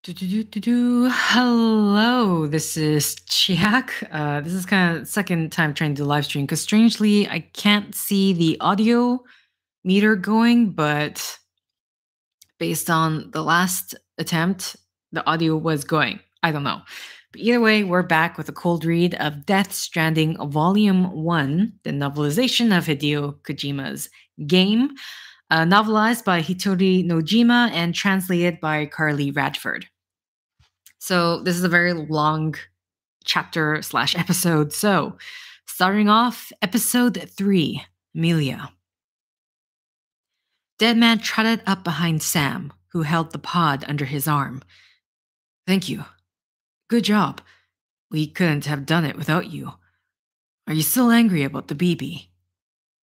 Hello, this is Chiak. This is kind of second time trying to live stream because strangely I can't see the audio meter going, but based on the last attempt, the audio was going. I don't know. But either way, we're back with a cold read of Death Stranding Vol.1, the novelization of Hideo Kojima's game, novelized by Hitori Nojima and translated by Carley Radford. So this is a very long chapter slash episode. So starting off, episode 3, Amelia. Dead Man trotted up behind Sam, who held the pod under his arm. Thank you. Good job. We couldn't have done it without you. Are you still angry about the BB?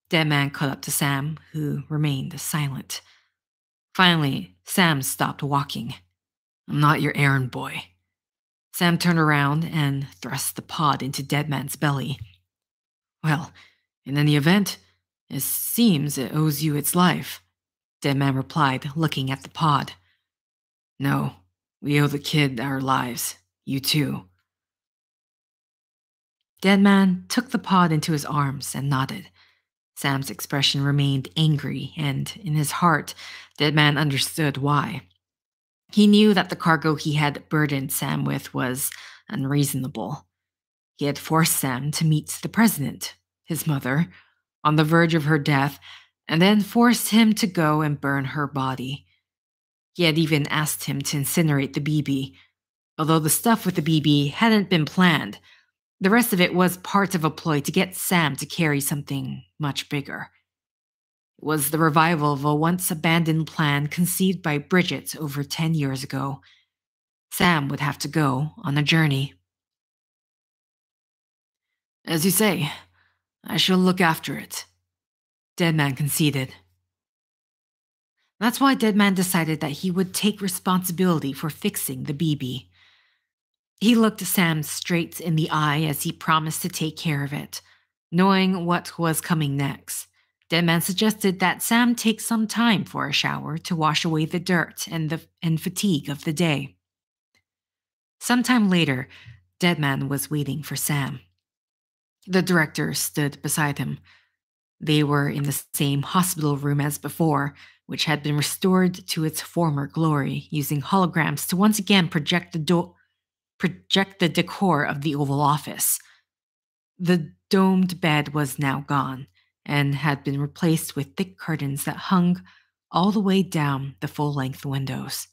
Dead Man caught up to Sam, who remained silent. Finally, Sam stopped walking. I'm not your errand boy. Sam turned around and thrust the pod into Dead Man's belly. Well, in any event, it seems it owes you its life, Dead Man replied, looking at the pod. No, we owe the kid our lives. You too. Dead Man took the pod into his arms and nodded. Sam's expression remained angry, and in his heart, Dead Man understood why. He knew that the cargo he had burdened Sam with was unreasonable. He had forced Sam to meet the president, his mother, on the verge of her death, and then forced him to go and burn her body. He had even asked him to incinerate the BB. Although the stuff with the BB hadn't been planned, the rest of it was part of a ploy to get Sam to carry something much bigger. It was the revival of a once-abandoned plan conceived by Bridget over 10 years ago. Sam would have to go on a journey. As you say, I shall look after it, Dead Man conceded. That's why Dead Man decided that he would take responsibility for fixing the BB. He looked Sam straight in the eye as he promised to take care of it, knowing what was coming next. Dead Man suggested that Sam take some time for a shower to wash away the dirt and fatigue of the day. Sometime later, Dead Man was waiting for Sam. The director stood beside him. They were in the same hospital room as before, which had been restored to its former glory, using holograms to once again project the decor of the Oval Office. The domed bed was now gone, and had been replaced with thick curtains that hung all the way down the full-length windows.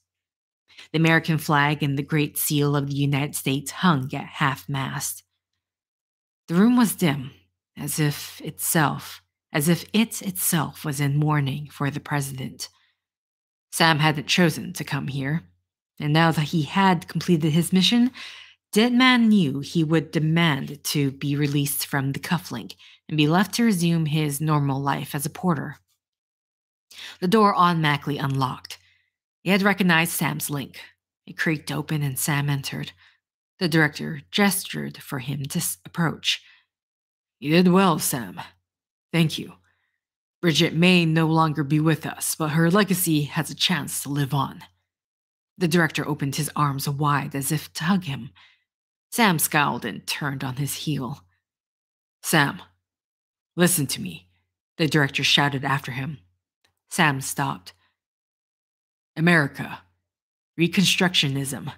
The American flag and the Great Seal of the United States hung at half-mast. The room was dim, as if it itself was in mourning for the president. Sam hadn't chosen to come here, and now that he had completed his mission, Dead Man knew he would demand to be released from the cufflink and be left to resume his normal life as a porter. The door automatically unlocked. He had recognized Sam's link. It creaked open and Sam entered. The director gestured for him to approach. You did well, Sam. Thank you. Bridget may no longer be with us, but her legacy has a chance to live on. The director opened his arms wide as if to hug him. Sam scowled and turned on his heel. Sam, listen to me, the director shouted after him. Sam stopped. America. Reconstructionism.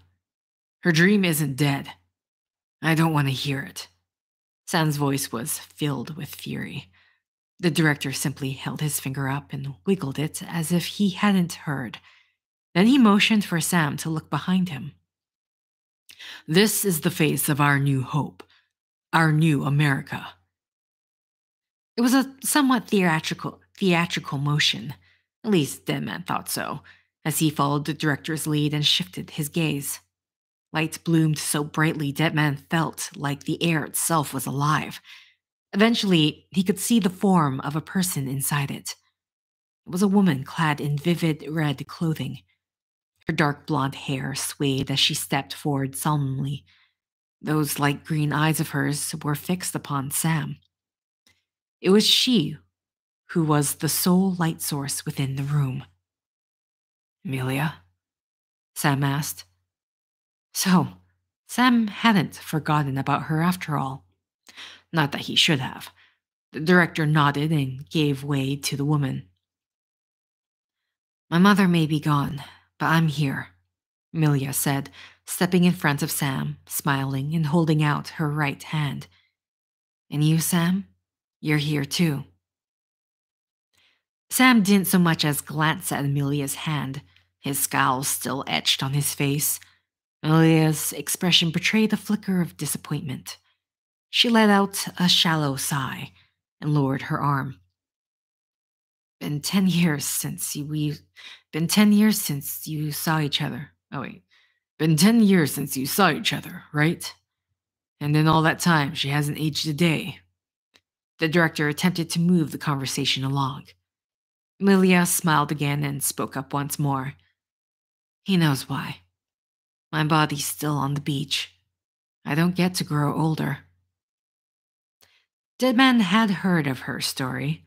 Her dream isn't dead. I don't want to hear it. Sam's voice was filled with fury. The director simply held his finger up and wiggled it as if he hadn't heard. Then he motioned for Sam to look behind him. This is the face of our new hope, our new America. It was a somewhat theatrical motion. At least Dead Man thought so, as he followed the director's lead and shifted his gaze. Light bloomed so brightly Dead Man felt like the air itself was alive. Eventually, he could see the form of a person inside it. It was a woman clad in vivid red clothing. Her dark blonde hair swayed as she stepped forward solemnly. Those light green eyes of hers were fixed upon Sam. It was she who was the sole light source within the room. Amelia? Sam asked. So, Sam hadn't forgotten about her after all. Not that he should have. The director nodded and gave way to the woman. My mother may be gone, but I'm here, Amelia said, stepping in front of Sam, smiling and holding out her right hand. And you, Sam? You're here too. Sam didn't so much as glance at Amelia's hand, his scowl still etched on his face. Amelia's expression betrayed a flicker of disappointment. She let out a shallow sigh and lowered her arm. Been 10 years since been 10 years since you saw each other. Oh wait. Been 10 years since you saw each other, right? And in all that time, she hasn't aged a day. The director attempted to move the conversation along. Amelia smiled again and spoke up once more. He knows why. My body's still on the beach. I don't get to grow older. Deadman had heard of her story,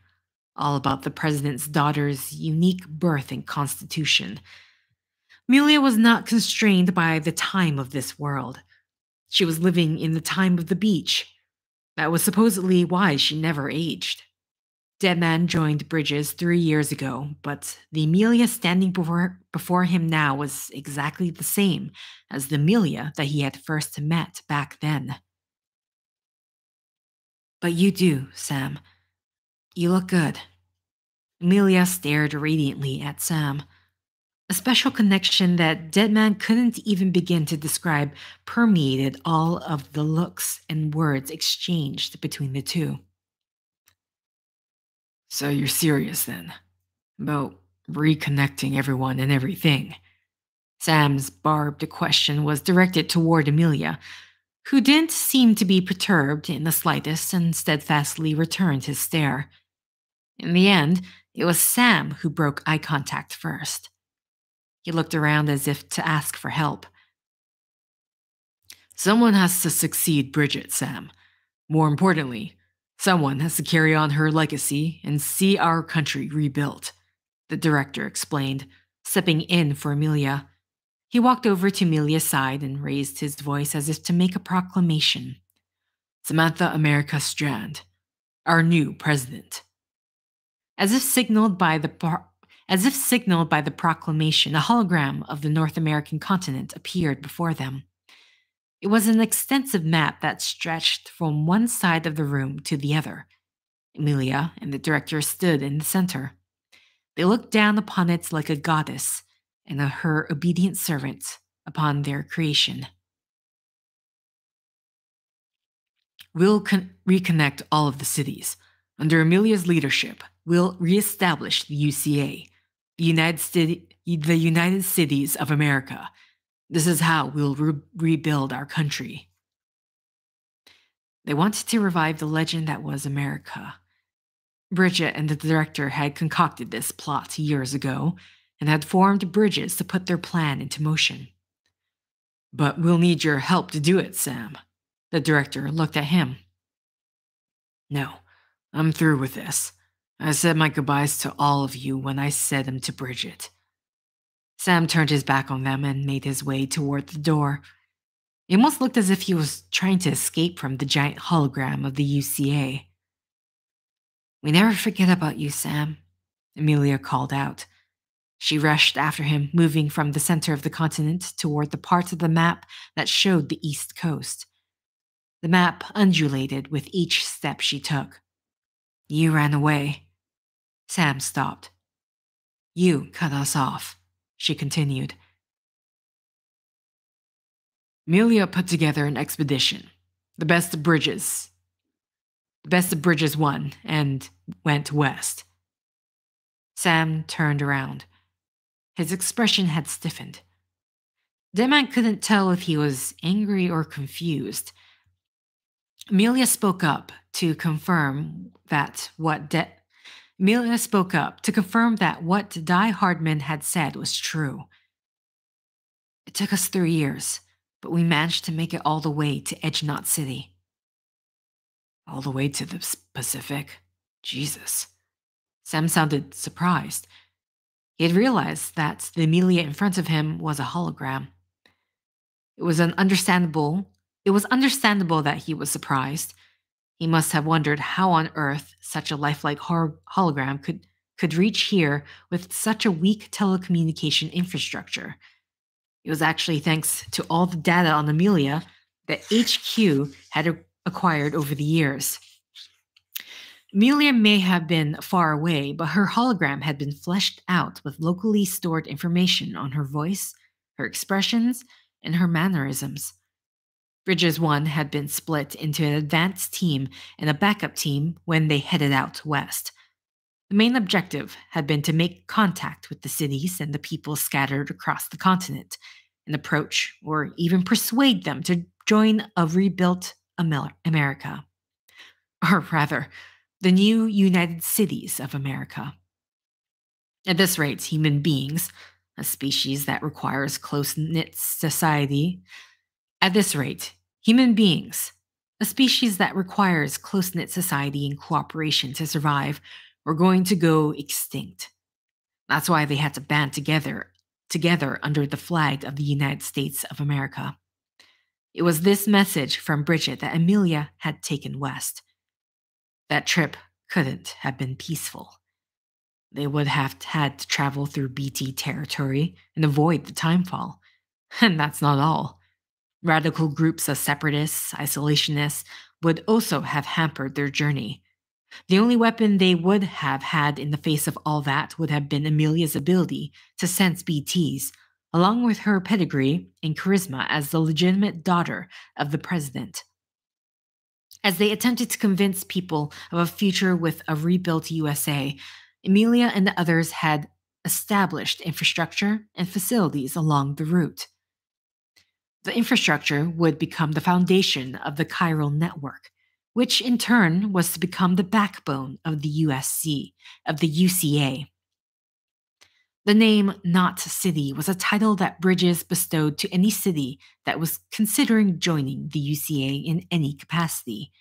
all about the president's daughter's unique birth and constitution. Amelia was not constrained by the time of this world. She was living in the time of the beach. That was supposedly why she never aged. Deadman joined Bridges 3 years ago, but the Amelia standing before him now was exactly the same as the Amelia that he had first met back then. But you do, Sam. You look good. Amelia stared radiantly at Sam. A special connection that Deadman couldn't even begin to describe permeated all of the looks and words exchanged between the two. So you're serious then? About reconnecting everyone and everything? Sam's barbed question was directed toward Amelia, who didn't seem to be perturbed in the slightest and steadfastly returned his stare. In the end, it was Sam who broke eye contact first. He looked around as if to ask for help. Someone has to succeed Bridget, Sam. More importantly, someone has to carry on her legacy and see our country rebuilt, the director explained, stepping in for Amelia. He walked over to Amelia's side and raised his voice as if to make a proclamation. Samantha America Strand, our new president. As if signaled by the proclamation, a hologram of the North American continent appeared before them. It was an extensive map that stretched from one side of the room to the other. Amelia and the director stood in the center. They looked down upon it like a goddess and her obedient servant upon their creation. We'll reconnect all of the cities. Under Amelia's leadership, we'll reestablish the UCA, the United Cities of America. This is how we'll rebuild our country. They wanted to revive the legend that was America. Bridget and the director had concocted this plot years ago and had formed Bridges to put their plan into motion. But we'll need your help to do it, Sam. The director looked at him. No, I'm through with this. I said my goodbyes to all of you when I said them to Bridget. Sam turned his back on them and made his way toward the door. It almost looked as if he was trying to escape from the giant hologram of the UCA. We never forget about you, Sam, Amelia called out. She rushed after him, moving from the center of the continent toward the part of the map that showed the east coast. The map undulated with each step she took. You ran away. Sam stopped. You cut us off, she continued. Amelia put together an expedition. The best of Bridges won and went west. Sam turned around. His expression had stiffened. Deadman couldn't tell if he was angry or confused. Amelia spoke up to confirm that what Die Hardman had said was true. It took us 3 years, but we managed to make it all the way to Edgenot City. All the way to the Pacific? Jesus. Sam sounded surprised. He had realized that the Amelia in front of him was a hologram. It was an understandable it was understandable that he was surprised. He must have wondered how on earth such a lifelike hologram could reach here with such a weak telecommunication infrastructure. It was actually thanks to all the data on Amelia that HQ had acquired over the years. Amelia may have been far away, but her hologram had been fleshed out with locally stored information on her voice, her expressions, and her mannerisms. Bridges 1 had been split into an advanced team and a backup team when they headed out west. The main objective had been to make contact with the cities and the people scattered across the continent and approach or even persuade them to join a rebuilt America. Or rather, the new United Cities of America. At this rate, human beings, a species that requires close-knit society, at this rate, human beings, a species that requires close-knit society and cooperation to survive, were going to go extinct. That's why they had to band together under the flag of the United States of America. It was this message from Bridget that Amelia had taken west. That trip couldn't have been peaceful. They would have had to travel through BT territory and avoid the timefall. And that's not all. Radical groups of separatists, isolationists, would also have hampered their journey. The only weapon they would have had in the face of all that would have been Amelia's ability to sense BTs, along with her pedigree and charisma as the legitimate daughter of the president. As they attempted to convince people of a future with a rebuilt USA, Amelia and the others had established infrastructure and facilities along the route. The infrastructure would become the foundation of the chiral network, which in turn was to become the backbone of the UCA. The name Knot City was a title that Bridges bestowed to any city that was considering joining the UCA in any capacity.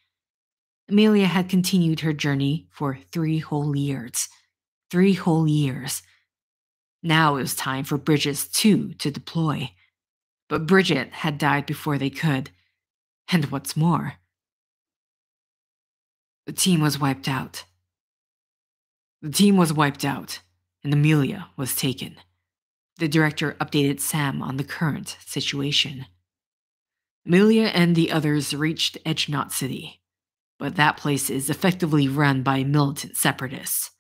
Amelia had continued her journey for 3 whole years. 3 whole years. Now it was time for Bridges 2 to deploy. But Bridget had died before they could. And what's more, the team was wiped out. The team was wiped out, and Amelia was taken. The director updated Sam on the current situation. Amelia and the others reached Edge Knot City, but that place is effectively run by militant separatists.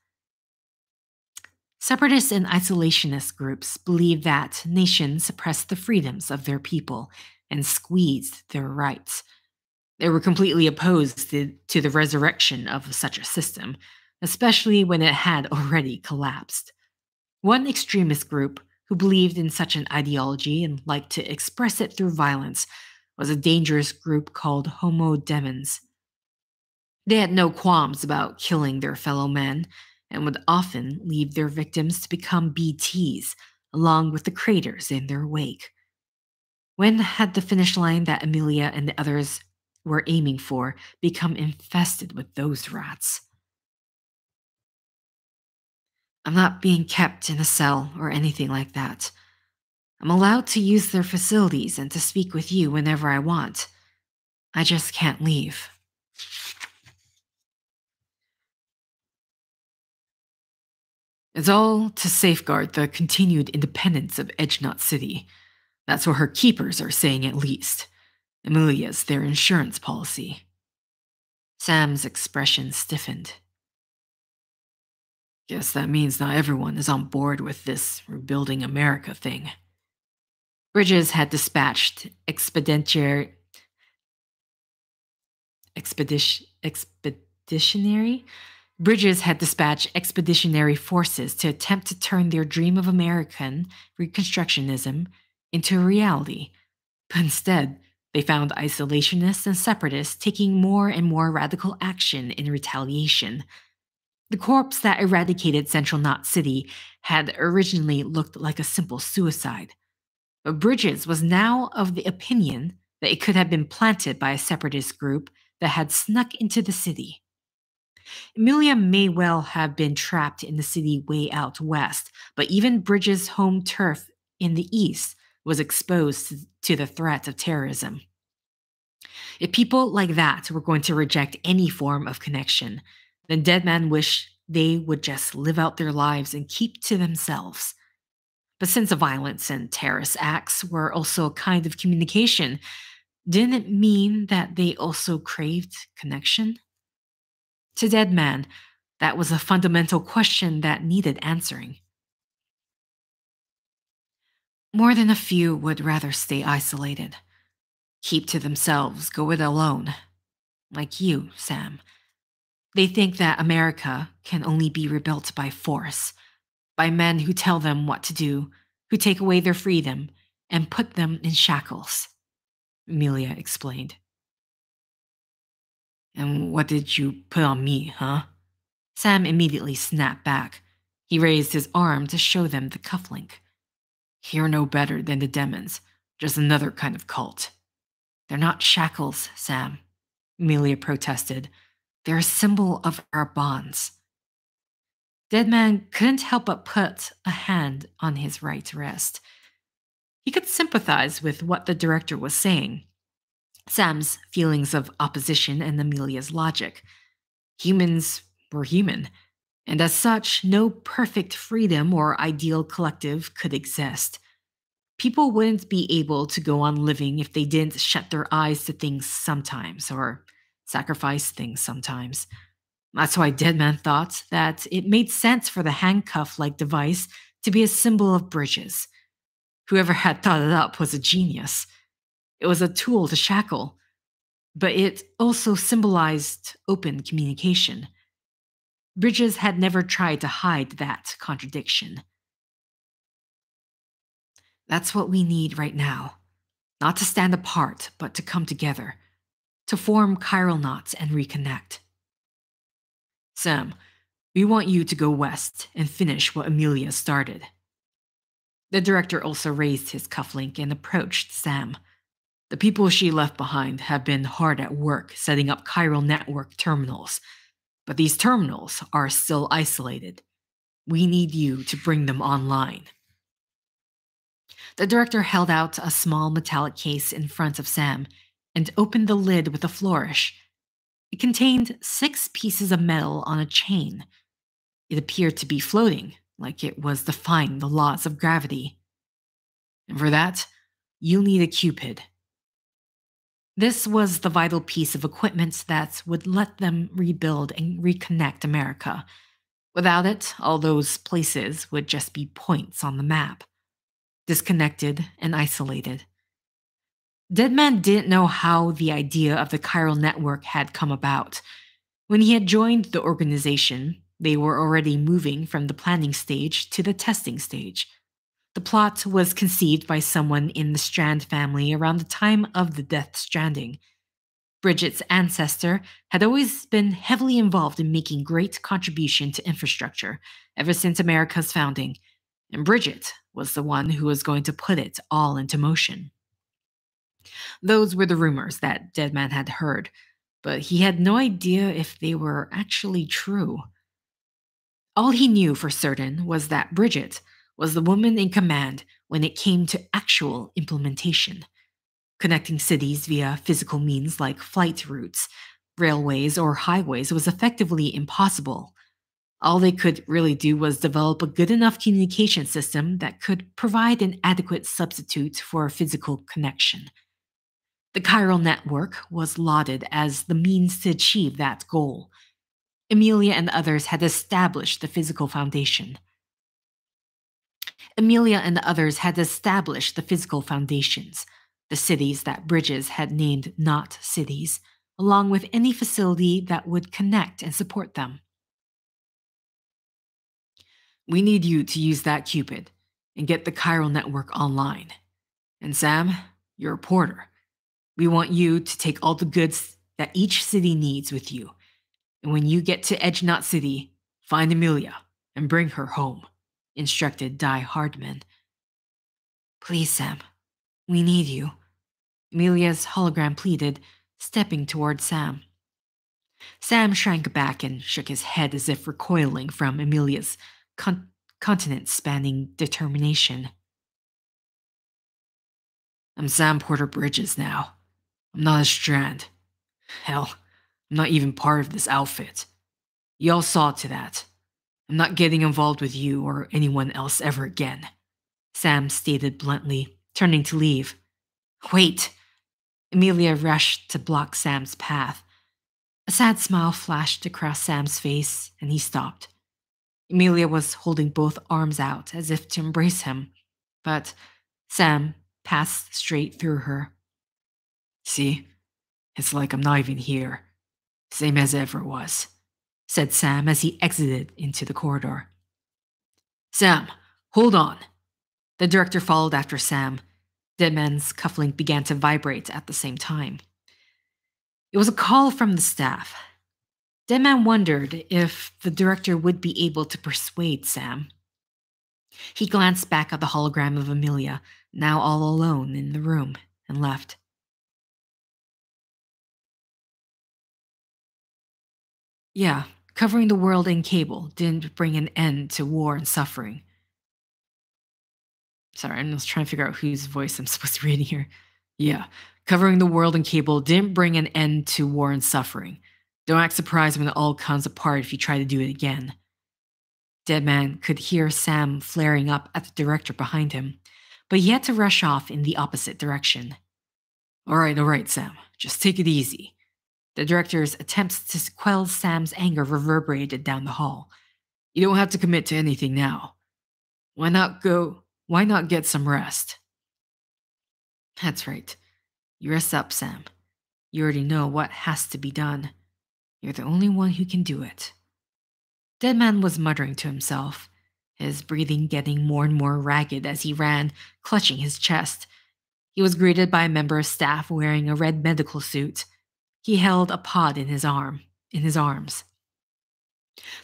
Separatist and isolationist groups believe that nations suppressed the freedoms of their people and squeezed their rights. They were completely opposed to the resurrection of such a system, especially when it had already collapsed. One extremist group who believed in such an ideology and liked to express it through violence was a dangerous group called Homo Demens. They had no qualms about killing their fellow men, and would often leave their victims to become BTs, along with the craters in their wake. When had the finish line that Amelia and the others were aiming for become infested with those rats? I'm not being kept in a cell or anything like that. I'm allowed to use their facilities and to speak with you whenever I want. I just can't leave. It's all to safeguard the continued independence of Edge Knot City. That's what her keepers are saying, at least. Amelia's their insurance policy. Sam's expression stiffened. Guess that means not everyone is on board with this rebuilding America thing. Bridges had dispatched expeditionary Bridges had dispatched expeditionary forces to attempt to turn their dream of American Reconstructionism into a reality. But instead, they found isolationists and separatists taking more and more radical action in retaliation. The corpse that eradicated Central Knot City had originally looked like a simple suicide. But Bridges was now of the opinion that it could have been planted by a separatist group that had snuck into the city. Amelia may well have been trapped in the city way out west, but even Bridges' home turf in the east was exposed to the threat of terrorism. If people like that were going to reject any form of connection, then Dead Man wished they would just live out their lives and keep to themselves. But since the violence and terrorist acts were also a kind of communication, didn't it mean that they also craved connection? To Dead Man, that was a fundamental question that needed answering. More than a few would rather stay isolated, keep to themselves, go it alone. Like you, Sam. They think that America can only be rebuilt by force, by men who tell them what to do, who take away their freedom, and put them in shackles, Amelia explained. And what did you put on me, huh? Sam immediately snapped back. He raised his arm to show them the cufflink. You're no better than the demons, just another kind of cult. They're not shackles, Sam, Amelia protested. They're a symbol of our bonds. Dead Man couldn't help but put a hand on his right wrist. He could sympathize with what the director was saying. Sam's feelings of opposition and Amelia's logic. Humans were human, and as such, no perfect freedom or ideal collective could exist. People wouldn't be able to go on living if they didn't shut their eyes to things sometimes, or sacrifice things sometimes. That's why Deadman thought that it made sense for the handcuff like device to be a symbol of bridges. Whoever had thought it up was a genius. It was a tool to shackle, but it also symbolized open communication. Bridges had never tried to hide that contradiction. That's what we need right now. Not to stand apart, but to come together. To form chiral knots and reconnect. Sam, we want you to go west and finish what Amelia started. The director also raised his cufflink and approached Sam. The people she left behind have been hard at work setting up chiral network terminals, but these terminals are still isolated. We need you to bring them online. The director held out a small metallic case in front of Sam and opened the lid with a flourish. It contained 6 pieces of metal on a chain. It appeared to be floating, like it was defying the laws of gravity. And for that, you'll need a Cupid. This was the vital piece of equipment that would let them rebuild and reconnect America. Without it, all those places would just be points on the map, disconnected and isolated. Deadman didn't know how the idea of the chiral network had come about. When he had joined the organization, they were already moving from the planning stage to the testing stage. The plot was conceived by someone in the Strand family around the time of the Death Stranding. Bridget's ancestor had always been heavily involved in making great contribution to infrastructure ever since America's founding, and Bridget was the one who was going to put it all into motion. Those were the rumors that Deadman had heard, but he had no idea if they were actually true. All he knew for certain was that Bridget was the woman in command when it came to actual implementation. Connecting cities via physical means like flight routes, railways, or highways was effectively impossible. All they could really do was develop a good enough communication system that could provide an adequate substitute for a physical connection. The chiral network was lauded as the means to achieve that goal. Amelia and others had established the physical foundation. Amelia and the others had established the physical foundations, the cities that Bridges had named not cities, along with any facility that would connect and support them. We need you to use that Cupid and get the chiral network online. And Sam, you're a porter. We want you to take all the goods that each city needs with you. And when you get to Edge Knot City, find Amelia and bring her home, instructed Die Hardman. Please, Sam, we need you, Amelia's hologram pleaded, stepping toward Sam. Sam shrank back and shook his head as if recoiling from Amelia's continent-spanning determination. I'm Sam Porter Bridges now. I'm not a Strand. Hell, I'm not even part of this outfit. Y'all saw to that. I'm not getting involved with you or anyone else ever again, Sam stated bluntly, turning to leave. Wait! Amelia rushed to block Sam's path. A sad smile flashed across Sam's face, and he stopped. Amelia was holding both arms out as if to embrace him, but Sam passed straight through her. See, it's like I'm not even here. Same as ever was, said Sam as he exited into the corridor. Sam, hold on. The director followed after Sam. Deadman's cufflink began to vibrate at the same time. It was a call from the staff. Deadman wondered if the director would be able to persuade Sam. He glanced back at the hologram of Amelia, now all alone in the room, and left. Yeah, covering the world in cable didn't bring an end to war and suffering. Sorry, I'm just trying to figure out whose voice I'm supposed to be reading here. Yeah, covering the world in cable didn't bring an end to war and suffering. Don't act surprised when it all comes apart if you try to do it again. Deadman could hear Sam flaring up at the director behind him, but he had to rush off in the opposite direction. All right, Sam. Just take it easy. The director's attempts to quell Sam's anger reverberated down the hall. You don't have to commit to anything now. Why not get some rest? That's right. You rest up, Sam. You already know what has to be done. You're the only one who can do it. Deadman was muttering to himself, his breathing getting more and more ragged as he ran, clutching his chest. He was greeted by a member of staff wearing a red medical suit. He held a pod in his arms.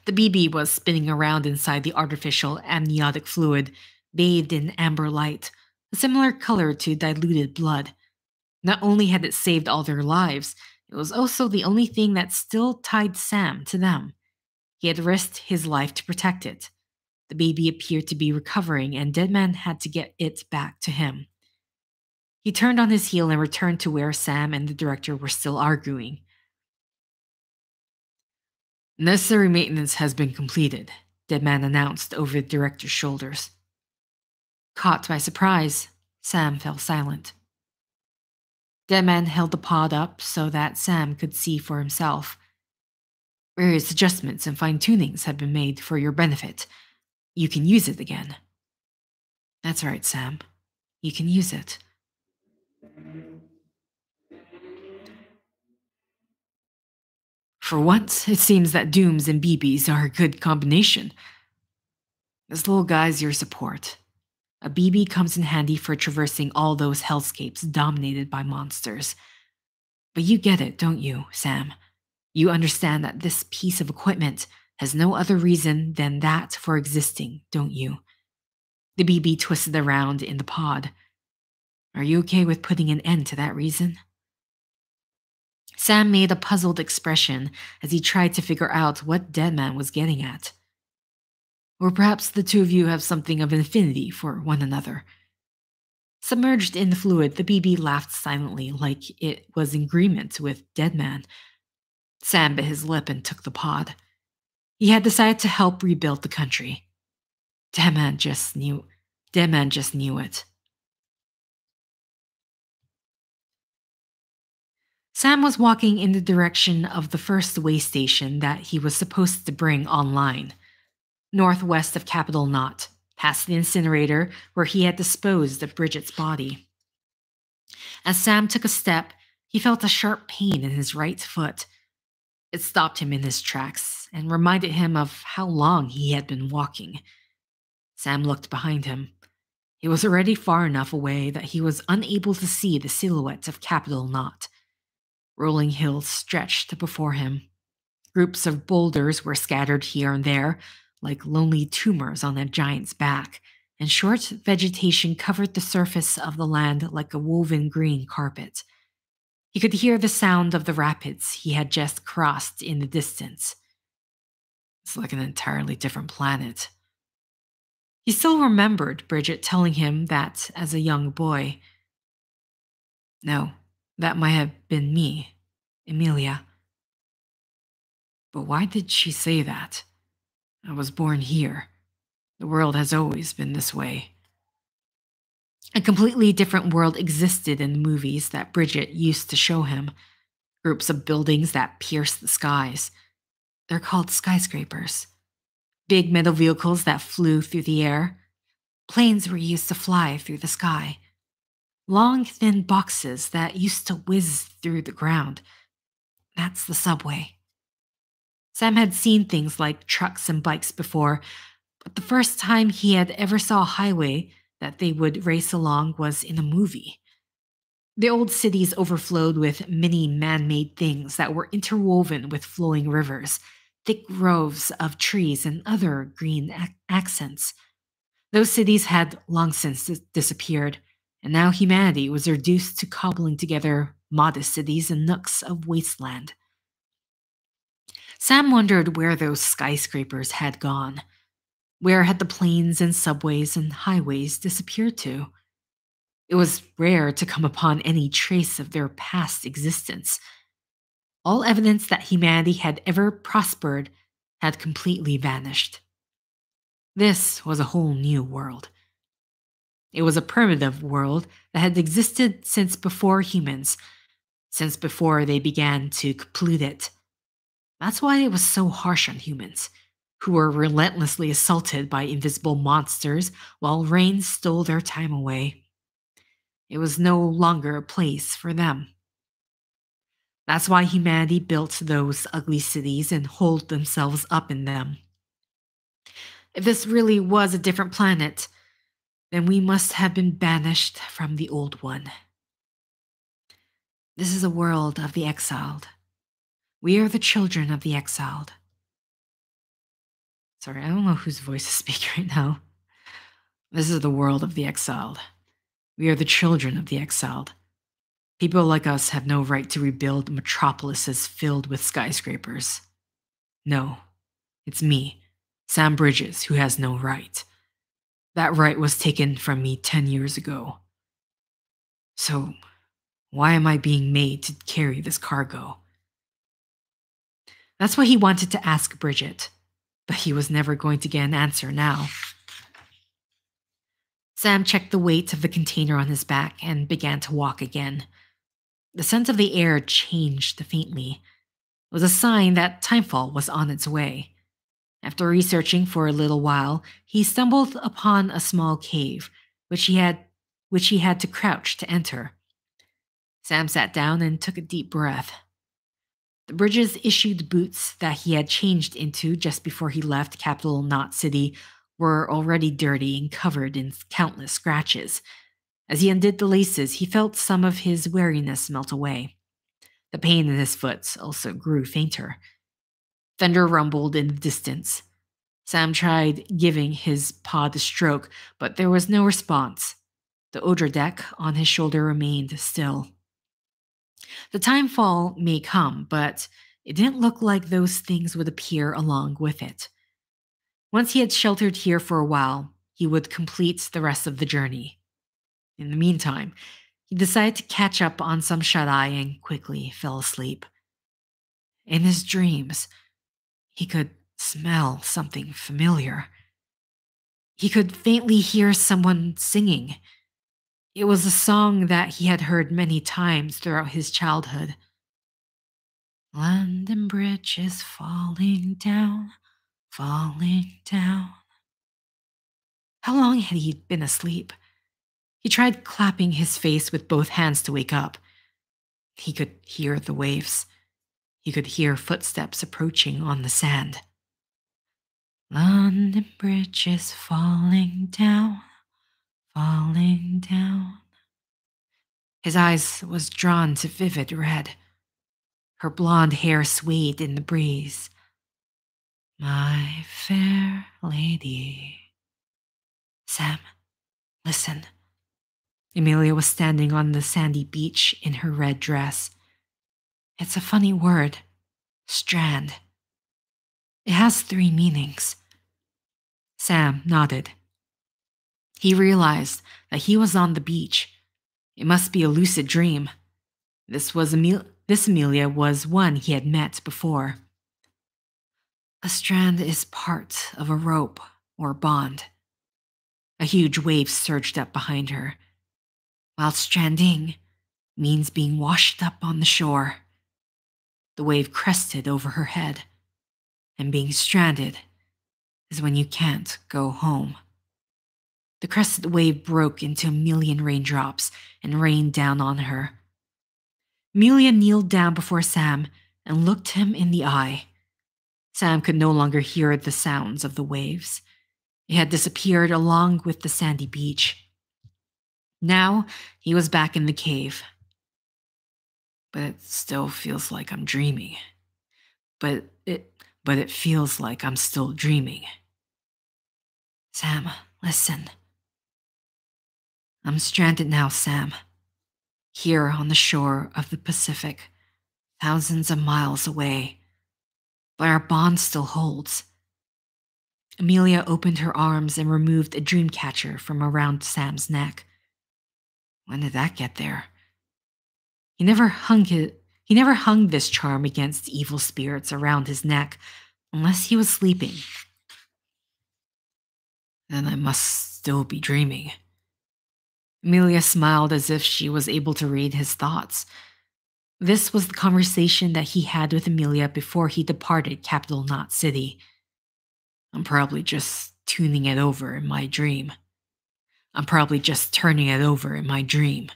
The BB was spinning around inside the artificial amniotic fluid, bathed in amber light, a similar color to diluted blood. Not only had it saved all their lives, it was also the only thing that still tied Sam to them. He had risked his life to protect it. The baby appeared to be recovering, and Deadman had to get it back to him. He turned on his heel and returned to where Sam and the director were still arguing. Necessary maintenance has been completed, Deadman announced over the director's shoulders. Caught by surprise, Sam fell silent. Deadman held the pod up so that Sam could see for himself. Various adjustments and fine-tunings have been made for your benefit. You can use it again. That's right, Sam. You can use it. For once, it seems that dooms and BBs are a good combination. This little guy's your support. A BB comes in handy for traversing all those hellscapes dominated by monsters. But you get it, don't you, Sam? You understand that this piece of equipment has no other reason than that for existing, don't you? The BB twisted around in the pod. Are you okay with putting an end to that reason? Sam made a puzzled expression as he tried to figure out what Deadman was getting at. Or perhaps the two of you have something of an affinity for one another. Submerged in the fluid, the BB laughed silently, like it was in agreement with Deadman. Sam bit his lip and took the pod. He had decided to help rebuild the country. Deadman just knew it. Sam was walking in the direction of the first way station that he was supposed to bring online, northwest of Capital Knot, past the incinerator where he had disposed of Bridget's body. As Sam took a step, he felt a sharp pain in his right foot. It stopped him in his tracks and reminded him of how long he had been walking. Sam looked behind him. He was already far enough away that he was unable to see the silhouette of Capital Knot. Rolling hills stretched before him. Groups of boulders were scattered here and there, like lonely tumors on a giant's back, and short vegetation covered the surface of the land like a woven green carpet. He could hear the sound of the rapids he had just crossed in the distance. It's like an entirely different planet. He still remembered Bridget telling him that as a young boy. No, that might have been me, Emilia. But why did she say that? I was born here. The world has always been this way. A completely different world existed in the movies that Bridget used to show him. Groups of buildings that pierce the skies. They're called skyscrapers. Big metal vehicles that flew through the air. Planes were used to fly through the sky. Long, thin boxes that used to whiz through the ground. That's the subway. Sam had seen things like trucks and bikes before, but the first time he had ever saw a highway that they would race along was in a movie. The old cities overflowed with many man made things that were interwoven with flowing rivers, thick groves of trees, and other green accents. Those cities had long since disappeared, and now humanity was reduced to cobbling together modest cities and nooks of wasteland. Sam wondered where those skyscrapers had gone. Where had the planes and subways and highways disappeared to? It was rare to come upon any trace of their past existence. All evidence that humanity had ever prospered had completely vanished. This was a whole new world. It was a primitive world that had existed since before humans, since before they began to pollute it. That's why it was so harsh on humans, who were relentlessly assaulted by invisible monsters while rain stole their time away. It was no longer a place for them. That's why humanity built those ugly cities and holed themselves up in them. If this really was a different planet, then we must have been banished from the old one. This is a world of the exiled. We are the children of the exiled. Sorry, I don't know whose voice is speaking right now. This is the world of the exiled. We are the children of the exiled. People like us have no right to rebuild metropolises filled with skyscrapers. No, it's me, Sam Bridges, who has no right. That right was taken from me 10 years ago. So, why am I being made to carry this cargo? That's what he wanted to ask Bridget, but he was never going to get an answer now. Sam checked the weight of the container on his back and began to walk again. The scent of the air changed faintly. It was a sign that timefall was on its way. After researching for a little while, he stumbled upon a small cave, which he had to crouch to enter. Sam sat down and took a deep breath. The Bridges issued boots that he had changed into just before he left Capital Knot City were already dirty and covered in countless scratches. As he undid the laces, he felt some of his weariness melt away. The pain in his foot also grew fainter. Thunder rumbled in the distance. Sam tried giving his pod a stroke, but there was no response. The odor deck on his shoulder remained still. The timefall may come, but it didn't look like those things would appear along with it. Once he had sheltered here for a while, he would complete the rest of the journey. In the meantime, he decided to catch up on some shut-eye and quickly fell asleep. In his dreams, he could smell something familiar. He could faintly hear someone singing. It was a song that he had heard many times throughout his childhood. London Bridge is falling down, falling down. How long had he been asleep? He tried clapping his face with both hands to wake up. He could hear the waves. He could hear footsteps approaching on the sand. London Bridge is falling down, falling down. His eyes was drawn to vivid red. Her blonde hair swayed in the breeze. My fair lady. Sam, listen. Emilia was standing on the sandy beach in her red dress. It's a funny word, strand. It has 3 meanings. Sam nodded. He realized that he was on the beach. It must be a lucid dream. This Amelia was one he had met before. A strand is part of a rope or bond. A huge wave surged up behind her, while stranding means being washed up on the shore. The wave crested over her head, and being stranded is when you can't go home. The crested wave broke into a million raindrops and rained down on her. Amelia kneeled down before Sam and looked him in the eye. Sam could no longer hear the sounds of the waves. It had disappeared along with the sandy beach. Now he was back in the cave. But it still feels like I'm dreaming. But it feels like I'm still dreaming. Sam, listen. I'm stranded now, Sam. Here on the shore of the Pacific, thousands of miles away. But our bond still holds. Amelia opened her arms and removed a dream catcher from around Sam's neck. When did that get there? He never hung this charm against evil spirits around his neck unless he was sleeping. Then I must still be dreaming. Amelia smiled as if she was able to read his thoughts. This was the conversation that he had with Amelia before he departed Capital Knot City. I'm probably just tuning it over in my dream. I'm probably just turning it over in my dream.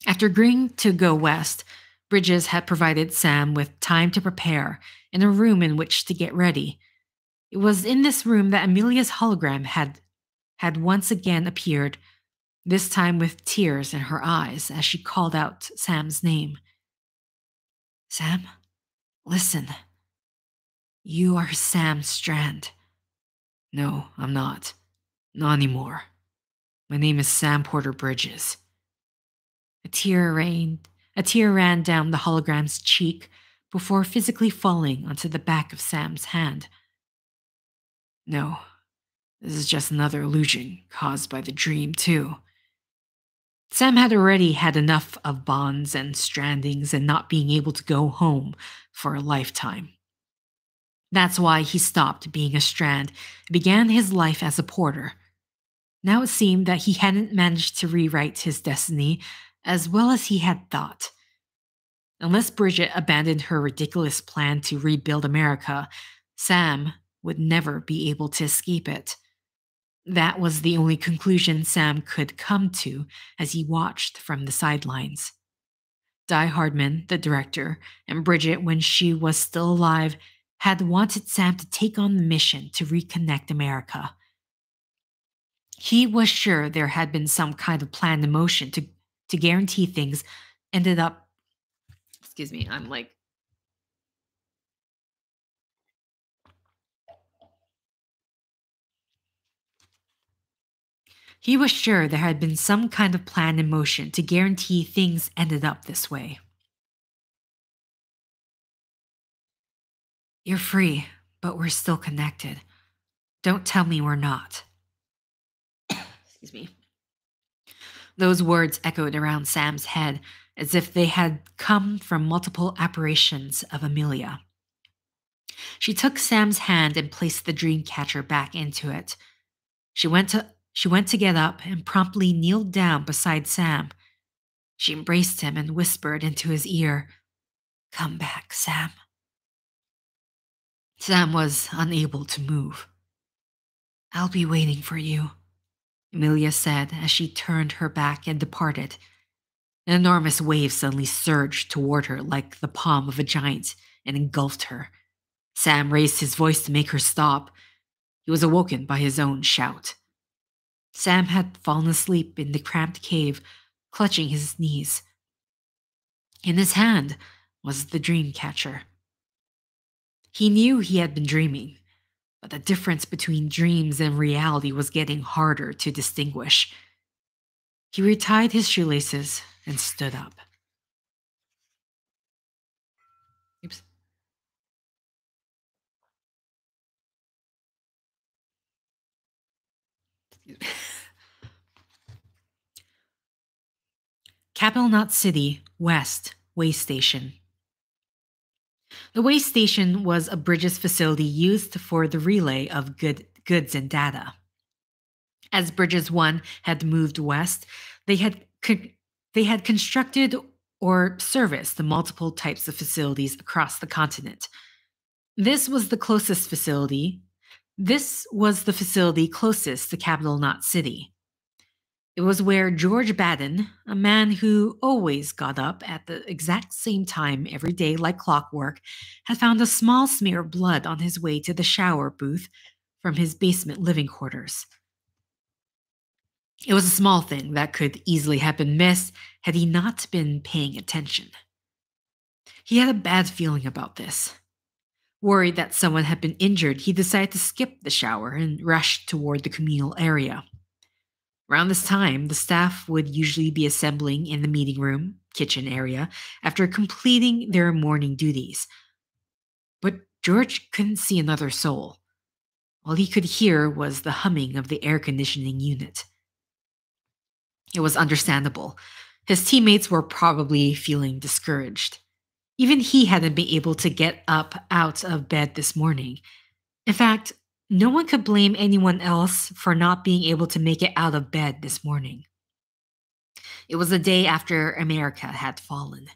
After agreeing to go west, Bridges had provided Sam with time to prepare and a room in which to get ready. It was in this room that Amelia's hologram had once again appeared, this time with tears in her eyes as she called out Sam's name. Sam, listen. You are Sam Strand. No, I'm not. Not anymore. My name is Sam Porter Bridges. A tear ran down the hologram's cheek before physically falling onto the back of Sam's hand. No, this is just another illusion caused by the dream, too. Sam had already had enough of bonds and strandings and not being able to go home for a lifetime. That's why he stopped being a strand and began his life as a porter. Now it seemed that he hadn't managed to rewrite his destiny as well as he had thought. Unless Bridget abandoned her ridiculous plan to rebuild America, Sam would never be able to escape it. That was the only conclusion Sam could come to as he watched from the sidelines. Die Hardman, the director, and Bridget, when she was still alive, had wanted Sam to take on the mission to reconnect America. He was sure there had been some kind of plan in motion to guarantee things ended up. Excuse me, I'm like. He was sure there had been some kind of plan in motion to guarantee things ended up this way. You're free, but we're still connected. Don't tell me we're not. Excuse me. Those words echoed around Sam's head as if they had come from multiple apparitions of Amelia. She took Sam's hand and placed the dream catcher back into it. She went to get up and promptly kneeled down beside Sam. She embraced him and whispered into his ear, "Come back, Sam." Sam was unable to move. "I'll be waiting for you," Amelia said as she turned her back and departed. An enormous wave suddenly surged toward her like the palm of a giant and engulfed her. Sam raised his voice to make her stop. He was awoken by his own shout. Sam had fallen asleep in the cramped cave, clutching his knees. In his hand was the dream catcher. He knew he had been dreaming, but the difference between dreams and reality was getting harder to distinguish. He retied his shoelaces and stood up. Oops. Capital Knot City, West, Way Station. The Way Station was a Bridges facility used for the relay of goods and data. As Bridges 1 had moved west, they had, they had constructed or serviced the multiple types of facilities across the continent. This was the closest facility. This was the facility closest to Capital Knot City. It was where George Baden, a man who always got up at the exact same time every day like clockwork, had found a small smear of blood on his way to the shower booth from his basement living quarters. It was a small thing that could easily have been missed had he not been paying attention. He had a bad feeling about this. Worried that someone had been injured, he decided to skip the shower and rush toward the communal area. Around this time, the staff would usually be assembling in the meeting room, kitchen area, after completing their morning duties. But George couldn't see another soul. All he could hear was the humming of the air conditioning unit. It was understandable. His teammates were probably feeling discouraged. Even he hadn't been able to get up out of bed this morning. In fact, no one could blame anyone else for not being able to make it out of bed this morning. It was the day after America had fallen.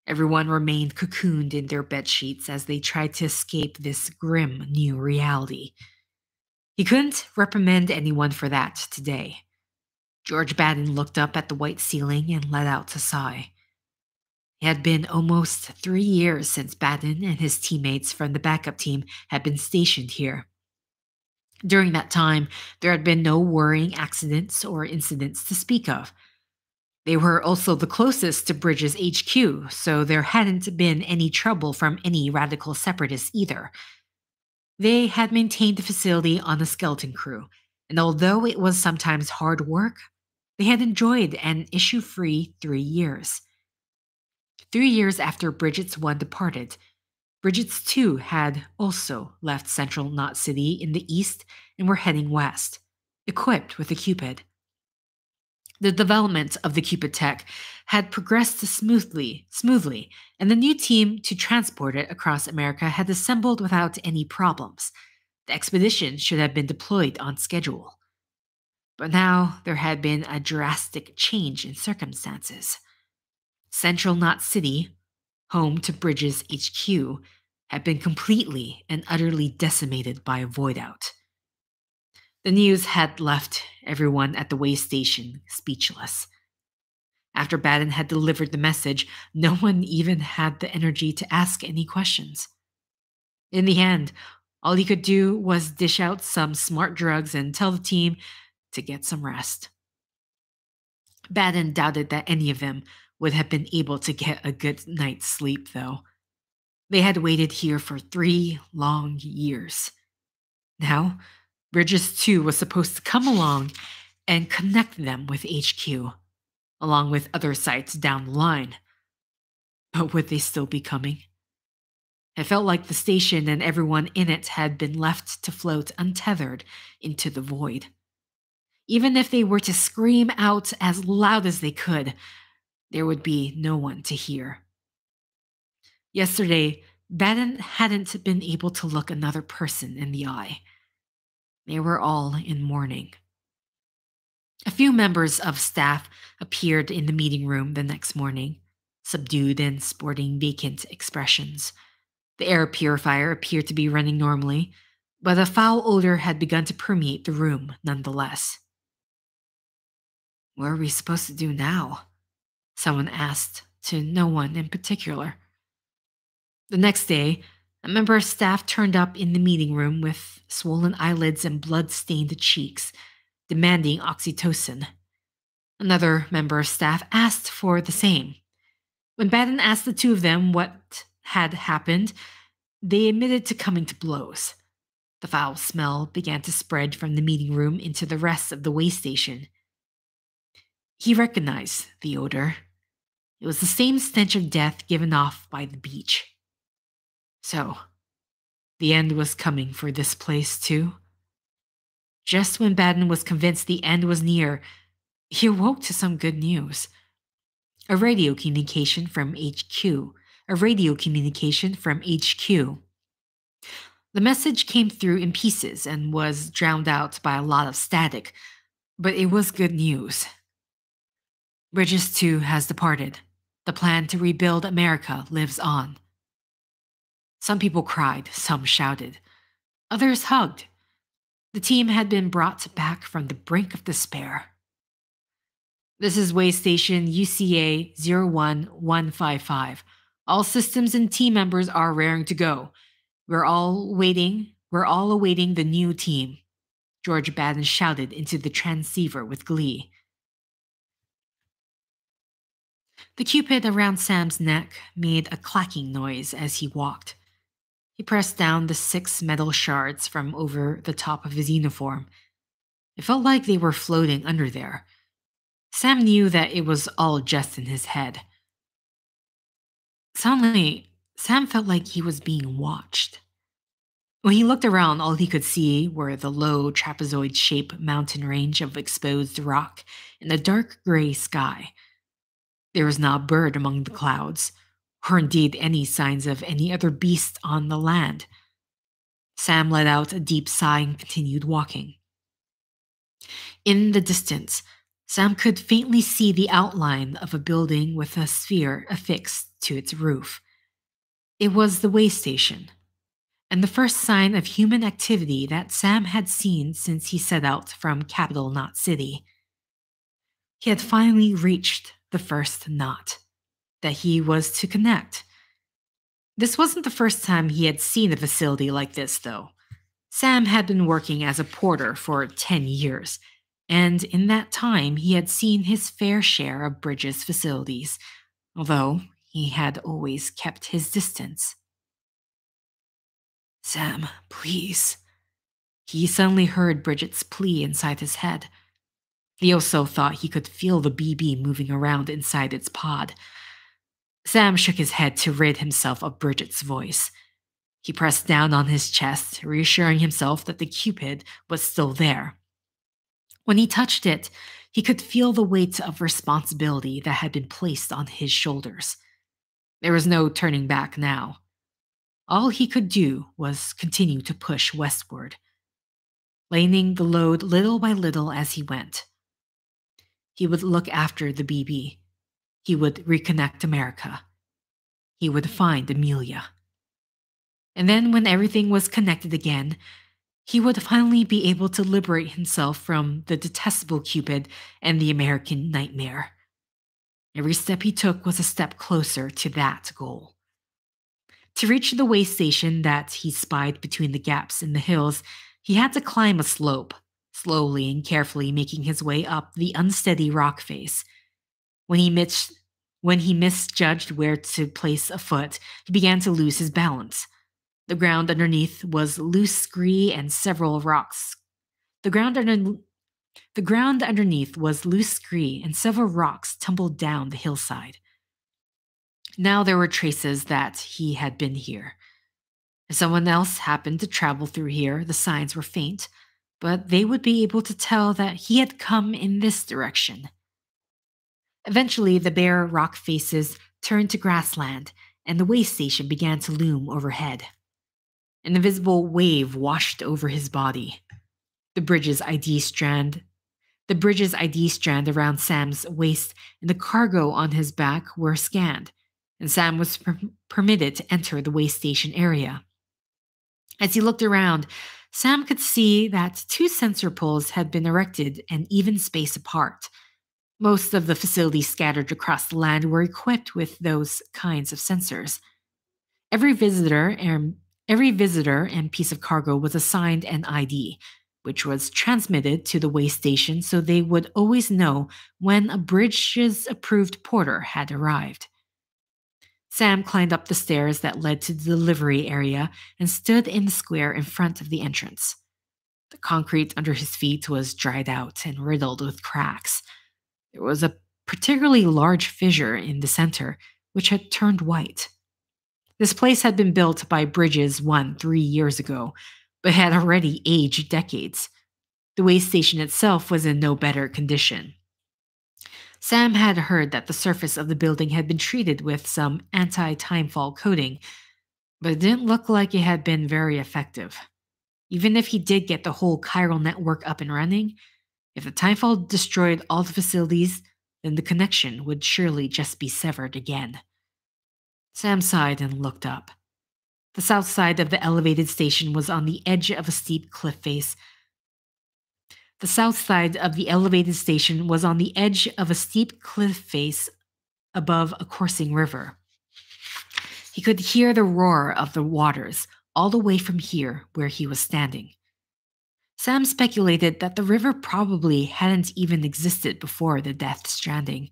Everyone remained cocooned in their bed sheets as they tried to escape this grim new reality. He couldn't reprimand anyone for that today. George Baden looked up at the white ceiling and let out a sigh. It had been almost 3 years since Baden and his teammates from the backup team had been stationed here. During that time, there had been no worrying accidents or incidents to speak of. They were also the closest to Bridges HQ, so there hadn't been any trouble from any radical separatists either. They had maintained the facility on a skeleton crew, and although it was sometimes hard work, they had enjoyed an issue-free 3 years. 3 years after Bridget's 1 departed, Bridget's 2 had also left Central Knot City in the east and were heading west, equipped with a Cupid. The development of the Cupid tech had progressed smoothly, and the new team to transport it across America had assembled without any problems. The expedition should have been deployed on schedule. But now there had been a drastic change in circumstances. Central Knot City, home to Bridges HQ, had been completely and utterly decimated by a void-out. The news had left everyone at the way station speechless. After Baden had delivered the message, no one even had the energy to ask any questions. In the end, all he could do was dish out some smart drugs and tell the team to get some rest. Baden doubted that any of them would have been able to get a good night's sleep, though. They had waited here for 3 long years. Now, Bridges 2 was supposed to come along and connect them with HQ, along with other sites down the line. But would they still be coming? It felt like the station and everyone in it had been left to float untethered into the void. Even if they were to scream out as loud as they could, there would be no one to hear. Yesterday, Baden hadn't been able to look another person in the eye. They were all in mourning. A few members of staff appeared in the meeting room the next morning, subdued and sporting vacant expressions. The air purifier appeared to be running normally, but a foul odor had begun to permeate the room nonetheless. "What are we supposed to do now?" someone asked, to no one in particular. The next day, a member of staff turned up in the meeting room with swollen eyelids and blood-stained cheeks, demanding oxytocin. Another member of staff asked for the same. When Baden asked the two of them what had happened, they admitted to coming to blows. The foul smell began to spread from the meeting room into the rest of the way station. He recognized the odor. It was the same stench of death given off by the beach. So, the end was coming for this place too? Just when Baden was convinced the end was near, he awoke to some good news. A radio communication from HQ. A radio communication from HQ. The message came through in pieces and was drowned out by a lot of static, but it was good news. Bridges 2 has departed. The plan to rebuild America lives on. Some people cried, some shouted. Others hugged. The team had been brought back from the brink of despair. This is way station UCA 01155. All systems and team members are raring to go. We're all awaiting the new team. George Baden shouted into the transceiver with glee. The cupid around Sam's neck made a clacking noise as he walked. He pressed down the 6 metal shards from over the top of his uniform. It felt like they were floating under there. Sam knew that it was all just in his head. Suddenly, Sam felt like he was being watched. When he looked around, all he could see were the low trapezoid-shaped mountain range of exposed rock and a dark gray sky. There was not a bird among the clouds, or indeed any signs of any other beast on the land. Sam let out a deep sigh and continued walking. In the distance, Sam could faintly see the outline of a building with a sphere affixed to its roof. It was the way station, and the first sign of human activity that Sam had seen since he set out from Capital Knot City. He had finally reached the first knot, that he was to connect. This wasn't the first time he had seen a facility like this, though. Sam had been working as a porter for 10 years, and in that time he had seen his fair share of Bridges facilities, although he had always kept his distance. Sam, please. He suddenly heard Bridget's plea inside his head. He also thought he could feel the BB moving around inside its pod. Sam shook his head to rid himself of Bridget's voice. He pressed down on his chest, reassuring himself that the Cupid was still there. When he touched it, he could feel the weight of responsibility that had been placed on his shoulders. There was no turning back now. All he could do was continue to push westward, laying the load little by little as he went. He would look after the BB. He would reconnect America. He would find Amelia. And then when everything was connected again, he would finally be able to liberate himself from the detestable Cupid and the American nightmare. Every step he took was a step closer to that goal. To reach the way station that he spied between the gaps in the hills, he had to climb a slope, slowly and carefully making his way up the unsteady rock face. When he misjudged where to place a foot, he began to lose his balance. The ground underneath was loose scree and several rocks. The ground underneath was loose scree and several rocks tumbled down the hillside. Now there were traces that he had been here. If someone else happened to travel through here, the signs were faint, but they would be able to tell that he had come in this direction. Eventually, the bare rock faces turned to grassland, and the way station began to loom overhead. An invisible wave washed over his body. The bridge's ID strand around Sam's waist and the cargo on his back were scanned, and Sam was permitted to enter the way station area. As he looked around, Sam could see that 2 sensor poles had been erected an even space apart. Most of the facilities scattered across the land were equipped with those kinds of sensors. Every visitor and piece of cargo was assigned an ID, which was transmitted to the way station so they would always know when a Bridges approved porter had arrived. Sam climbed up the stairs that led to the delivery area and stood in the square in front of the entrance. The concrete under his feet was dried out and riddled with cracks. There was a particularly large fissure in the center, which had turned white. This place had been built by Bridges 1 3 years ago, but had already aged decades. The way station itself was in no better condition. Sam had heard that the surface of the building had been treated with some anti-timefall coating, but it didn't look like it had been very effective. Even if he did get the whole chiral network up and running, if the timefall destroyed all the facilities, then the connection would surely just be severed again. Sam sighed and looked up. The south side of the elevated station was on the edge of a steep cliff face. The south side of the elevated station was on the edge of a steep cliff face above a coursing river. He could hear the roar of the waters all the way from here where he was standing. Sam speculated that the river probably hadn't even existed before the Death Stranding.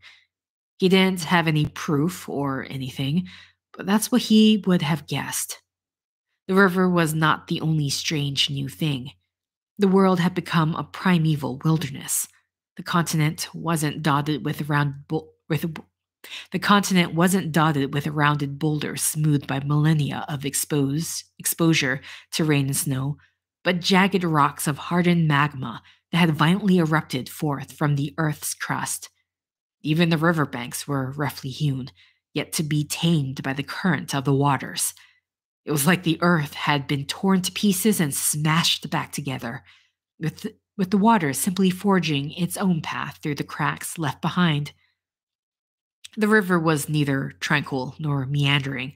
He didn't have any proof or anything, but that's what he would have guessed. The river was not the only strange new thing. The world had become a primeval wilderness. The continent wasn't dotted with the continent wasn't dotted with rounded boulders smoothed by millennia of exposure to rain and snow, but jagged rocks of hardened magma that had violently erupted forth from the Earth's crust. Even the riverbanks were roughly hewn, yet to be tamed by the current of the waters. It was like the Earth had been torn to pieces and smashed back together, with the water simply forging its own path through the cracks left behind. The river was neither tranquil nor meandering,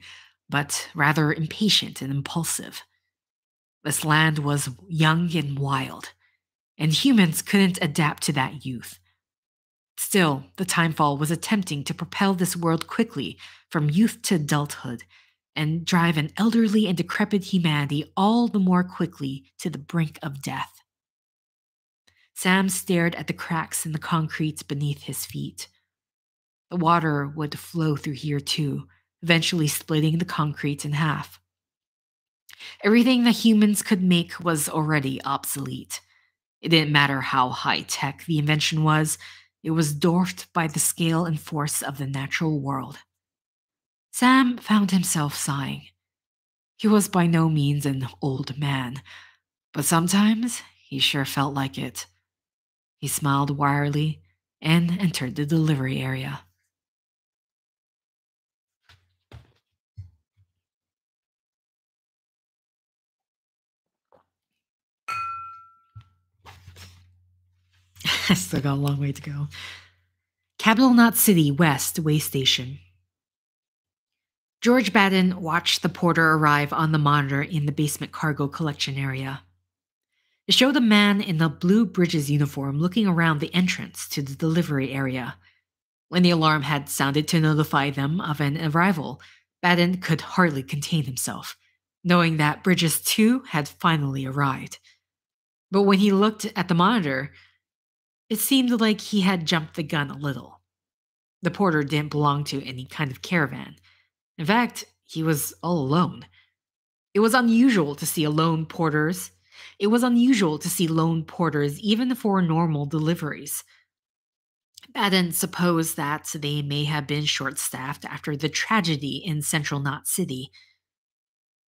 but rather impatient and impulsive. This land was young and wild, and humans couldn't adapt to that youth. Still, the timefall was attempting to propel this world quickly from youth to adulthood and drive an elderly and decrepit humanity all the more quickly to the brink of death. Sam stared at the cracks in the concrete beneath his feet. The water would flow through here too, eventually splitting the concrete in half. Everything that humans could make was already obsolete. It didn't matter how high-tech the invention was, it was dwarfed by the scale and force of the natural world. Sam found himself sighing. He was by no means an old man, but sometimes he sure felt like it. He smiled wearily and entered the delivery area. I still got a long way to go. Capital Knot City West Way Station. George Baden watched the porter arrive on the monitor in the basement cargo collection area. It showed a man in a blue Bridges uniform looking around the entrance to the delivery area. When the alarm had sounded to notify them of an arrival, Baden could hardly contain himself, knowing that Bridges 2 had finally arrived. But when he looked at the monitor, it seemed like he had jumped the gun a little. The porter didn't belong to any kind of caravan. In fact, he was all alone. It was unusual to see lone porters. It was unusual to see lone porters even for normal deliveries. Baden supposed that they may have been short-staffed after the tragedy in Central Knot City.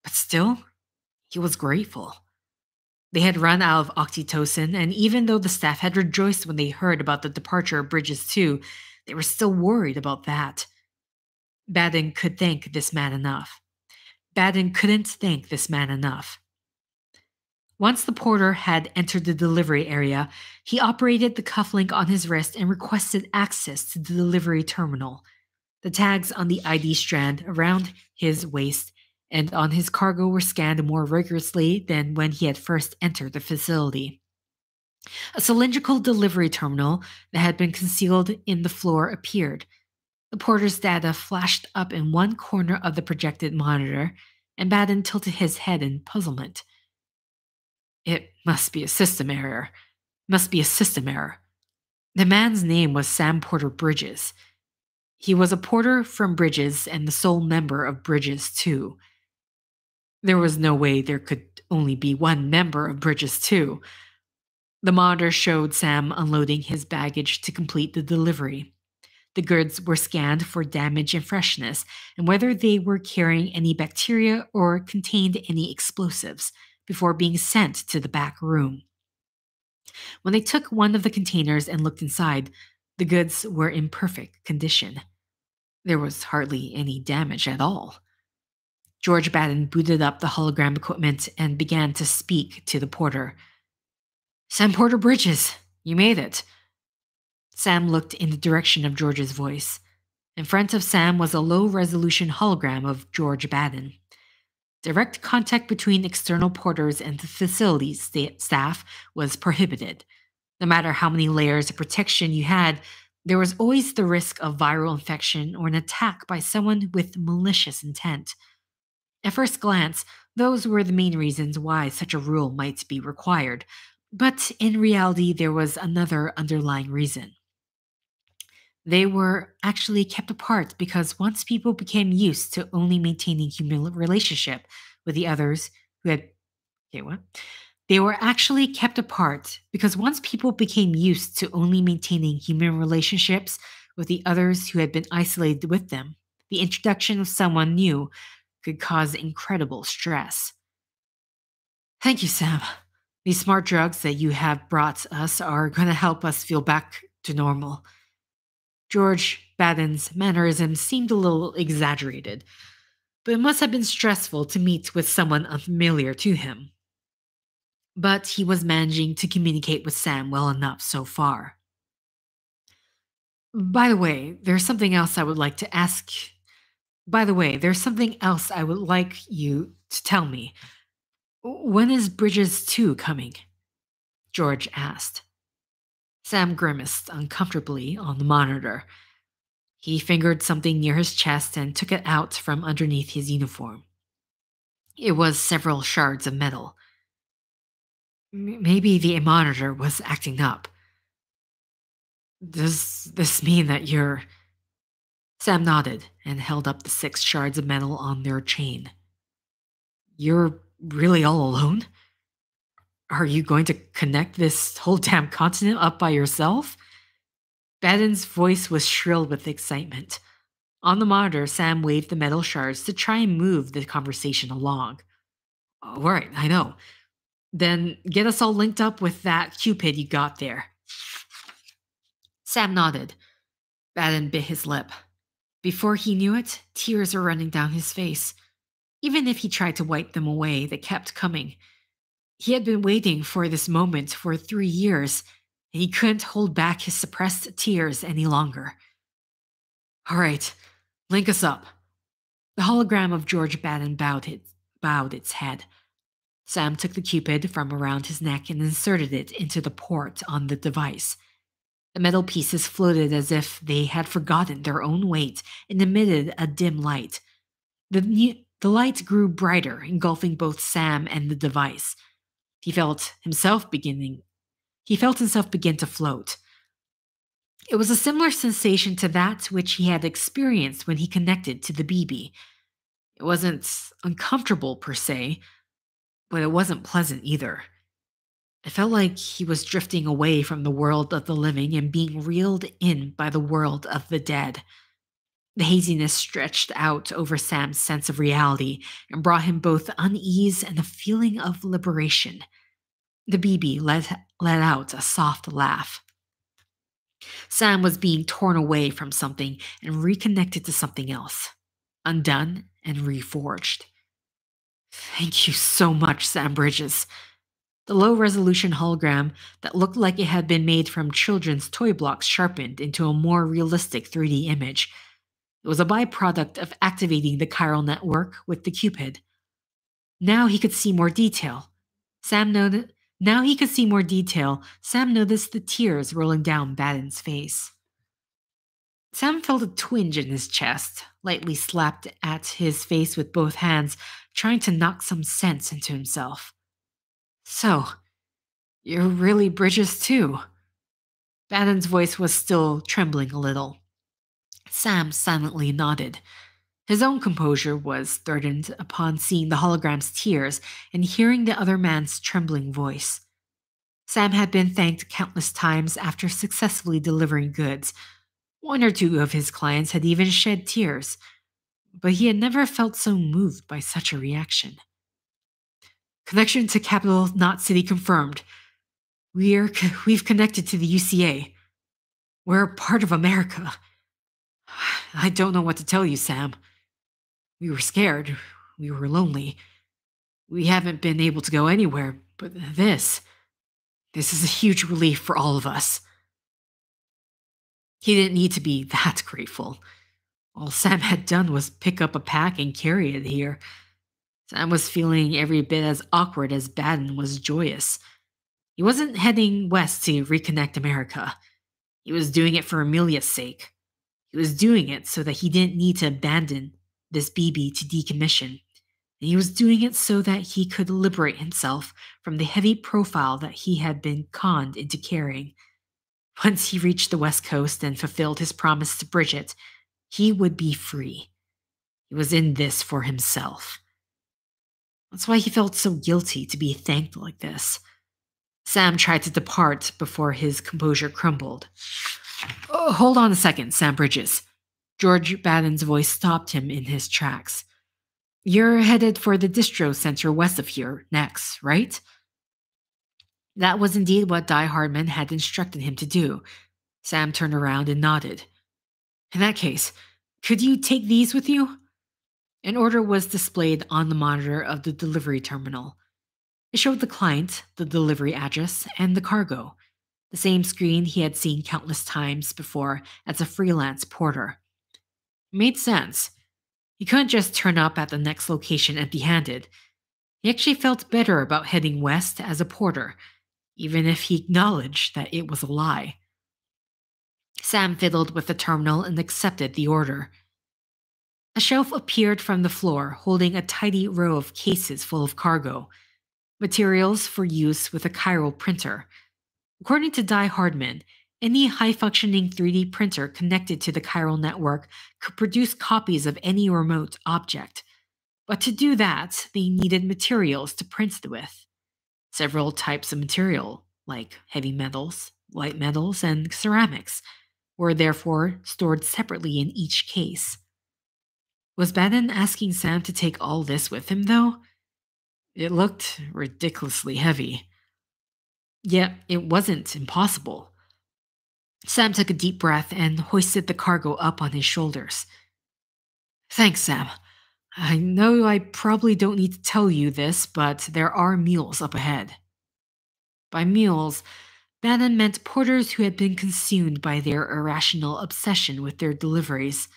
But still, he was grateful. They had run out of oxytocin, and even though the staff had rejoiced when they heard about the departure of Bridges 2, they were still worried about that. Baden could thank this man enough. Baden couldn't thank this man enough. Once the porter had entered the delivery area, he operated the cufflink on his wrist and requested access to the delivery terminal. The tags on the ID strand around his waist and on his cargo were scanned more rigorously than when he had first entered the facility. A cylindrical delivery terminal that had been concealed in the floor appeared. The porter's data flashed up in one corner of the projected monitor, and Baden tilted his head in puzzlement. It must be a system error. Must be a system error. The man's name was Sam Porter Bridges. He was a porter from Bridges and the sole member of Bridges 2. There was no way there could only be one member of Bridges 2. The monitor showed Sam unloading his baggage to complete the delivery. The goods were scanned for damage and freshness, and whether they were carrying any bacteria or contained any explosives, before being sent to the back room. When they took one of the containers and looked inside, The goods were in perfect condition. There was hardly any damage at all. George Batten booted up the hologram equipment and began to speak to the porter. Sam Porter Bridges, you made it. Sam looked in the direction of George's voice. In front of Sam was a low-resolution hologram of George Batten. Direct contact between external porters and the facility's staff was prohibited. No matter how many layers of protection you had, there was always the risk of viral infection or an attack by someone with malicious intent. At first glance, those were the main reasons why such a rule might be required, but in reality, there was another underlying reason. They were actually kept apart because once people became used to only maintaining human relationship with the others who had okay, what? They were actually kept apart because once people became used to only maintaining human relationships with the others who had been isolated with them, the introduction of someone new could cause incredible stress. Thank you, Sam. These smart drugs that you have brought us are going to help us feel back to normal. George Batten's mannerisms seemed a little exaggerated, but it must have been stressful to meet with someone unfamiliar to him. But he was managing to communicate with Sam well enough so far. By the way, there's something else I would like to ask. By the way, there's something else I would like you to tell me. When is Bridges 2 coming? George asked. Sam grimaced uncomfortably on the monitor. He fingered something near his chest and took it out from underneath his uniform. It was several shards of metal. Maybe the monitor was acting up. Does this mean that you're... Sam nodded and held up the 6 shards of metal on their chain. You're really all alone? Are you going to connect this whole damn continent up by yourself? Batten's voice was shrill with excitement. On the monitor, Sam waved the metal shards to try and move the conversation along. All right, I know. Then get us all linked up with that Cupid you got there. Sam nodded. Batten bit his lip. Before he knew it, tears were running down his face. Even if he tried to wipe them away, they kept coming. He had been waiting for this moment for 3 years, and he couldn't hold back his suppressed tears any longer. All right, link us up. The hologram of George Batten bowed its head. Sam took the Cupid from around his neck and inserted it into the port on the device. The metal pieces floated as if they had forgotten their own weight and emitted a dim light. The light grew brighter, engulfing both Sam and the device. He felt himself begin to float. It was a similar sensation to that which he had experienced when he connected to the BB. It wasn't uncomfortable per se, but it wasn't pleasant either. It felt like he was drifting away from the world of the living and being reeled in by the world of the dead. The haziness stretched out over Sam's sense of reality and brought him both unease and a feeling of liberation. The BB let out a soft laugh. Sam was being torn away from something and reconnected to something else, undone and reforged. Thank you so much, Sam Bridges. The low-resolution hologram that looked like it had been made from children's toy blocks sharpened into a more realistic 3D image. It was a byproduct of activating the chiral network with the Cupid. Now he could see more detail. Sam noticed the tears rolling down Batten's face. Sam felt a twinge in his chest, lightly slapped at his face with both hands, trying to knock some sense into himself. So, you're really Bridges too? Batten's voice was still trembling a little. Sam silently nodded. His own composure was threatened upon seeing the hologram's tears and hearing the other man's trembling voice. Sam had been thanked countless times after successfully delivering goods. 1 or 2 of his clients had even shed tears, but he had never felt so moved by such a reaction. Connection to capital, not city confirmed. We've connected to the UCA. We're part of America. I don't know what to tell you, Sam. We were scared. We were lonely. We haven't been able to go anywhere, but this is a huge relief for all of us. He didn't need to be that grateful. All Sam had done was pick up a pack and carry it here. Sam was feeling every bit as awkward as Baden was joyous. He wasn't heading west to reconnect America. He was doing it for Amelia's sake. He was doing it so that he didn't need to abandon this BB to decommission. And he was doing it so that he could liberate himself from the heavy profile that he had been conned into carrying. Once he reached the West Coast and fulfilled his promise to Bridget, he would be free. He was in this for himself. That's why he felt so guilty to be thanked like this. Sam tried to depart before his composure crumbled. Oh, hold on a second, Sam Bridges. George Baden's voice stopped him in his tracks. You're headed for the distro center west of here next, right? That was indeed what Die Hardman had instructed him to do. Sam turned around and nodded. In that case, could you take these with you? An order was displayed on the monitor of the delivery terminal. It showed the client, the delivery address, and the cargo, the same screen he had seen countless times before as a freelance porter. It made sense. He couldn't just turn up at the next location empty-handed. He actually felt better about heading west as a porter, even if he acknowledged that it was a lie. Sam fiddled with the terminal and accepted the order. A shelf appeared from the floor, holding a tidy row of cases full of cargo, materials for use with a chiral printer. According to Die Hardman, any high-functioning 3D printer connected to the chiral network could produce copies of any remote object. But to do that, they needed materials to print with. Several types of material, like heavy metals, light metals, and ceramics, were therefore stored separately in each case. Was Bannon asking Sam to take all this with him, though? It looked ridiculously heavy. Yet it wasn't impossible. Sam took a deep breath and hoisted the cargo up on his shoulders. Thanks, Sam. I know I probably don't need to tell you this, but there are mules up ahead. By mules, Bannon meant porters who had been consumed by their irrational obsession with their deliveries.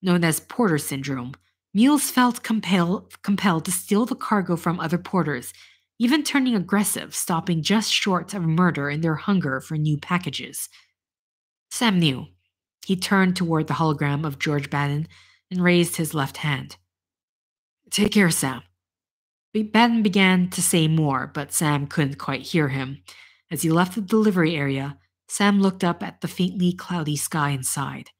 Known as porter syndrome, mules felt compelled to steal the cargo from other porters, even turning aggressive, stopping just short of murder in their hunger for new packages. Sam knew. He turned toward the hologram of George Bannon and raised his left hand. Take care, Sam. Bannon began to say more, but Sam couldn't quite hear him. As he left the delivery area, Sam looked up at the faintly cloudy sky inside.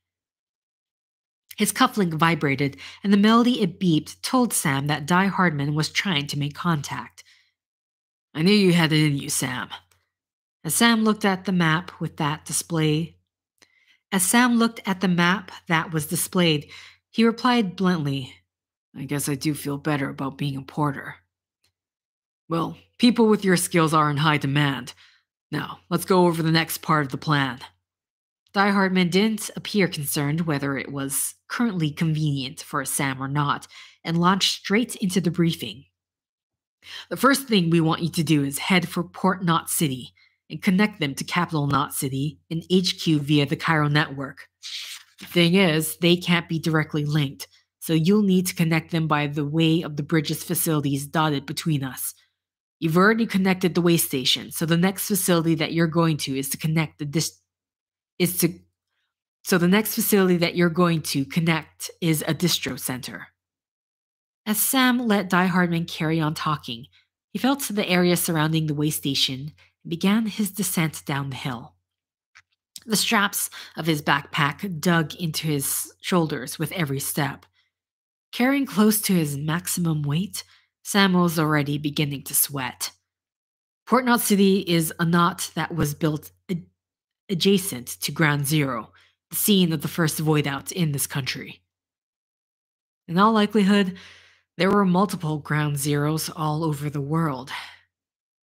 His cufflink vibrated, and the melody it beeped told Sam that Die Hardman was trying to make contact. I knew you had it in you, Sam. As Sam looked at the map that was displayed, he replied bluntly, I guess I do feel better about being a porter. Well, people with your skills are in high demand. Now, let's go over the next part of the plan. Die Hardman didn't appear concerned whether it was currently convenient for Sam or not, and launched straight into the briefing. The first thing we want you to do is head for Port Knot City and connect them to Capital Knot City and HQ via the chiral network. The thing is, they can't be directly linked, so you'll need to connect them by the way of the bridge's facilities dotted between us. You've already connected the way station, so the next facility that you're going to is to connect the distro center. As Sam let Die Hardman carry on talking, he felt the area surrounding the way station and began his descent down the hill. The straps of his backpack dug into his shoulders with every step. Carrying close to his maximum weight, Sam was already beginning to sweat. Port Knot City is a knot that was built adjacent to Ground Zero, the scene of the first void out in this country. In all likelihood, there were multiple Ground Zeros all over the world.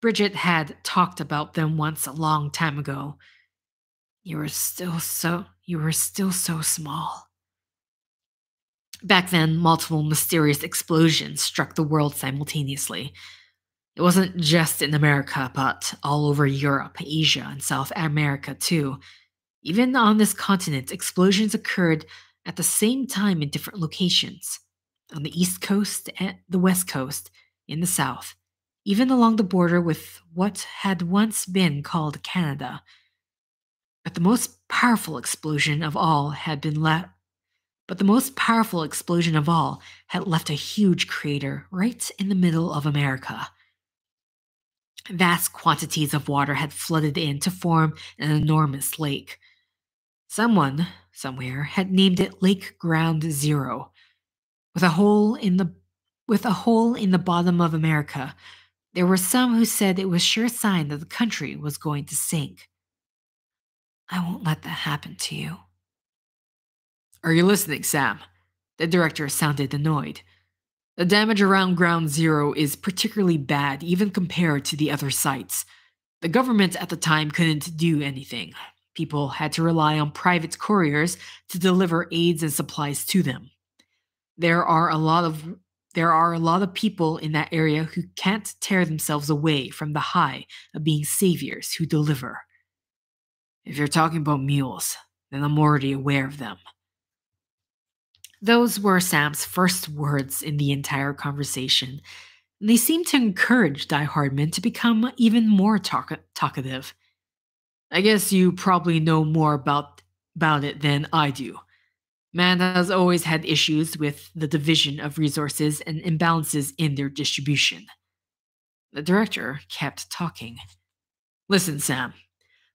Bridget had talked about them once a long time ago. You were still so small. Back then, multiple mysterious explosions struck the world simultaneously. It wasn't just in America, but all over Europe, Asia, and South America too. Even on this continent, explosions occurred at the same time in different locations on the East Coast and the West Coast, in the South, even along the border with what had once been called Canada. But the most powerful explosion of all had been left. But the most powerful explosion of all had left a huge crater right in the middle of America. Vast quantities of water had flooded in to form an enormous lake. Someone, somewhere, had named it Lake Ground Zero. With a hole in the bottom of America, there were some who said it was sure sign that the country was going to sink. I won't let that happen to you. Are you listening, Sam? The director sounded annoyed. The damage around Ground Zero is particularly bad even compared to the other sites. The government at the time couldn't do anything. People had to rely on private couriers to deliver aids and supplies to them. There are a lot of people in that area who can't tear themselves away from the high of being saviors who deliver. If you're talking about mules, then I'm already aware of them. Those were Sam's first words in the entire conversation, and they seemed to encourage Die Hardman to become even more talkative. I guess you probably know more about it than I do. Man has always had issues with the division of resources and imbalances in their distribution. The director kept talking. Listen, Sam.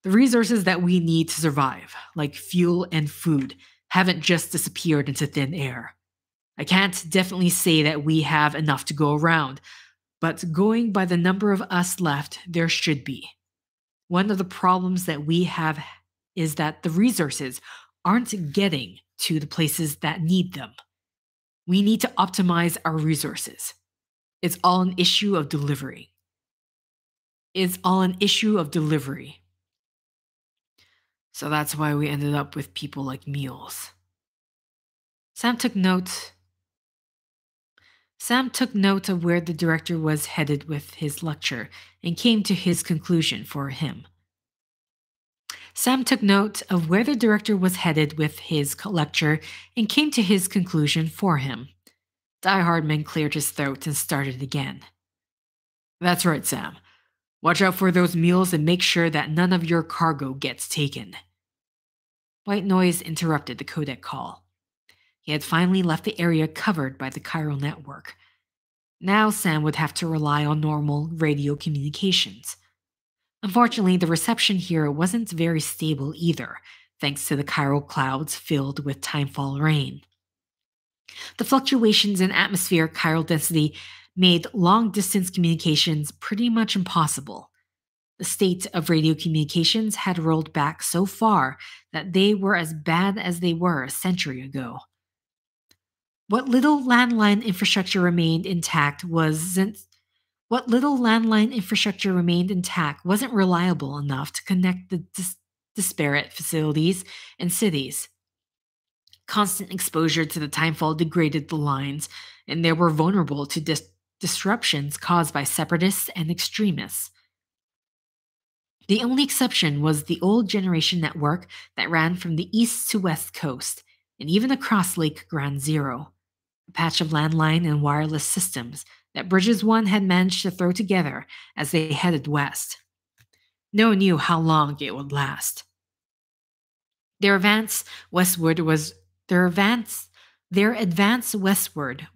The resources that we need to survive, like fuel and food, haven't just disappeared into thin air. I can't definitely say that we have enough to go around, but going by the number of us left, there should be. One of the problems that we have is that the resources aren't getting to the places that need them. We need to optimize our resources. It's all an issue of delivery. So that's why we ended up with people like mules. Sam took note of where the director was headed with his lecture and came to his conclusion for him. Die Hardman cleared his throat and started again. That's right, Sam. Watch out for those mules and make sure that none of your cargo gets taken. White noise interrupted the codec call. He had finally left the area covered by the chiral network. Now Sam would have to rely on normal radio communications. Unfortunately, the reception here wasn't very stable either, thanks to the chiral clouds filled with timefall rain. The fluctuations in atmospheric chiral density made long-distance communications pretty much impossible. The state of radio communications had rolled back so far that they were as bad as they were a century ago. What little landline infrastructure remained intact wasn't reliable enough to connect the disparate facilities and cities. Constant exposure to the timefall degraded the lines, and they were vulnerable to disruptions caused by separatists and extremists. The only exception was the old generation network that ran from the east to west coast, and even across Lake Ground Zero, a patch of landline and wireless systems that Bridges 1 had managed to throw together as they headed west. No one knew how long it would last. Their advance westward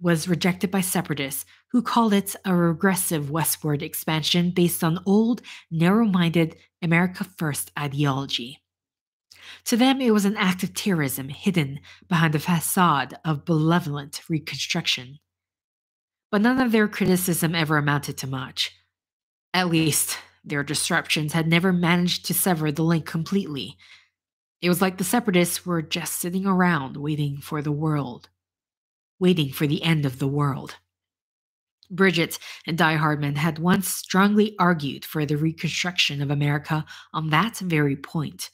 was rejected by separatists who called it a regressive westward expansion based on old, narrow-minded America First ideology. To them, it was an act of terrorism hidden behind the facade of benevolent reconstruction. But none of their criticism ever amounted to much. At least, their disruptions had never managed to sever the link completely. It was like the separatists were just sitting around waiting for the end of the world. Bridget and Die Hardman had once strongly argued for the reconstruction of America on that very point.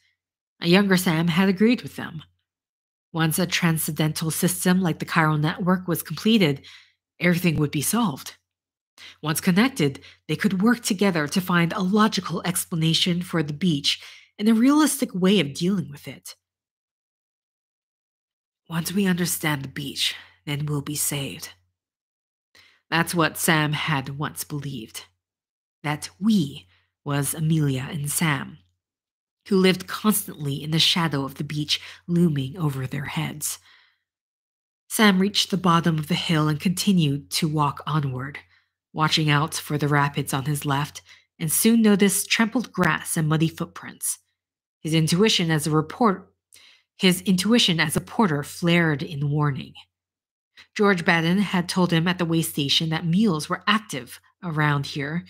A younger Sam had agreed with them. Once a transcendental system like the chiral network was completed, everything would be solved. Once connected, they could work together to find a logical explanation for the beach and a realistic way of dealing with it. Once we understand the beach, then we'll be saved. That's what Sam had once believed. That we was Amelia and Sam, who lived constantly in the shadow of the beach looming over their heads. Sam reached the bottom of the hill and continued to walk onward, watching out for the rapids on his left, and soon noticed trampled grass and muddy footprints. His intuition as a porter flared in warning. George Baden had told him at the way station that mules were active around here.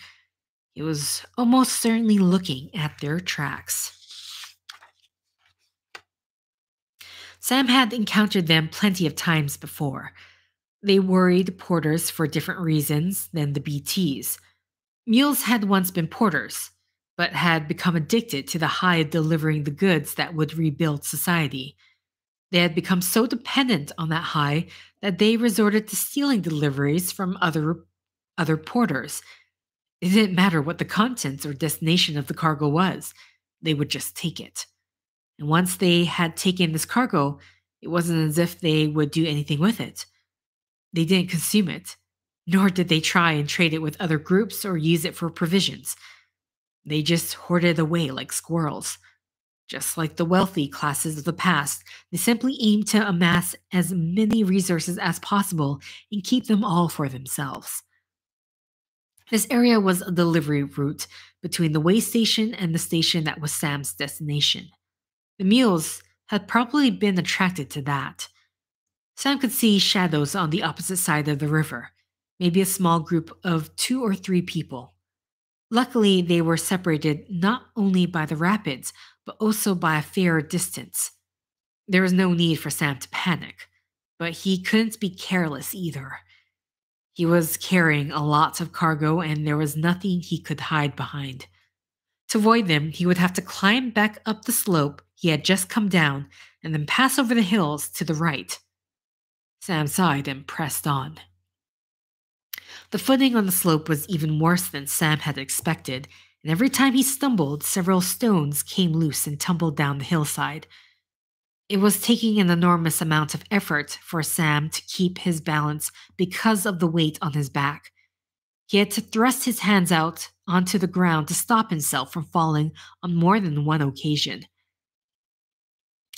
He was almost certainly looking at their tracks. Sam had encountered them plenty of times before. They worried porters for different reasons than the BTs. Mules had once been porters, but had become addicted to the high of delivering the goods that would rebuild society. They had become so dependent on that high that they resorted to stealing deliveries from other porters. It didn't matter what the contents or destination of the cargo was, they would just take it. And once they had taken this cargo, it wasn't as if they would do anything with it. They didn't consume it, nor did they try and trade it with other groups or use it for provisions. They just hoarded it away like squirrels. Just like the wealthy classes of the past, they simply aimed to amass as many resources as possible and keep them all for themselves. This area was a delivery route between the way station and the station that was Sam's destination. The mules had probably been attracted to that. Sam could see shadows on the opposite side of the river, maybe a small group of 2 or 3 people. Luckily, they were separated not only by the rapids, but also by a fair distance. There was no need for Sam to panic, but he couldn't be careless either. He was carrying a lot of cargo and there was nothing he could hide behind. To avoid them, he would have to climb back up the slope he had just come down and then pass over the hills to the right. Sam sighed and pressed on. The footing on the slope was even worse than Sam had expected, and every time he stumbled, several stones came loose and tumbled down the hillside. It was taking an enormous amount of effort for Sam to keep his balance because of the weight on his back. He had to thrust his hands out onto the ground to stop himself from falling on more than one occasion.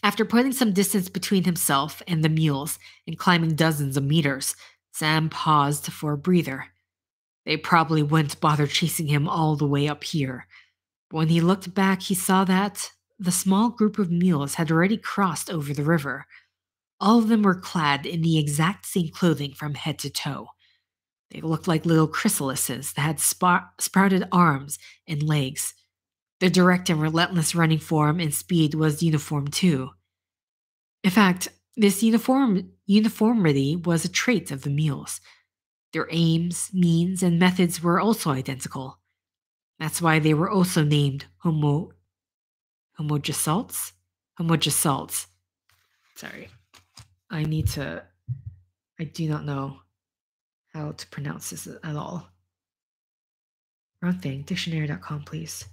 After putting some distance between himself and the mules and climbing dozens of meters, Sam paused for a breather. They probably wouldn't bother chasing him all the way up here. But when he looked back, he saw that the small group of mules had already crossed over the river. All of them were clad in the exact same clothing from head to toe. They looked like little chrysalises that had sprouted arms and legs. Their direct and relentless running form and speed was uniform too. In fact, this uniformity was a trait of the mules. Their aims, means, and methods were also identical. That's why they were also named homogesalts? Homogesalts. Sorry. I do not know how to pronounce this at all. Wrong thing. Dictionary.com, please.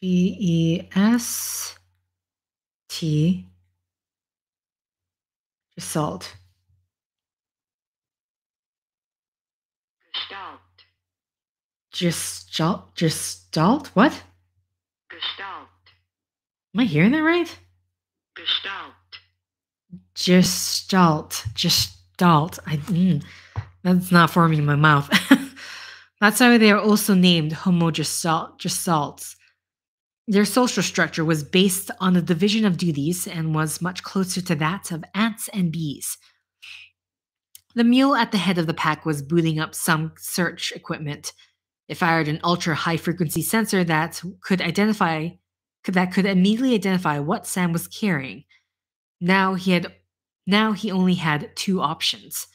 GEST. Gestalt. Gestalt? What? Gestalt. Am I hearing that right? Gestalt. Gestalt. That's not forming in my mouth. That's why they are also named homogestalts. Their social structure was based on the division of duties and was much closer to that of ants and bees. The mule at the head of the pack was booting up some search equipment. It fired an ultra-high frequency sensor that could immediately identify what Sam was carrying. Now he only had 2 options.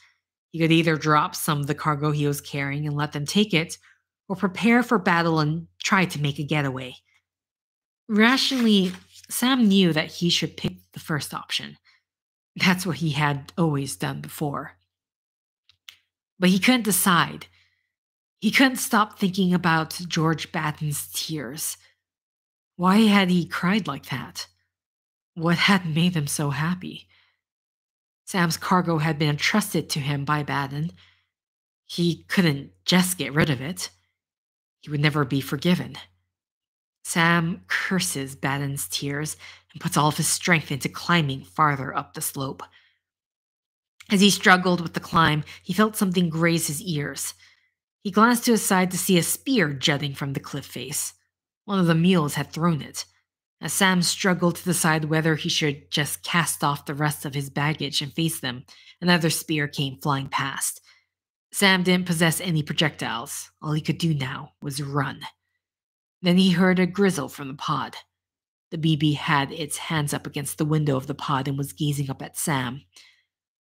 He could either drop some of the cargo he was carrying and let them take it, or prepare for battle and try to make a getaway. Rationally, Sam knew that he should pick the first option. That's what he had always done before. But he couldn't decide. He couldn't stop thinking about George Batten's tears. Why had he cried like that? What had made him so happy? Sam's cargo had been entrusted to him by Batten. He couldn't just get rid of it. He would never be forgiven. Sam curses Batten's tears and puts all of his strength into climbing farther up the slope. As he struggled with the climb, he felt something graze his ears. He glanced to his side to see a spear jutting from the cliff face. One of the mules had thrown it. As Sam struggled to decide whether he should just cast off the rest of his baggage and face them, another spear came flying past. Sam didn't possess any projectiles. All he could do now was run. Then he heard a grizzle from the pod. The BB had its hands up against the window of the pod and was gazing up at Sam.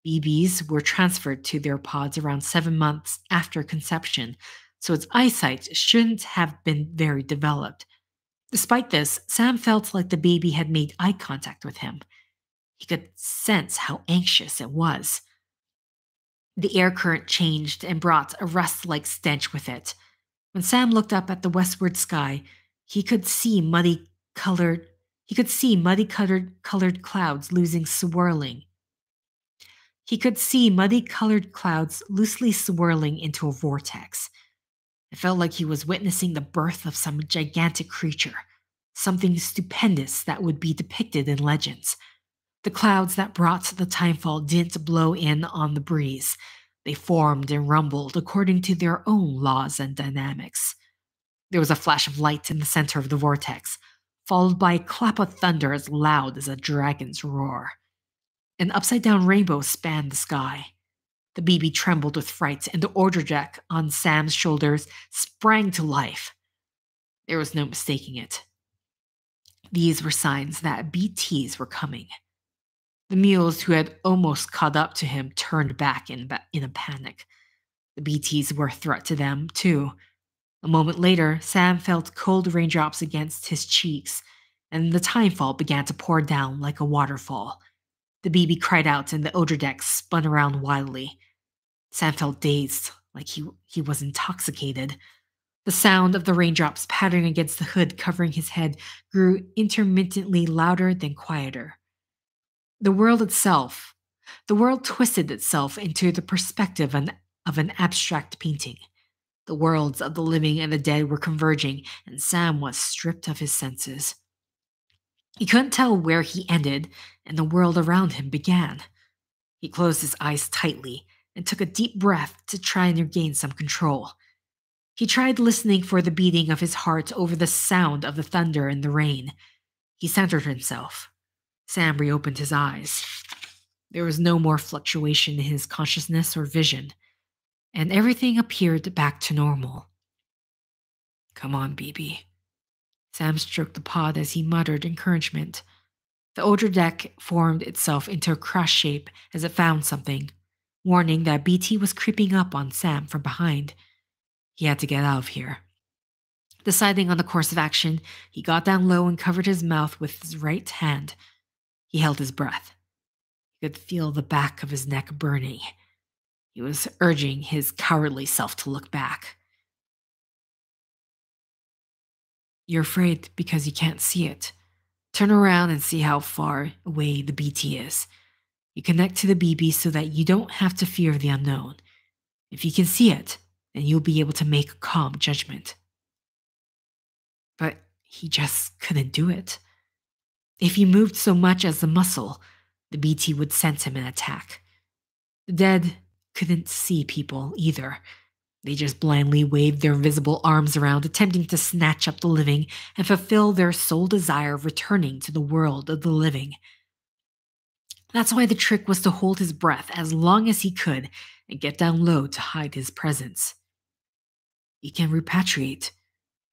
BBs were transferred to their pods around 7 months after conception, so its eyesight shouldn't have been very developed. Despite this, Sam felt like the baby had made eye contact with him. He could sense how anxious it was. The air current changed and brought a rust-like stench with it. When Sam looked up at the westward sky, he could see muddy-colored clouds loosely swirling into a vortex. It felt like he was witnessing the birth of some gigantic creature, something stupendous that would be depicted in legends. The clouds that brought the timefall didn't blow in on the breeze. They formed and rumbled according to their own laws and dynamics. There was a flash of light in the center of the vortex, followed by a clap of thunder as loud as a dragon's roar. An upside-down rainbow spanned the sky. The BB trembled with fright, and the order deck on Sam's shoulders sprang to life. There was no mistaking it. These were signs that BTs were coming. The mules who had almost caught up to him turned back in a panic. The BTs were a threat to them, too. A moment later, Sam felt cold raindrops against his cheeks, and the timefall began to pour down like a waterfall. The BB cried out, and the odor deck spun around wildly. Sam felt dazed, like he was intoxicated. The sound of the raindrops pattering against the hood covering his head grew intermittently louder then quieter. The world twisted itself into the perspective of an abstract painting. The worlds of the living and the dead were converging, and Sam was stripped of his senses. He couldn't tell where he ended and the world around him began. He closed his eyes tightly and took a deep breath to try and regain some control. He tried listening for the beating of his heart over the sound of the thunder and the rain. He centered himself. Sam reopened his eyes. There was no more fluctuation in his consciousness or vision, and everything appeared back to normal. "Come on, BB." Sam stroked the pod as he muttered encouragement. The older deck formed itself into a cross shape as it found something, warning that BT was creeping up on Sam from behind. He had to get out of here. Deciding on the course of action, he got down low and covered his mouth with his right hand. He held his breath. He could feel the back of his neck burning. He was urging his cowardly self to look back. "You're afraid because you can't see it. Turn around and see how far away the BT is. You connect to the BB so that you don't have to fear the unknown. If you can see it, then you'll be able to make a calm judgment." But he just couldn't do it. If he moved so much as a muscle, the BT would sense him and attack. The dead couldn't see people either. They just blindly waved their invisible arms around, attempting to snatch up the living and fulfill their sole desire of returning to the world of the living. That's why the trick was to hold his breath as long as he could and get down low to hide his presence. You can repatriate.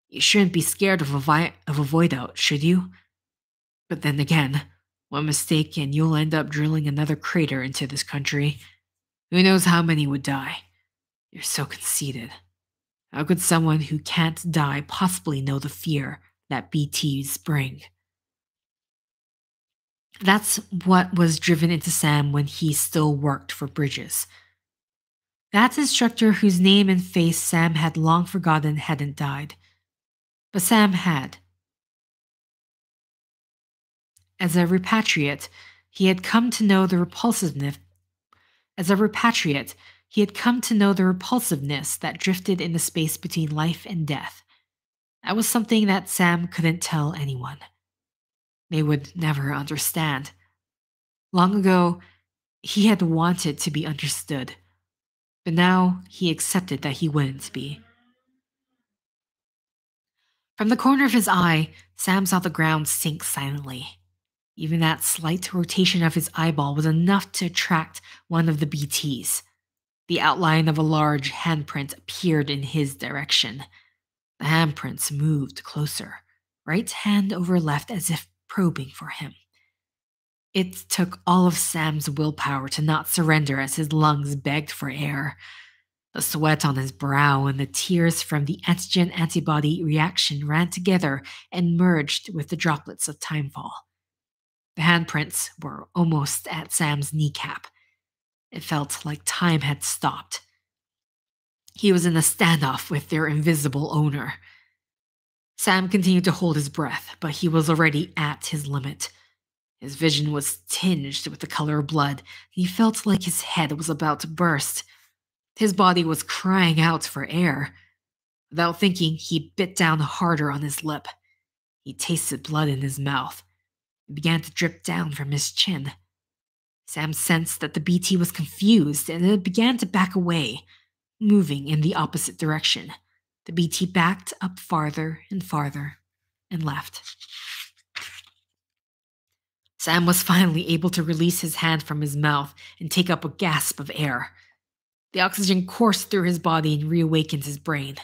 You shouldn't be scared of a void out, should you? But then again, one mistake and you'll end up drilling another crater into this country. Who knows how many would die? You're so conceited. How could someone who can't die possibly know the fear that BTs bring? That's what was driven into Sam when he still worked for Bridges. That instructor whose name and face Sam had long forgotten hadn't died. But Sam had. As a repatriate, he had come to know the repulsiveness. As a repatriate, he had come to know the repulsiveness that drifted in the space between life and death. That was something that Sam couldn't tell anyone. They would never understand. Long ago, he had wanted to be understood, but now he accepted that he wouldn't be. From the corner of his eye, Sam saw the ground sink silently. Even that slight rotation of his eyeball was enough to attract one of the BTs. The outline of a large handprint appeared in his direction. The handprints moved closer, right hand over left as if probing for him. It took all of Sam's willpower to not surrender as his lungs begged for air. The sweat on his brow and the tears from the antigen-antibody reaction ran together and merged with the droplets of timefall. The handprints were almost at Sam's kneecap. It felt like time had stopped. He was in a standoff with their invisible owner. Sam continued to hold his breath, but he was already at his limit. His vision was tinged with the color of blood. He felt like his head was about to burst. His body was crying out for air. Without thinking, he bit down harder on his lip. He tasted blood in his mouth. It began to drip down from his chin. Sam sensed that the BT was confused and it began to back away, moving in the opposite direction. The BT backed up farther and farther and left. Sam was finally able to release his hand from his mouth and take up a gasp of air. The oxygen coursed through his body and reawakened his brain.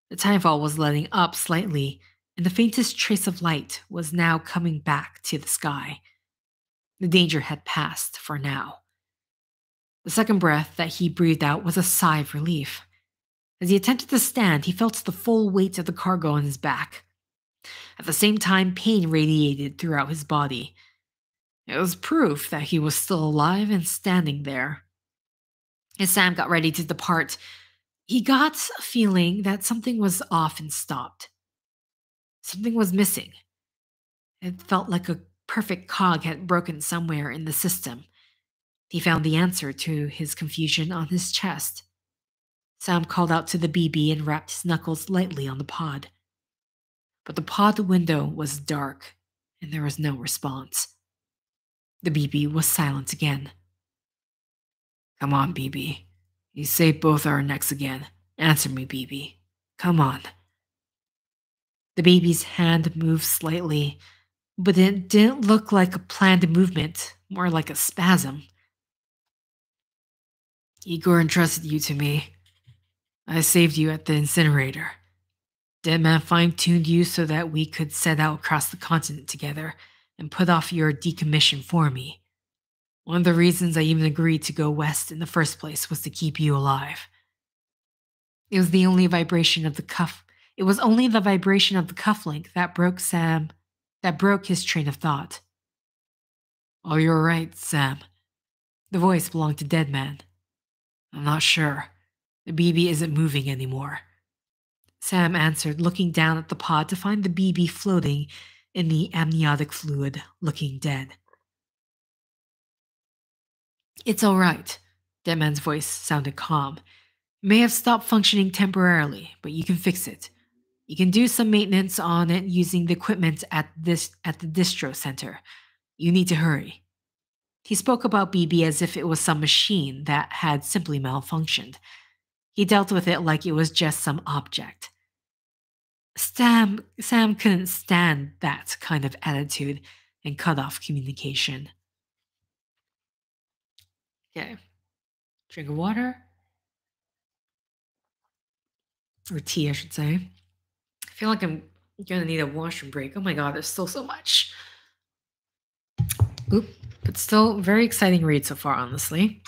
The timefall was letting up slightly, and the faintest trace of light was now coming back to the sky. The danger had passed for now. The second breath that he breathed out was a sigh of relief. As he attempted to stand, he felt the full weight of the cargo on his back. At the same time, pain radiated throughout his body. It was proof that he was still alive and standing there. As Sam got ready to depart, he got a feeling that something was off and stopped. Something was missing. It felt like a perfect cog had broken somewhere in the system. He found the answer to his confusion on his chest. Sam called out to the BB and rapped his knuckles lightly on the pod. But the pod window was dark, and there was no response. The BB was silent again. Come on, BB. You saved both our necks again. Answer me, BB. Come on. The baby's hand moved slightly, but it didn't look like a planned movement, more like a spasm. Igor entrusted you to me. I saved you at the incinerator. Deadman fine-tuned you so that we could set out across the continent together and put off your decommission for me. One of the reasons I even agreed to go west in the first place was to keep you alive. It was the only vibration of the cuff. It was only the vibration of the cufflink that broke his train of thought. Oh, you're right, Sam. The voice belonged to Deadman. I'm not sure. The BB isn't moving anymore. Sam answered, looking down at the pod to find the BB floating in the amniotic fluid, looking dead. It's all right. Deadman's voice sounded calm. It may have stopped functioning temporarily, but you can fix it. You can do some maintenance on it using the equipment at the distro center. You need to hurry. He spoke about BB as if it was some machine that had simply malfunctioned. He dealt with it like it was just some object. Sam couldn't stand that kind of attitude and cut off communication. Okay. Drink of water. Or tea, I should say. I feel like I'm gonna need a washroom break. Oh my god, there's still so much. Oop. But still, very exciting read so far, honestly.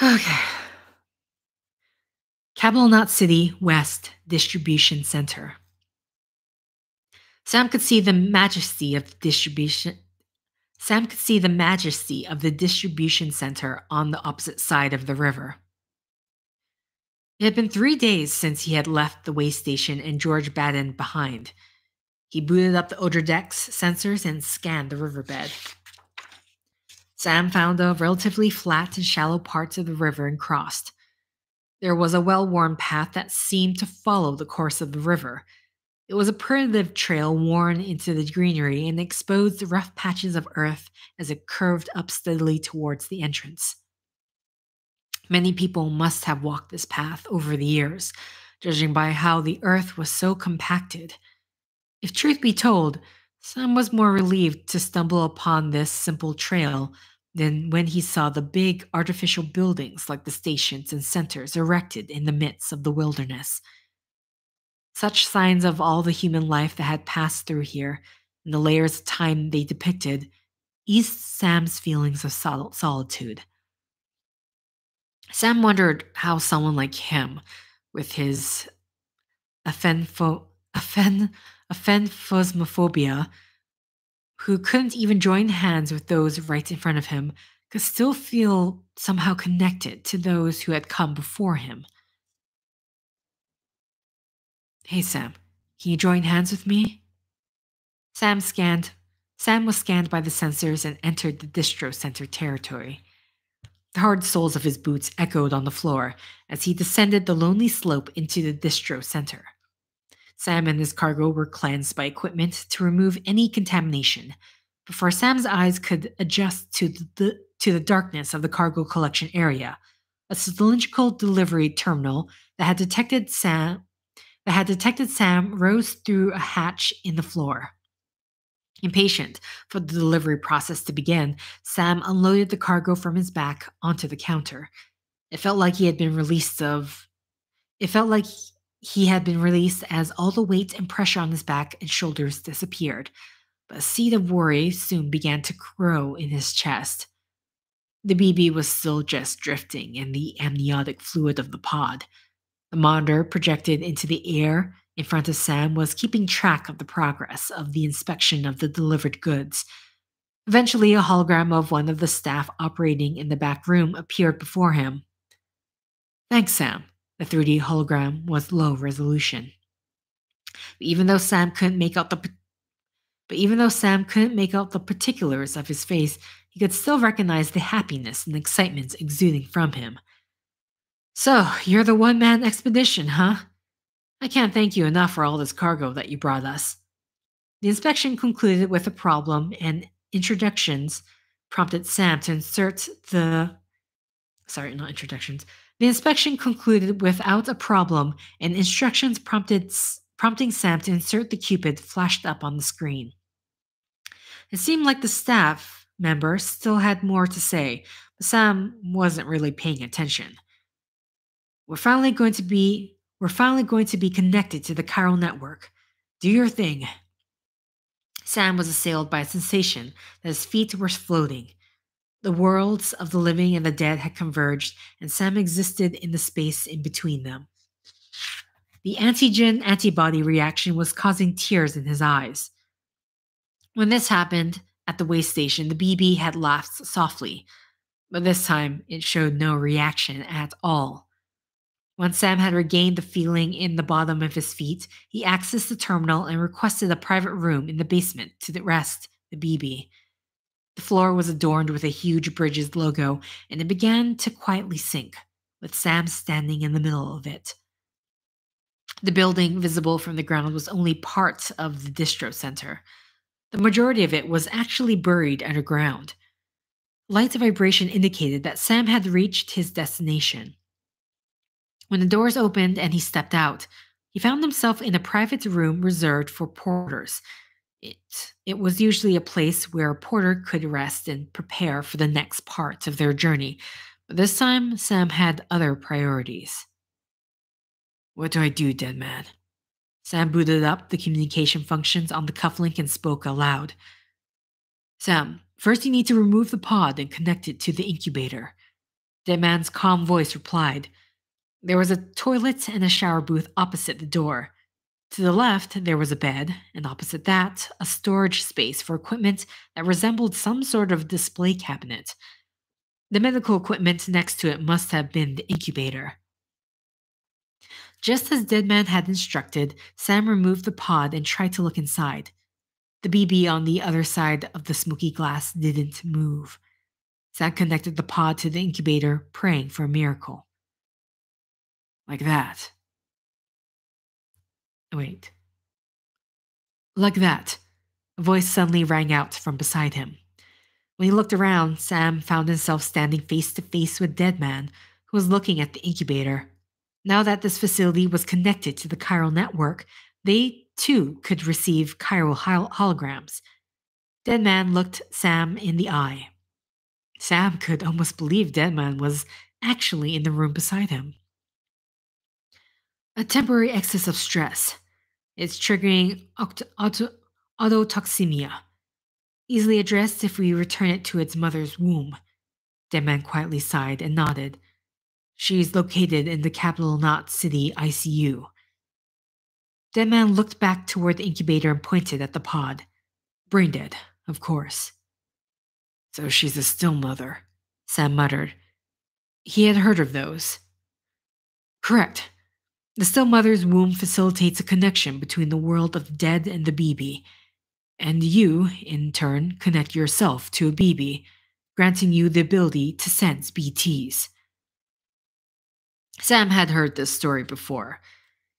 Okay. Capital Knot City West Distribution Center. Sam could see the majesty of the distribution. Sam could see the majesty of the distribution center on the opposite side of the river. It had been 3 days since he had left the way station and George Baden behind. He booted up the Odordex sensors and scanned the riverbed. Sam found the relatively flat and shallow parts of the river and crossed. There was a well-worn path that seemed to follow the course of the river. It was a primitive trail worn into the greenery and exposed rough patches of earth as it curved up steadily towards the entrance. Many people must have walked this path over the years, judging by how the earth was so compacted. If truth be told, Sam was more relieved to stumble upon this simple trail than when he saw the big artificial buildings like the stations and centers erected in the midst of the wilderness. Such signs of all the human life that had passed through here, and the layers of time they depicted, eased Sam's feelings of solitude. Sam wondered how someone like him, with his aphenphosmophobia, who couldn't even join hands with those right in front of him, could still feel somehow connected to those who had come before him. Hey Sam, can you join hands with me? Sam was scanned by the sensors and entered the distro center territory. The hard soles of his boots echoed on the floor as he descended the lonely slope into the distro center. Sam and his cargo were cleansed by equipment to remove any contamination. Before Sam's eyes could adjust to the darkness of the cargo collection area, a cylindrical delivery terminal that had detected Sam rose through a hatch in the floor. Impatient for the delivery process to begin, Sam unloaded the cargo from his back onto the counter. It felt like he had been released as all the weight and pressure on his back and shoulders disappeared, but a seed of worry soon began to grow in his chest. The BB was still just drifting in the amniotic fluid of the pod. The monitor projected into the air in front of Sam was keeping track of the progress of the inspection of the delivered goods. Eventually, a hologram of one of the staff operating in the back room appeared before him. Thanks, Sam. The 3D hologram was low resolution. But even though Sam couldn't make out the particulars of his face, he could still recognize the happiness and excitement exuding from him. So, you're the one-man expedition, huh? I can't thank you enough for all this cargo that you brought us. The inspection concluded with a problem, and introductions prompted Sam to insert the... Sorry, not introductions. The inspection concluded without a problem, and instructions prompting Sam to insert the Cupid flashed up on the screen. It seemed like the staff member still had more to say, but Sam wasn't really paying attention. We're finally going to be connected to the chiral network. Do your thing. Sam was assailed by a sensation that his feet were floating. The worlds of the living and the dead had converged, and Sam existed in the space in between them. The antigen-antibody reaction was causing tears in his eyes. When this happened at the way station, the BB had laughed softly, but this time it showed no reaction at all. When Sam had regained the feeling in the bottom of his feet, he accessed the terminal and requested a private room in the basement to rest the BB. The floor was adorned with a huge Bridges logo, and it began to quietly sink, with Sam standing in the middle of it. The building, visible from the ground, was only part of the distro center. The majority of it was actually buried underground. Light vibration indicated that Sam had reached his destination. When the doors opened and he stepped out, he found himself in a private room reserved for porters. It was usually a place where a porter could rest and prepare for the next part of their journey, but this time Sam had other priorities. What do I do, dead man? Sam booted up the communication functions on the cufflink and spoke aloud. Sam, first you need to remove the pod and connect it to the incubator. Dead Man's calm voice replied. There was a toilet and a shower booth opposite the door. To the left, there was a bed, and opposite that, a storage space for equipment that resembled some sort of display cabinet. The medical equipment next to it must have been the incubator. Just as Deadman had instructed, Sam removed the pod and tried to look inside. The BB on the other side of the smoky glass didn't move. Sam connected the pod to the incubator, praying for a miracle. Like that. Wait. Like that. A voice suddenly rang out from beside him. When he looked around, Sam found himself standing face to face with Deadman, who was looking at the incubator. Now that this facility was connected to the chiral network, they too could receive chiral holograms. Deadman looked Sam in the eye. Sam could almost believe Deadman was actually in the room beside him. A temporary excess of stress. It's triggering autotoxemia. Easily addressed if we return it to its mother's womb. Deadman quietly sighed and nodded. She's located in the capital Knot City ICU. Deadman looked back toward the incubator and pointed at the pod. Brain dead, of course. So she's a still mother, Sam muttered. He had heard of those. Correct. The still mother's womb facilitates a connection between the world of dead and the BB, and you, in turn, connect yourself to a BB, granting you the ability to sense BTs. Sam had heard this story before.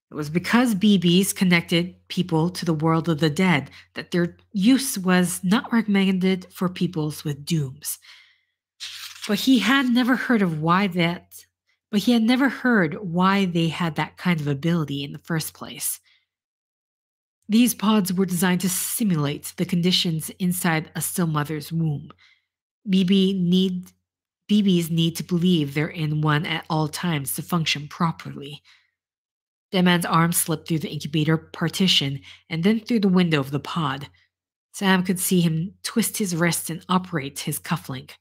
It was because BBs connected people to the world of the dead that their use was not recommended for peoples with dooms. But he had never heard why they had that kind of ability in the first place. These pods were designed to simulate the conditions inside a still mother's womb. BBs need to believe they're in one at all times to function properly. Deadman's arm slipped through the incubator partition and then through the window of the pod. Sam could see him twist his wrist and operate his cufflink.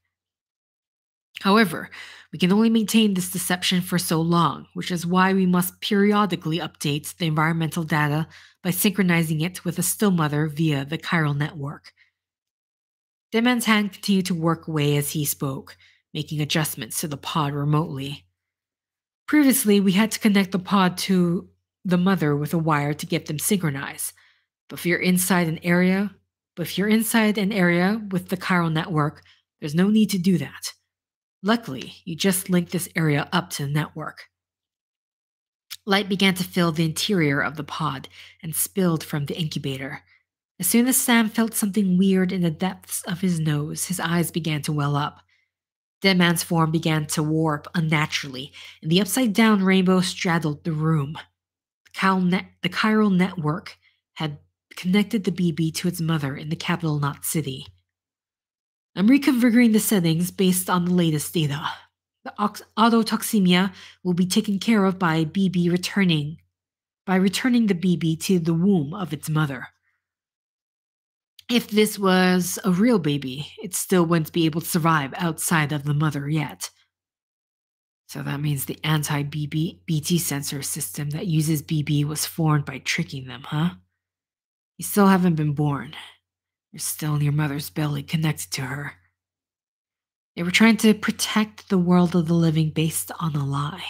However, we can only maintain this deception for so long, which is why we must periodically update the environmental data by synchronizing it with a still mother via the chiral network. Deadman's hand continued to work away as he spoke, making adjustments to the pod remotely. Previously, we had to connect the pod to the mother with a wire to get them synchronized. But if you're inside an area with the chiral network, there's no need to do that. Luckily, you just link this area up to the network. Light began to fill the interior of the pod and spilled from the incubator. As soon as Sam felt something weird in the depths of his nose, his eyes began to well up. Deadman's form began to warp unnaturally, and the upside-down rainbow straddled the room. The chiral network had connected the BB to its mother in the capital Knot City. I'm reconfiguring the settings based on the latest data. The autotoxemia will be taken care of by returning the BB to the womb of its mother. If this was a real baby, it still wouldn't be able to survive outside of the mother yet. So that means the anti-BT sensor system that uses BB was formed by tricking them, huh? You still haven't been born. You're still in your mother's belly, connected to her. They were trying to protect the world of the living based on a lie.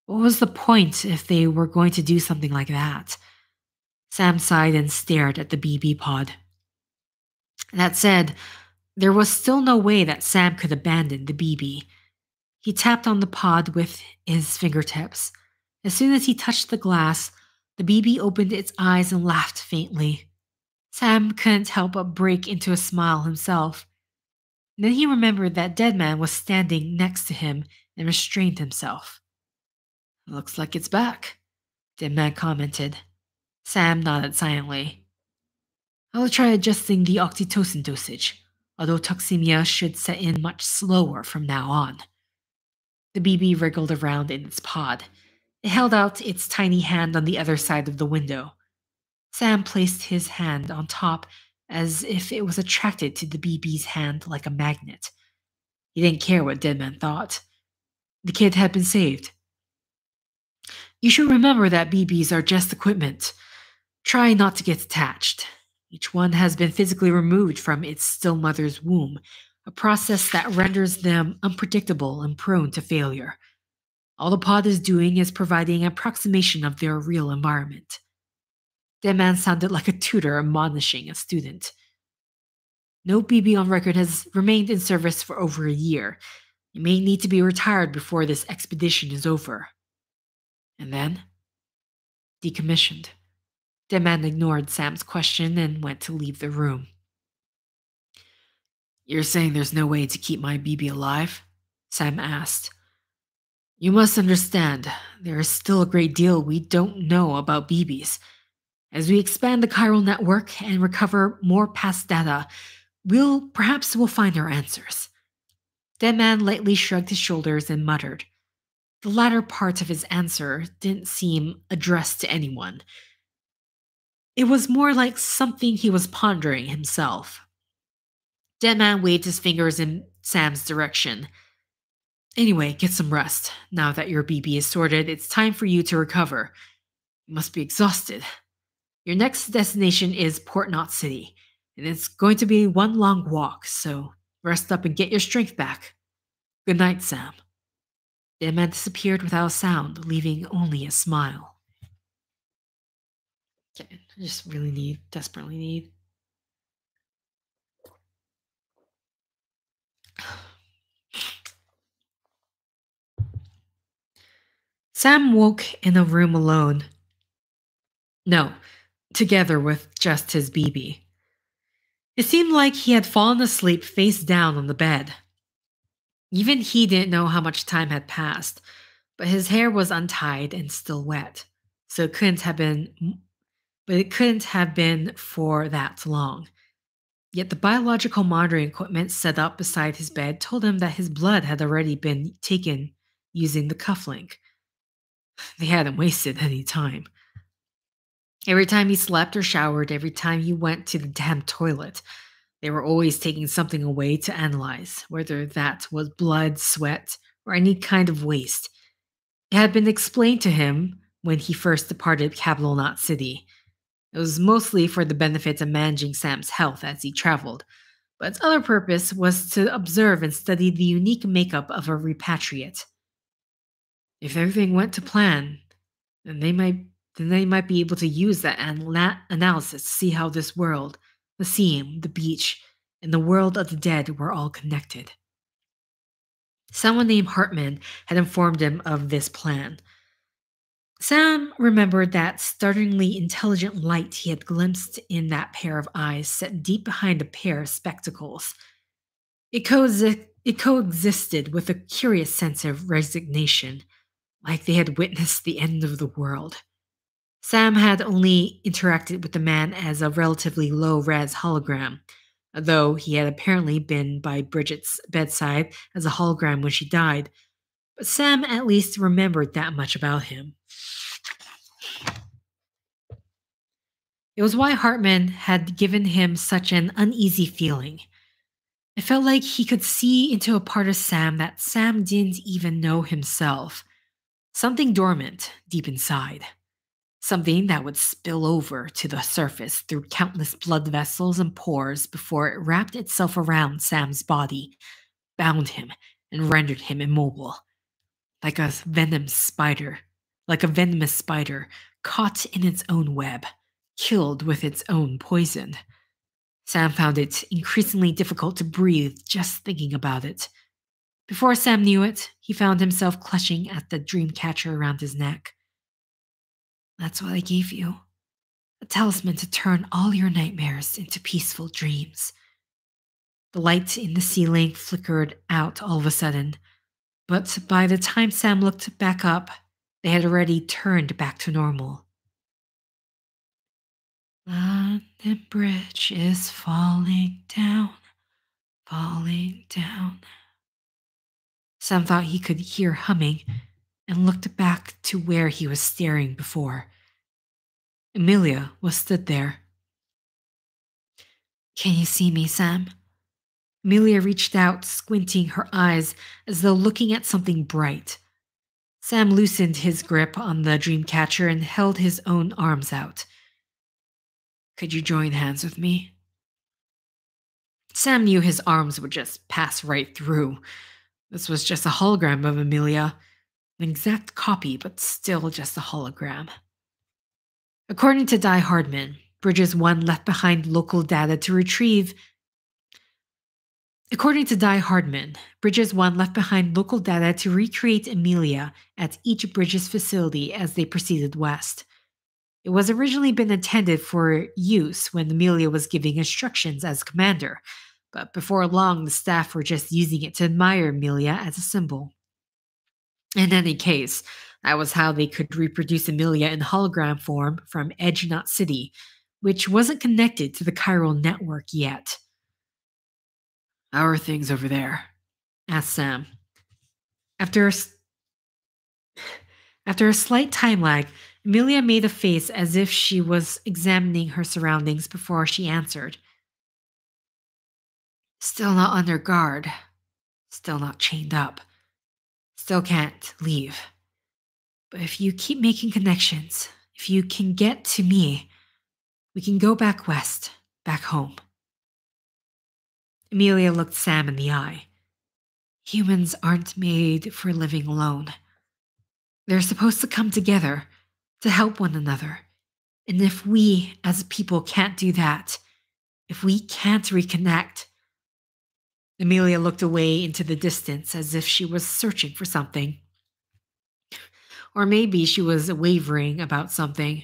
What was the point if they were going to do something like that? Sam sighed and stared at the BB pod. That said, there was still no way that Sam could abandon the BB. He tapped on the pod with his fingertips. As soon as he touched the glass, the BB opened its eyes and laughed faintly. Sam couldn't help but break into a smile himself. Then he remembered that Deadman was standing next to him and restrained himself. Looks like it's back, Deadman commented. Sam nodded silently. I'll try adjusting the oxytocin dosage, although toxemia should set in much slower from now on. The BB wriggled around in its pod. It held out its tiny hand on the other side of the window. Sam placed his hand on top as if it was attracted to the BB's hand like a magnet. He didn't care what Deadman thought. The kid had been saved. You should remember that BBs are just equipment. Try not to get attached. Each one has been physically removed from its still mother's womb, a process that renders them unpredictable and prone to failure. All the pod is doing is providing an approximation of their real environment. That man sounded like a tutor admonishing a student. No BB on record has remained in service for over a year. You may need to be retired before this expedition is over. And then? Decommissioned. The man ignored Sam's question and went to leave the room. You're saying there's no way to keep my BB alive? Sam asked. You must understand, there is still a great deal we don't know about BBs. As we expand the chiral network and recover more past data, perhaps we'll find our answers. That man lightly shrugged his shoulders and muttered. The latter part of his answer didn't seem addressed to anyone. It was more like something he was pondering himself. Dead man waved his fingers in Sam's direction. Anyway, get some rest. Now that your BB is sorted, it's time for you to recover. You must be exhausted. Your next destination is Port Knot City, and it's going to be one long walk, so rest up and get your strength back. Good night, Sam. The man disappeared without a sound, leaving only a smile. Okay, I just desperately need. Sam woke in a room alone. No, together with just his BB. It seemed like he had fallen asleep face down on the bed. Even he didn't know how much time had passed, but his hair was untied and still wet, so it couldn't have been for that long. Yet the biological monitoring equipment set up beside his bed told him that his blood had already been taken using the cufflink. They hadn't wasted any time. Every time he slept or showered, every time he went to the damn toilet, they were always taking something away to analyze, whether that was blood, sweat, or any kind of waste. It had been explained to him when he first departed Capital Knot City. It was mostly for the benefit of managing Sam's health as he traveled, but its other purpose was to observe and study the unique makeup of a repatriate. If everything went to plan, then they might be able to use that analysis to see how this world, the sea, the beach, and the world of the dead were all connected. Someone named Hartman had informed him of this plan. Sam remembered that startlingly intelligent light he had glimpsed in that pair of eyes set deep behind a pair of spectacles. It coexisted with a curious sense of resignation, like they had witnessed the end of the world. Sam had only interacted with the man as a relatively low-res hologram, though he had apparently been by Bridget's bedside as a hologram when she died. But Sam at least remembered that much about him. It was why Hartman had given him such an uneasy feeling. It felt like he could see into a part of Sam that Sam didn't even know himself. Something dormant deep inside. Something that would spill over to the surface through countless blood vessels and pores before it wrapped itself around Sam's body, bound him, and rendered him immobile. Like a venomous spider caught in its own web, killed with its own poison. Sam found it increasingly difficult to breathe just thinking about it. Before Sam knew it, he found himself clutching at the dream catcher around his neck. That's what I gave you. A talisman to turn all your nightmares into peaceful dreams. The light in the ceiling flickered out all of a sudden, but by the time Sam looked back up, they had already turned back to normal. The bridge is falling down, falling down. Sam thought he could hear humming and looked back to where he was staring before. Amelia was stood there. Can you see me, Sam? Amelia reached out, squinting her eyes as though looking at something bright. Sam loosened his grip on the dream catcher and held his own arms out. Could you join hands with me? Sam knew his arms would just pass right through. This was just a hologram of Amelia. An exact copy, but still just a hologram. According to Die Hardman, Bridges 1 left behind local data to retrieve. According to Die Hardman, Bridges 1 left behind local data to recreate Amelia at each Bridges facility as they proceeded west. It was originally been intended for use when Amelia was giving instructions as commander, but before long the staff were just using it to admire Amelia as a symbol. In any case, that was how they could reproduce Amelia in hologram form from Edge Knot City, which wasn't connected to the chiral network yet. How are things over there? Asked Sam. After a slight time lag, Amelia made a face as if she was examining her surroundings before she answered. Still not under guard. Still not chained up. Still can't leave. But if you keep making connections, if you can get to me, we can go back west, back home. Amelia looked Sam in the eye. Humans aren't made for living alone. They're supposed to come together, to help one another. And if we, as a people, can't do that, if we can't reconnect. Amelia looked away into the distance as if she was searching for something. Or maybe she was wavering about something.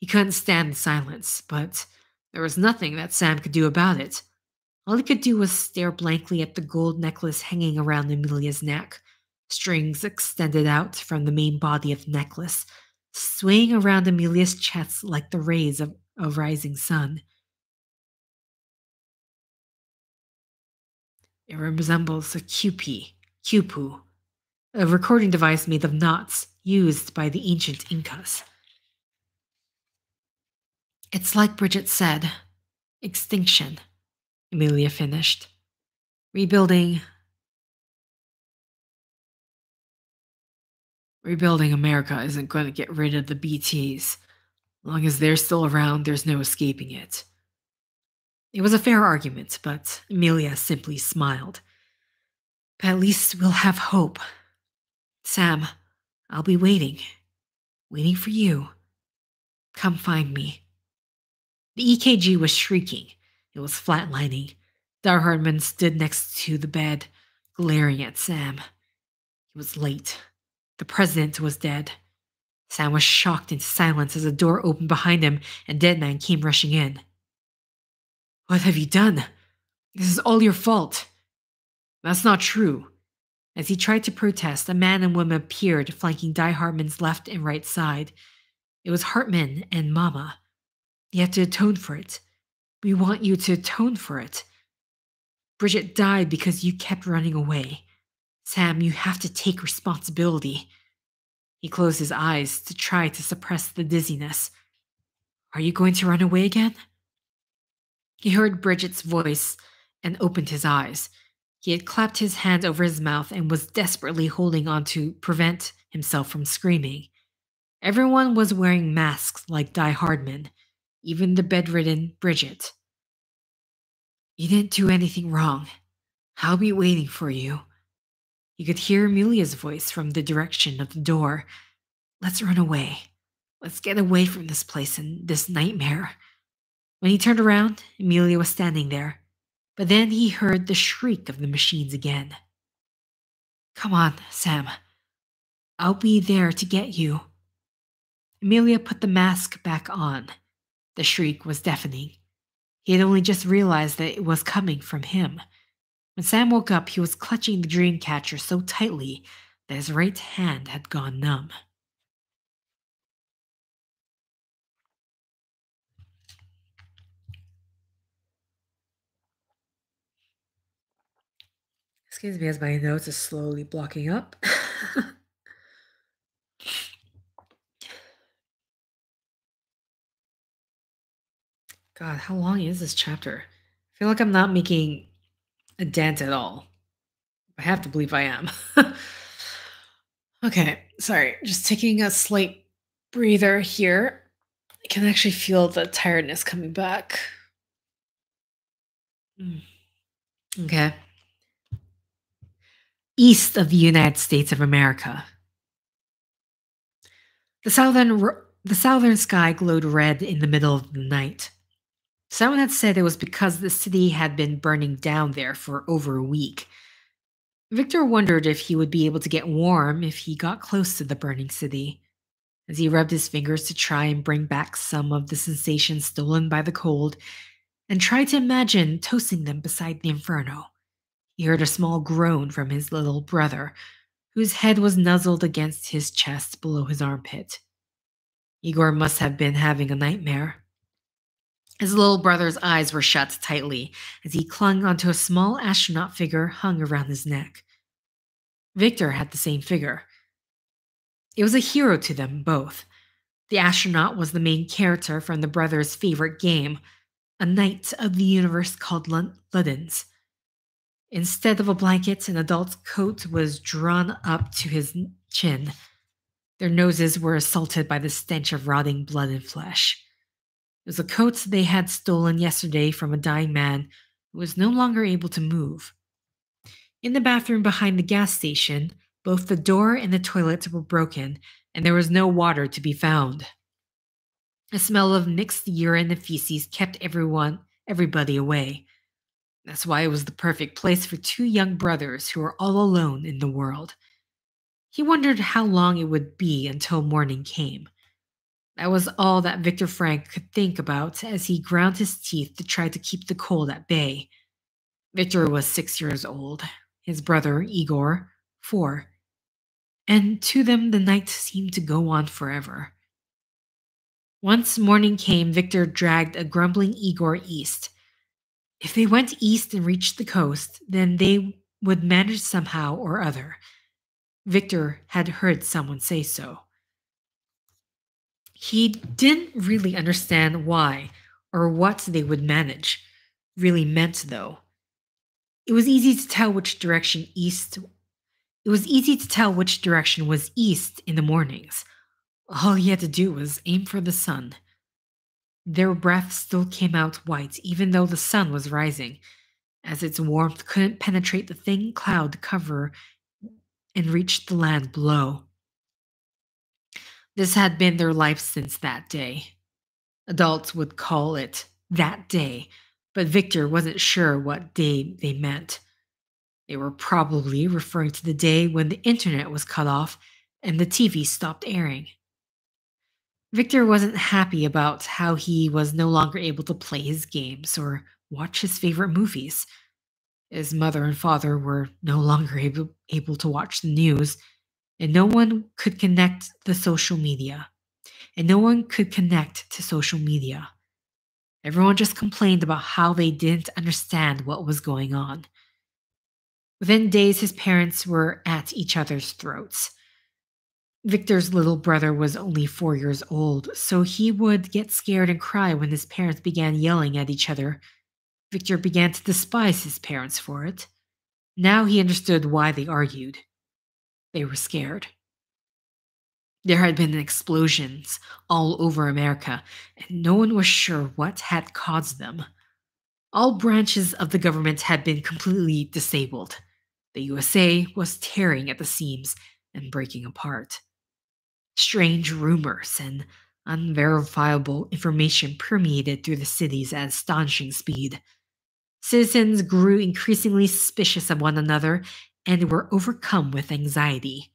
He couldn't stand the silence, but there was nothing that Sam could do about it. All he could do was stare blankly at the gold necklace hanging around Amelia's neck, strings extended out from the main body of the necklace, swaying around Amelia's chest like the rays of a rising sun. It resembles a Q-pu, a recording device made of knots used by the ancient Incas. It's like Bridget said, extinction, Amelia finished. Rebuilding America isn't going to get rid of the BTs. As long as they're still around, there's no escaping it. It was a fair argument, but Amelia simply smiled. But at least we'll have hope. Sam, I'll be waiting for you. Come find me. The EKG was shrieking. It was flatlining. Dar Hardman stood next to the bed, glaring at Sam. He was late. The president was dead. Sam was shocked into silence as a door opened behind him and Deadman came rushing in. What have you done? This is all your fault. That's not true. As he tried to protest, a man and woman appeared, flanking Die Hartman's left and right side. It was Hartman and Mama. You have to atone for it. We want you to atone for it. Bridget died because you kept running away. Sam, you have to take responsibility. He closed his eyes to try to suppress the dizziness. Are you going to run away again? He heard Bridget's voice and opened his eyes. He had clapped his hand over his mouth and was desperately holding on to prevent himself from screaming. Everyone was wearing masks like Die Hardman, even the bedridden Bridget. You didn't do anything wrong. I'll be waiting for you. He could hear Amelia's voice from the direction of the door. Let's run away. Let's get away from this place and this nightmare. When he turned around, Amelia was standing there. But then he heard the shriek of the machines again. Come on, Sam. I'll be there to get you. Amelia put the mask back on. The shriek was deafening. He had only just realized that it was coming from him. When Sam woke up, he was clutching the dream catcher so tightly that his right hand had gone numb. Excuse me as my nose is slowly blocking up. God, how long is this chapter? I feel like I'm not making a dent at all. I have to believe I am. Okay, sorry. Just taking a slight breather here. I can actually feel the tiredness coming back. Okay. East of the United States of America. The southern sky glowed red in the middle of the night. Someone had said it was because the city had been burning down there for over a week. Victor wondered if he would be able to get warm if he got close to the burning city. As he rubbed his fingers to try and bring back some of the sensations stolen by the cold, and tried to imagine toasting them beside the inferno, he heard a small groan from his little brother, whose head was nuzzled against his chest below his armpit. Igor must have been having a nightmare. His little brother's eyes were shut tightly as he clung onto a small astronaut figure hung around his neck. Victor had the same figure. It was a hero to them both. The astronaut was the main character from the brothers' favorite game, a knight of the universe called Ludens. Instead of a blanket, an adult's coat was drawn up to his chin. Their noses were assaulted by the stench of rotting blood and flesh. It was a coat they had stolen yesterday from a dying man who was no longer able to move. In the bathroom behind the gas station, both the door and the toilet were broken, and there was no water to be found. A smell of mixed urine and feces kept everybody away. That's why it was the perfect place for two young brothers who were all alone in the world. He wondered how long it would be until morning came. That was all that Victor Frank could think about as he ground his teeth to try to keep the cold at bay. Victor was 6 years old, his brother, Igor, 4. And to them the night seemed to go on forever. Once morning came, Victor dragged a grumbling Igor east. If they went east and reached the coast, then they would manage somehow or other. Victor had heard someone say so. He didn't really understand why or what they would manage really meant, though. It was easy to tell which direction was east in the mornings. All he had to do was aim for the sun. Their breath still came out white even though the sun was rising, as its warmth couldn't penetrate the thin cloud cover and reach the land below. This had been their life since that day. Adults would call it that day, but Victor wasn't sure what day they meant. They were probably referring to the day when the internet was cut off and the TV stopped airing. Victor wasn't happy about how he was no longer able to play his games or watch his favorite movies. His mother and father were no longer able to watch the news, and no one could connect to social media. Everyone just complained about how they didn't understand what was going on. Within days, his parents were at each other's throats. Victor's little brother was only 4 years old, so he would get scared and cry when his parents began yelling at each other. Victor began to despise his parents for it. Now he understood why they argued. They were scared. There had been explosions all over America, and no one was sure what had caused them. All branches of the government had been completely disabled. The USA was tearing at the seams and breaking apart. Strange rumors and unverifiable information permeated through the cities at astonishing speed. Citizens grew increasingly suspicious of one another and were overcome with anxiety.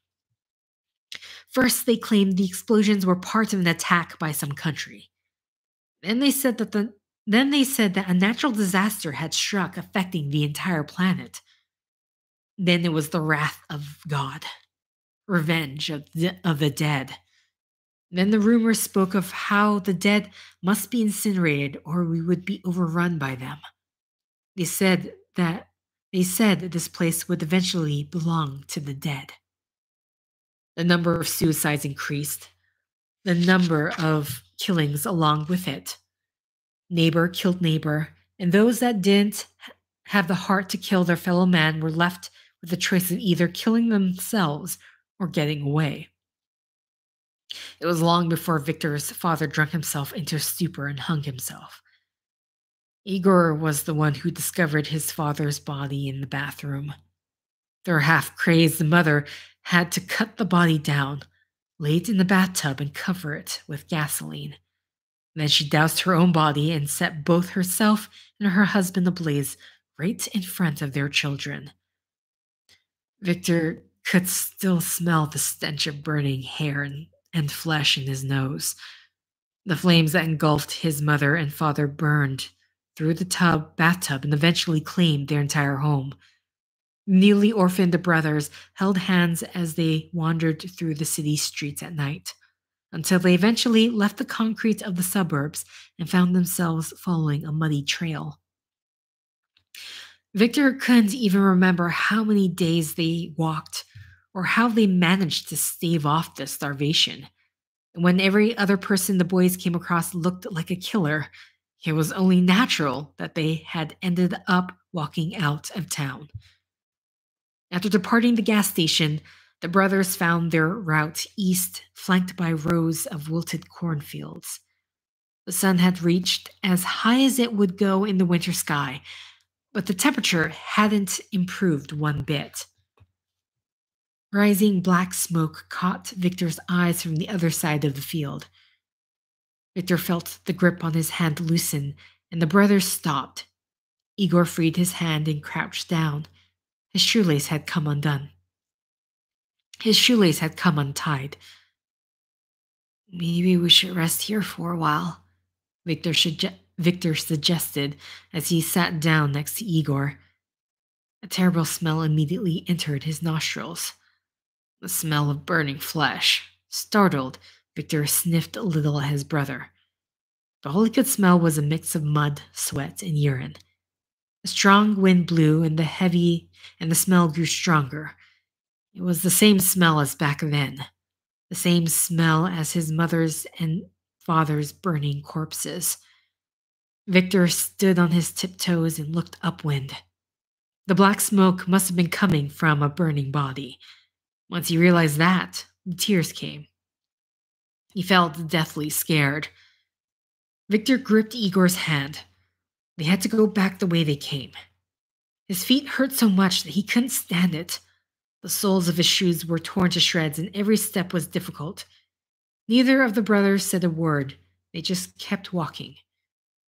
First, they claimed the explosions were part of an attack by some country. Then they said that a natural disaster had struck, affecting the entire planet. Then it was the wrath of God, revenge of the dead. Then the rumors spoke of how the dead must be incinerated or we would be overrun by them. They said this place would eventually belong to the dead. The number of suicides increased, the number of killings along with it. Neighbor killed neighbor, and those that didn't have the heart to kill their fellow man were left with the choice of either killing themselves or getting away. It was long before Victor's father drunk himself into a stupor and hung himself. Igor was the one who discovered his father's body in the bathroom. Their half crazed mother had to cut the body down, lay it in the bathtub, and cover it with gasoline. Then she doused her own body and set both herself and her husband ablaze right in front of their children. Victor could still smell the stench of burning hair and flesh in his nose. The flames that engulfed his mother and father burned through the bathtub and eventually claimed their entire home. Newly orphaned brothers held hands as they wandered through the city streets at night, until they eventually left the concrete of the suburbs and found themselves following a muddy trail. Victor couldn't even remember how many days they walked or how they managed to stave off the starvation. And when every other person the boys came across looked like a killer, it was only natural that they had ended up walking out of town. After departing the gas station, the brothers found their route east, flanked by rows of wilted cornfields. The sun had reached as high as it would go in the winter sky, but the temperature hadn't improved one bit. Rising black smoke caught Victor's eyes from the other side of the field. Victor felt the grip on his hand loosen, and the brothers stopped. Igor freed his hand and crouched down. His shoelace had come undone. His shoelace had come untied. Maybe we should rest here for a while, Victor suggested as he sat down next to Igor. A terrible smell immediately entered his nostrils. The smell of burning flesh. Startled, Victor sniffed a little at his brother. But all he could smell was a mix of mud, sweat, and urine. A strong wind blew, and the smell grew stronger. It was the same smell as back then, the same smell as his mother's and father's burning corpses. Victor stood on his tiptoes and looked upwind. The black smoke must have been coming from a burning body. Once he realized that, the tears came. He felt deathly scared. Victor gripped Igor's hand. They had to go back the way they came. His feet hurt so much that he couldn't stand it. The soles of his shoes were torn to shreds, and every step was difficult. Neither of the brothers said a word. They just kept walking.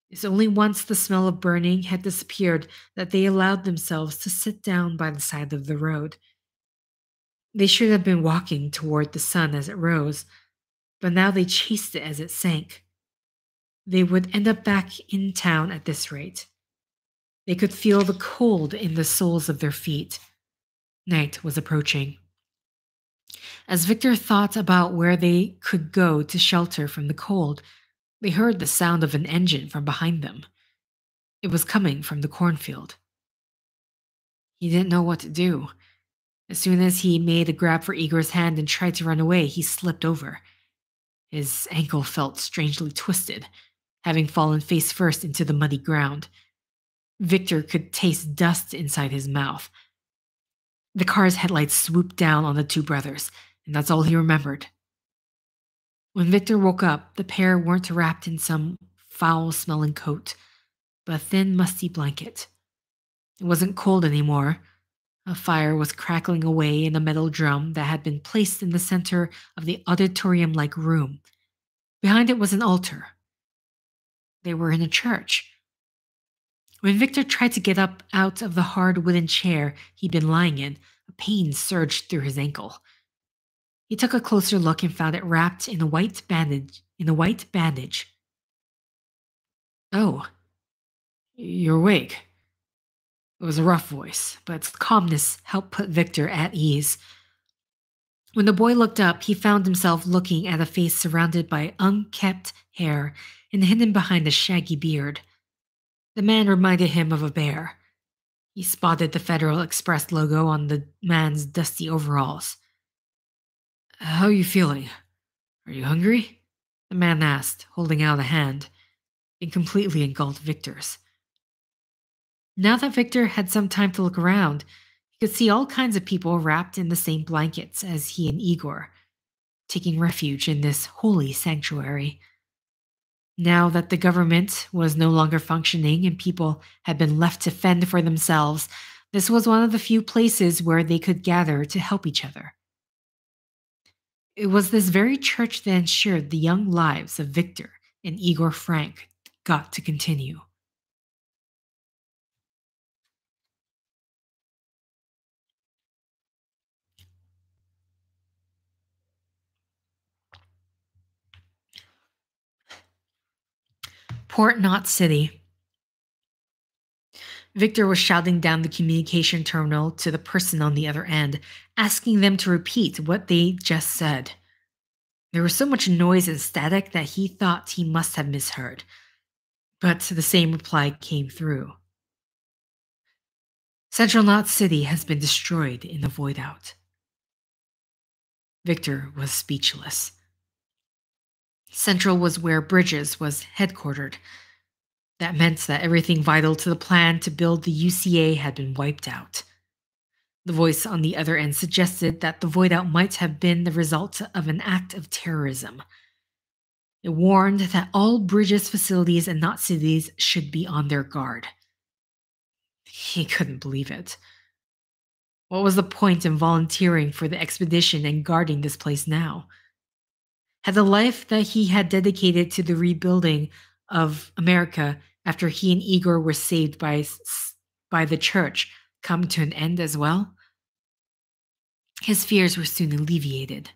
It's only once the smell of burning had disappeared that they allowed themselves to sit down by the side of the road. They should have been walking toward the sun as it rose, but now they chased it as it sank. They would end up back in town at this rate. They could feel the cold in the soles of their feet. Night was approaching. As Victor thought about where they could go to shelter from the cold, they heard the sound of an engine from behind them. It was coming from the cornfield. He didn't know what to do. As soon as he made a grab for Igor's hand and tried to run away, he slipped over. His ankle felt strangely twisted, having fallen face first into the muddy ground. Victor could taste dust inside his mouth. The car's headlights swooped down on the two brothers, and that's all he remembered. When Victor woke up, the pair weren't wrapped in some foul-smelling coat, but a thin, musty blanket. It wasn't cold anymore. A fire was crackling away in a metal drum that had been placed in the center of the auditorium-like room. Behind it was an altar. They were in a church. When Victor tried to get up out of the hard wooden chair he'd been lying in, a pain surged through his ankle. He took a closer look and found it wrapped in a white bandage. "Oh, you're awake." It was a rough voice, but its calmness helped put Victor at ease. When the boy looked up, he found himself looking at a face surrounded by unkempt hair and hidden behind a shaggy beard. The man reminded him of a bear. He spotted the Federal Express logo on the man's dusty overalls. "How are you feeling? Are you hungry?" the man asked, holding out a hand. It completely engulfed Victor's. Now that Victor had some time to look around, he could see all kinds of people wrapped in the same blankets as he and Igor, taking refuge in this holy sanctuary. Now that the government was no longer functioning and people had been left to fend for themselves, this was one of the few places where they could gather to help each other. It was this very church that ensured the young lives of Victor and Igor Frank got to continue. Port Knot City. Victor was shouting down the communication terminal to the person on the other end, asking them to repeat what they just said. There was so much noise and static that he thought he must have misheard, but the same reply came through. Central Knot City has been destroyed in the void out. Victor was speechless. Central was where Bridges was headquartered. That meant that everything vital to the plan to build the UCA had been wiped out. The voice on the other end suggested that the void out might have been the result of an act of terrorism. It warned that all Bridges facilities and Knot cities should be on their guard. He couldn't believe it. What was the point in volunteering for the expedition and guarding this place now? Had the life that he had dedicated to the rebuilding of America after he and Igor were saved by the church come to an end as well? His fears were soon alleviated.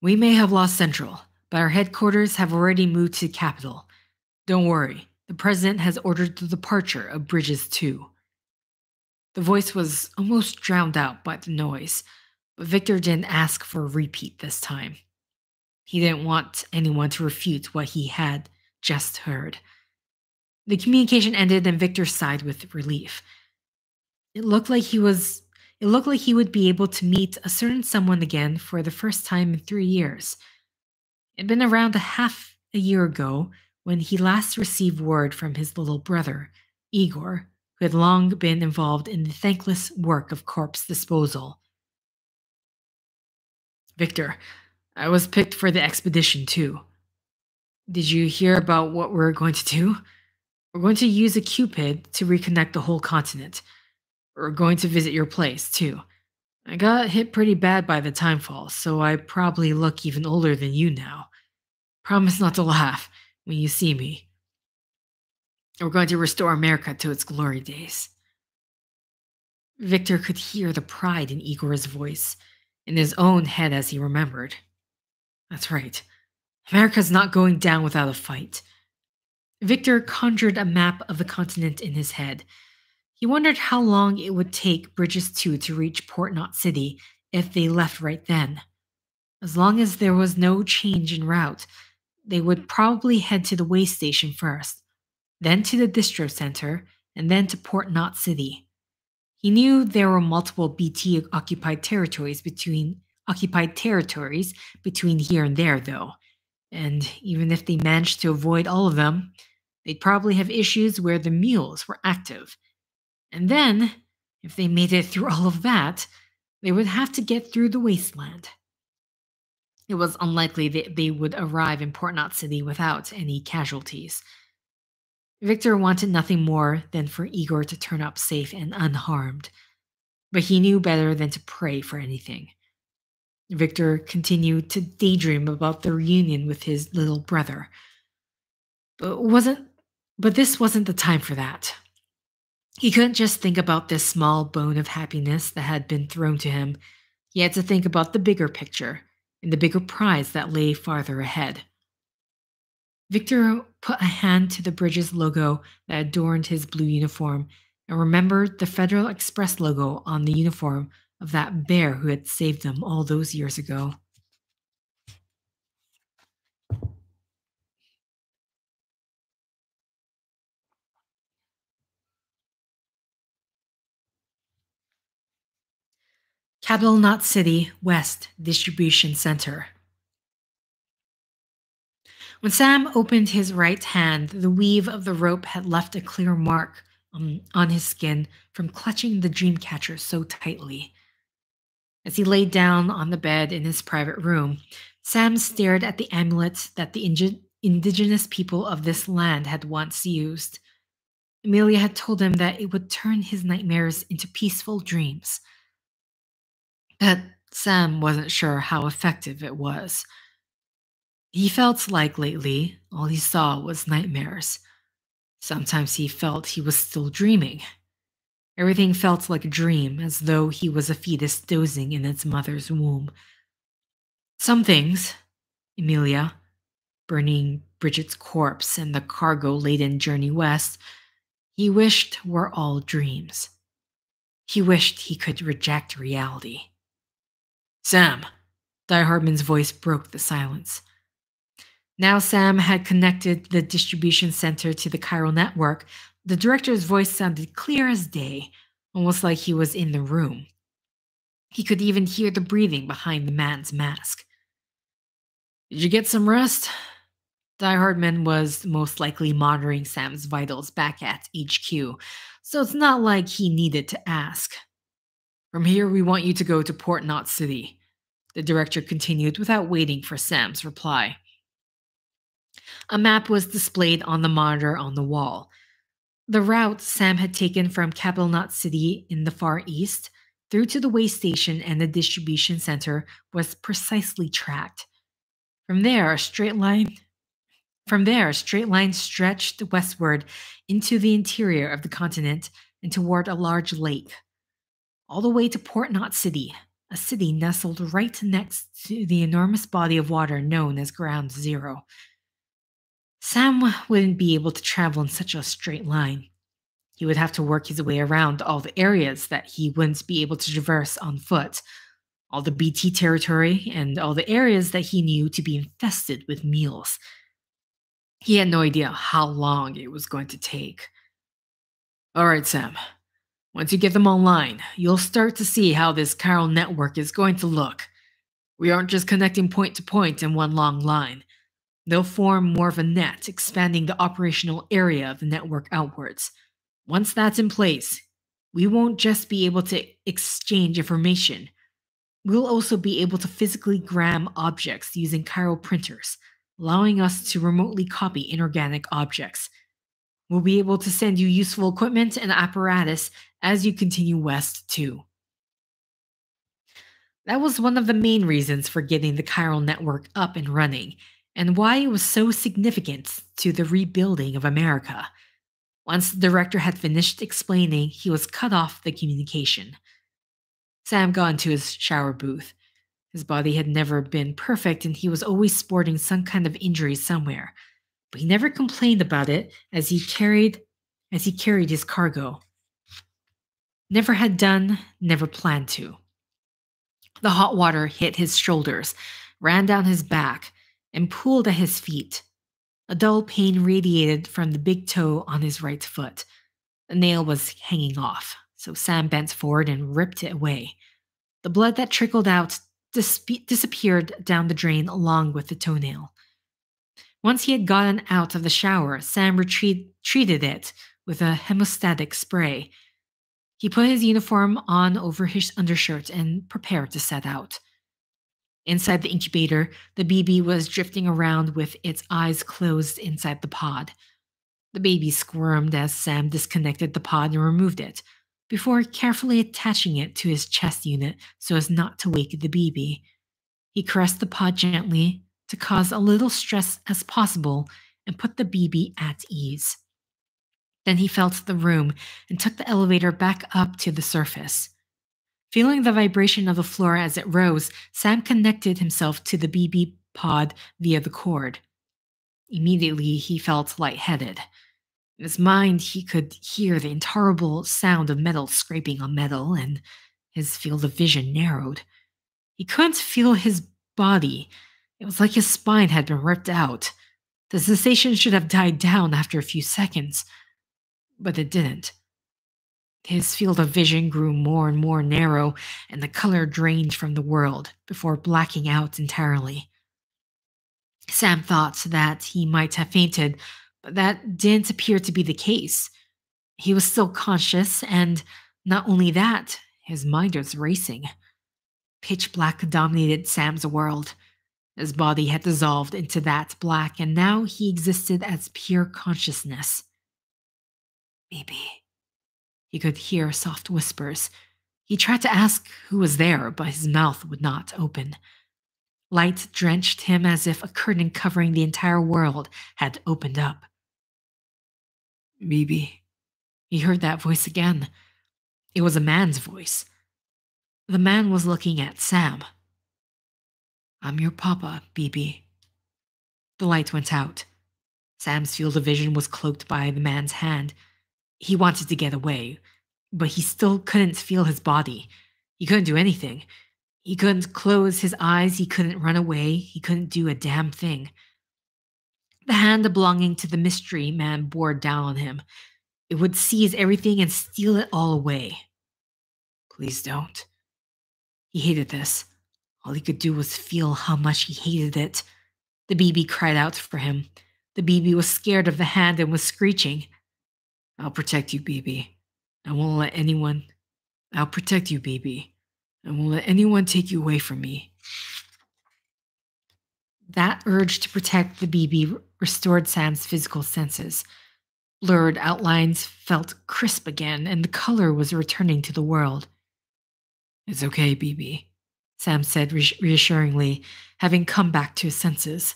We may have lost Central, but our headquarters have already moved to the capital. Don't worry, the president has ordered the departure of Bridges too. The voice was almost drowned out by the noise, but Victor didn't ask for a repeat this time. He didn't want anyone to refute what he had just heard. The communication ended and Victor sighed with relief. It looked like he would be able to meet a certain someone again for the first time in 3 years. It had been around half a year ago when he last received word from his little brother, Igor, who had long been involved in the thankless work of corpse disposal. Victor, I was picked for the expedition too. Did you hear about what we're going to do? We're going to use a Cupid to reconnect the whole continent. We're going to visit your place too. I got hit pretty bad by the timefall, so I probably look even older than you now. Promise not to laugh when you see me. We're going to restore America to its glory days. Victor could hear the pride in Igor's voice, in his own head as he remembered. That's right. America's not going down without a fight. Victor conjured a map of the continent in his head. He wondered how long it would take Bridges 2 to reach Port Knot City if they left right then. As long as there was no change in route, they would probably head to the way station first, then to the distro center, and then to Port Knot City. He knew there were multiple BT occupied territories between here and there, though. And even if they managed to avoid all of them, they'd probably have issues where the mules were active. And then, if they made it through all of that, they would have to get through the wasteland. It was unlikely that they would arrive in Port Knot City without any casualties. Victor wanted nothing more than for Igor to turn up safe and unharmed, but he knew better than to pray for anything. Victor continued to daydream about the reunion with his little brother. But this wasn't the time for that. He couldn't just think about this small bone of happiness that had been thrown to him. He had to think about the bigger picture and the bigger prize that lay farther ahead. Victor put a hand to the Bridges logo that adorned his blue uniform and remembered the Federal Express logo on the uniform of that bear who had saved them all those years ago. Capital Knot City, West Distribution Center. When Sam opened his right hand, the weave of the rope had left a clear mark on his skin from clutching the dream catcher so tightly. As he lay down on the bed in his private room, Sam stared at the amulet that the indigenous people of this land had once used. Amelia had told him that it would turn his nightmares into peaceful dreams. But Sam wasn't sure how effective it was. He felt like lately all he saw was nightmares. Sometimes he felt he was still dreaming. Everything felt like a dream, as though he was a fetus dozing in its mother's womb. Some things, Amelia, burning Bridget's corpse and the cargo-laden journey west, he wished were all dreams. He wished he could reject reality. Sam, Die Hardman's voice broke the silence. Now Sam had connected the distribution center to the chiral network. The director's voice sounded clear as day, almost like he was in the room. He could even hear the breathing behind the man's mask. Did you get some rest? Die Hardman was most likely monitoring Sam's vitals back at HQ, so it's not like he needed to ask. From here, we want you to go to Port Knot City, the director continued without waiting for Sam's reply. A map was displayed on the monitor on the wall. The route Sam had taken from Capital Knot City in the far east through to the way station and the distribution center was precisely tracked. From there, a straight line stretched westward into the interior of the continent and toward a large lake, all the way to Port Knot City, a city nestled right next to the enormous body of water known as Ground Zero. Sam wouldn't be able to travel in such a straight line. He would have to work his way around all the areas that he wouldn't be able to traverse on foot, all the BT territory, and all the areas that he knew to be infested with mules. He had no idea how long it was going to take. All right, Sam. Once you get them online, you'll start to see how this chiral network is going to look. We aren't just connecting point to point in one long line. They'll form more of a net, expanding the operational area of the network outwards. Once that's in place, we won't just be able to exchange information. We'll also be able to physically gram objects using chiral printers, allowing us to remotely copy inorganic objects. We'll be able to send you useful equipment and apparatus as you continue west, too. That was one of the main reasons for getting the chiral network up and running, and why it was so significant to the rebuilding of America. Once the director had finished explaining, he was cut off the communication. Sam got into his shower booth. His body had never been perfect, and he was always sporting some kind of injury somewhere. But he never complained about it as he carried his cargo. Never had done, never planned to. The hot water hit his shoulders, ran down his back, and pooled at his feet. A dull pain radiated from the big toe on his right foot. The nail was hanging off, so Sam bent forward and ripped it away. The blood that trickled out disappeared down the drain along with the toenail. Once he had gotten out of the shower, Sam treated it with a hemostatic spray. He put his uniform on over his undershirt and prepared to set out. Inside the incubator, the BB was drifting around with its eyes closed inside the pod. The baby squirmed as Sam disconnected the pod and removed it, before carefully attaching it to his chest unit so as not to wake the BB. He caressed the pod gently to cause a little stress as possible and put the BB at ease. Then he felt the room and took the elevator back up to the surface. Feeling the vibration of the floor as it rose, Sam connected himself to the BB pod via the cord. Immediately, he felt lightheaded. In his mind, he could hear the intolerable sound of metal scraping on metal, and his field of vision narrowed. He couldn't feel his body. It was like his spine had been ripped out. The sensation should have died down after a few seconds, but it didn't. His field of vision grew more and more narrow, and the color drained from the world before blacking out entirely. Sam thought that he might have fainted, but that didn't appear to be the case. He was still conscious, and not only that, his mind was racing. Pitch black dominated Sam's world. His body had dissolved into that black, and now he existed as pure consciousness. Baby. He could hear soft whispers. He tried to ask who was there, but his mouth would not open. Light drenched him as if a curtain covering the entire world had opened up. Baby. He heard that voice again. It was a man's voice. The man was looking at Sam. I'm your papa, Bibi. The light went out. Sam's field of vision was cloaked by the man's hand. He wanted to get away, but he still couldn't feel his body. He couldn't do anything. He couldn't close his eyes, he couldn't run away, he couldn't do a damn thing. The hand belonging to the mystery man bore down on him. It would seize everything and steal it all away. Please don't. He hated this. All he could do was feel how much he hated it. The BB cried out for him. The BB was scared of the hand and was screeching. I'll protect you, BB. I won't let anyone... I'll protect you, BB. I won't let anyone take you away from me. That urge to protect the BB restored Sam's physical senses. Blurred outlines felt crisp again, and the color was returning to the world. It's okay, BB, Sam said reassuringly, having come back to his senses.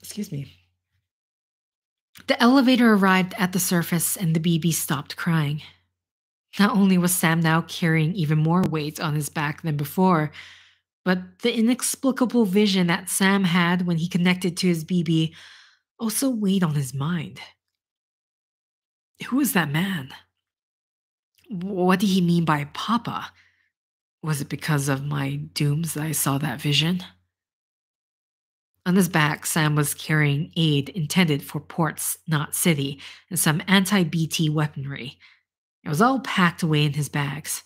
Excuse me. The elevator arrived at the surface, and the BB stopped crying. Not only was Sam now carrying even more weight on his back than before, but the inexplicable vision that Sam had when he connected to his BB also weighed on his mind. Who was that man? What did he mean by Papa? Was it because of my dooms that I saw that vision? On his back, Sam was carrying aid intended for ports, not city, and some anti-BT weaponry. It was all packed away in his bags.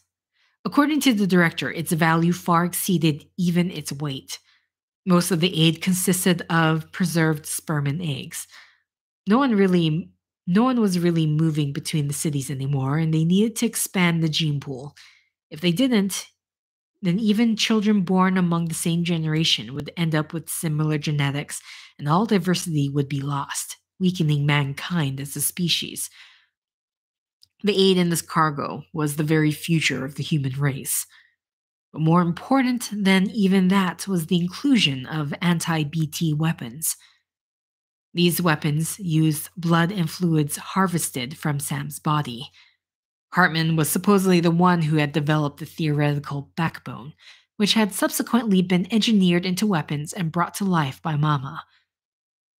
According to the director, its value far exceeded even its weight. Most of the aid consisted of preserved sperm and eggs. No one was really moving between the cities anymore, and they needed to expand the gene pool. If they didn't, then even children born among the same generation would end up with similar genetics, and all diversity would be lost, weakening mankind as a species. The aid in this cargo was the very future of the human race. But more important than even that was the inclusion of anti-BT weapons. These weapons used blood and fluids harvested from Sam's body. Hartman was supposedly the one who had developed the theoretical backbone, which had subsequently been engineered into weapons and brought to life by Mama.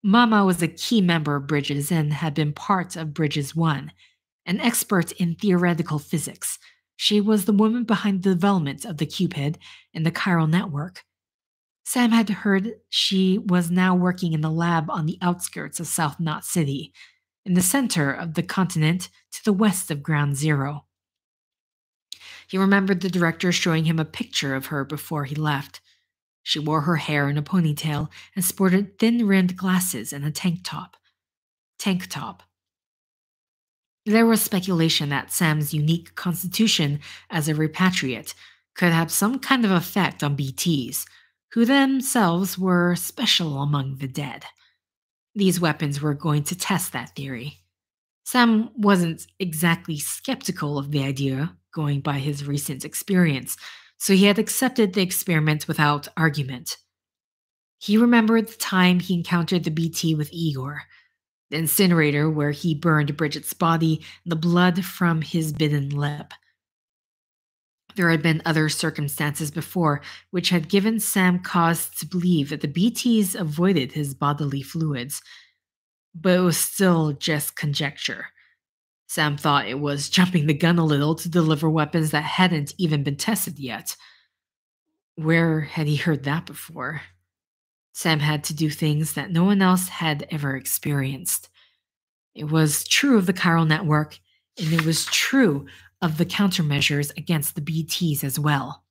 Mama was a key member of Bridges and had been part of Bridges 1, an expert in theoretical physics. She was the woman behind the development of the Cupid and the chiral network. Sam had heard she was now working in the lab on the outskirts of South Knot City, in the center of the continent to the west of Ground Zero. He remembered the director showing him a picture of her before he left. She wore her hair in a ponytail and sported thin-rimmed glasses and a tank top. There was speculation that Sam's unique constitution as a repatriate could have some kind of effect on BTs, who themselves were special among the dead. These weapons were going to test that theory. Sam wasn't exactly skeptical of the idea, going by his recent experience, so he had accepted the experiment without argument. He remembered the time he encountered the BT with Igor, the incinerator where he burned Bridget's body and the blood from his bitten lip. There had been other circumstances before which had given Sam cause to believe that the BTs avoided his bodily fluids, but it was still just conjecture. Sam thought it was jumping the gun a little to deliver weapons that hadn't even been tested yet. Where had he heard that before? Sam had to do things that no one else had ever experienced. It was true of the chiral network, and it was true of the countermeasures against the BTs as well.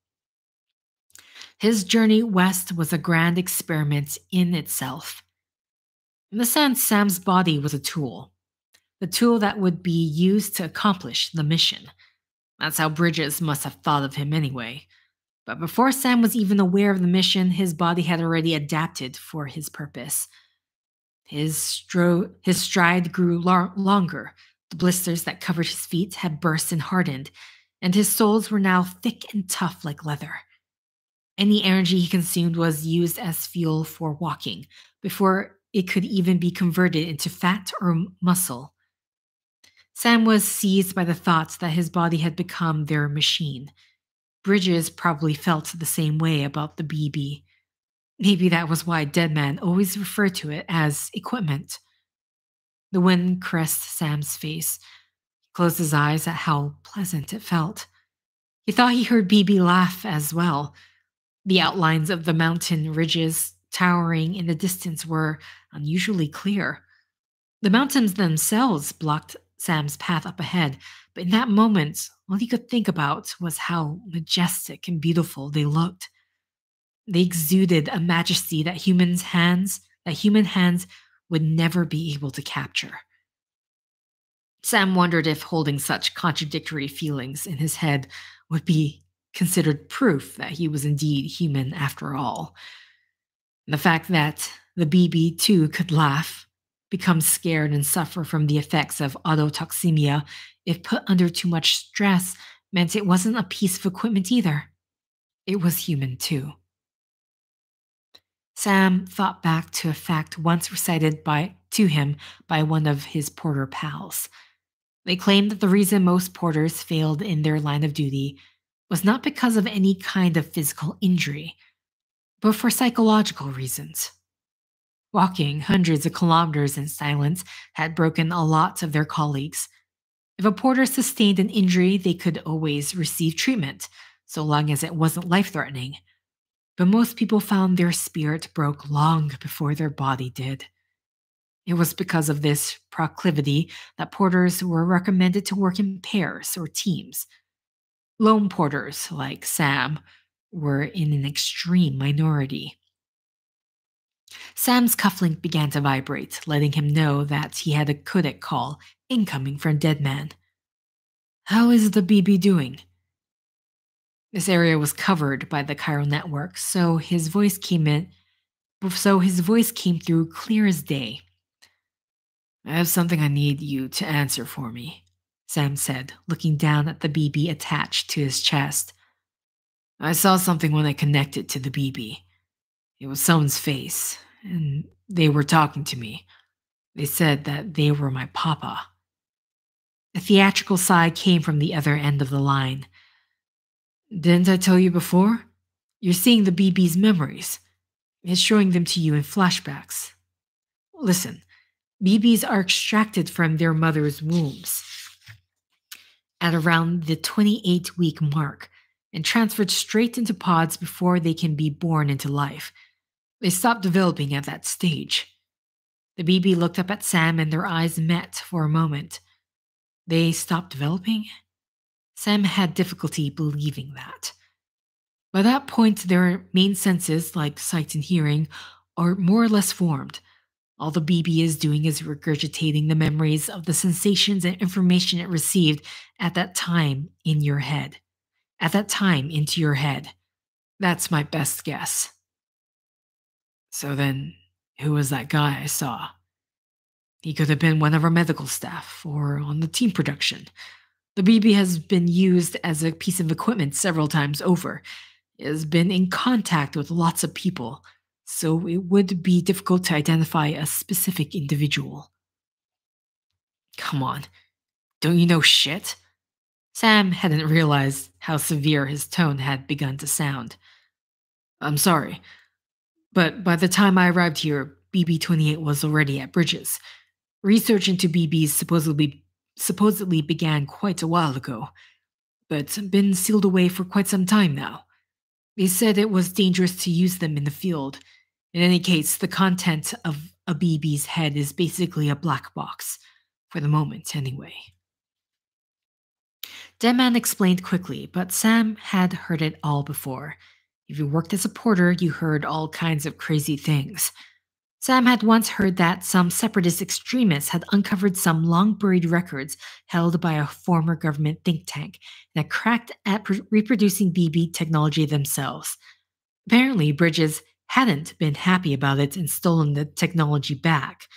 His journey west was a grand experiment in itself. In a sense, Sam's body was a tool. the tool that would be used to accomplish the mission. That's how Bridges must have thought of him anyway. But before Sam was even aware of the mission, his body had already adapted for his purpose. His stride grew longer. The blisters that covered his feet had burst and hardened, and his soles were now thick and tough like leather. Any energy he consumed was used as fuel for walking, before it could even be converted into fat or muscle. Sam was seized by the thoughts that his body had become their machine. Bridges probably felt the same way about the BB. Maybe that was why Deadman always referred to it as equipment. The wind caressed Sam's face. He closed his eyes at how pleasant it felt. He thought he heard BB laugh as well. The outlines of the mountain ridges towering in the distance were unusually clear. The mountains themselves blocked Sam's path up ahead, but in that moment, all he could think about was how majestic and beautiful they looked. They exuded a majesty that human hands would never be able to capture. Sam wondered if holding such contradictory feelings in his head would be considered proof that he was indeed human after all. The fact that the BB too could laugh, become scared, and suffer from the effects of autotoxemia if put under too much stress meant it wasn't a piece of equipment either. It was human too. Sam thought back to a fact once recited to him by one of his porter pals. They claimed that the reason most porters failed in their line of duty was not because of any kind of physical injury, but for psychological reasons. Walking hundreds of kilometers in silence had broken a lot of their colleagues. If a porter sustained an injury, they could always receive treatment, so long as it wasn't life-threatening. But most people found their spirit broke long before their body did. It was because of this proclivity that porters were recommended to work in pairs or teams. Lone porters, like Sam, were in an extreme minority. Sam's cufflink began to vibrate, letting him know that he had a codec call incoming from Deadman. "How is the BB doing?" This area was covered by the chiral network, so his voice came through clear as day. "I have something I need you to answer for me," Sam said, looking down at the BB attached to his chest. "I saw something when I connected to the BB. It was someone's face, and they were talking to me. They said that they were my papa." A theatrical sigh came from the other end of the line. "Didn't I tell you before? You're seeing the BB's memories. It's showing them to you in flashbacks. Listen, BBs are extracted from their mother's wombs at around the 28-week mark and transferred straight into pods before they can be born into life. They stop developing at that stage." The BB looked up at Sam and their eyes met for a moment. They stopped developing? Sam had difficulty believing that. By that point, their main senses, like sight and hearing, are more or less formed. All the BB is doing is regurgitating the memories of the sensations and information it received at that time in your head. At that time into your head. That's my best guess. "So then, who was that guy I saw?" "He could have been one of our medical staff or on the team production. The BB has been used as a piece of equipment several times over. It has been in contact with lots of people, so it would be difficult to identify a specific individual." "Come on, don't you know shit?" Sam hadn't realized how severe his tone had begun to sound. "I'm sorry, but by the time I arrived here, BB-28 was already at Bridges. Research into BBs supposedly began quite a while ago, but been sealed away for quite some time now. They said it was dangerous to use them in the field. In any case, the content of a BB's head is basically a black box, for the moment anyway." Deadman explained quickly, but Sam had heard it all before. If you worked as a porter, you heard all kinds of crazy things. Sam had once heard that some separatist extremists had uncovered some long buried records held by a former government think tank and had cracked at reproducing BB technology themselves. Apparently, Bridges hadn't been happy about it and stolen the technology back.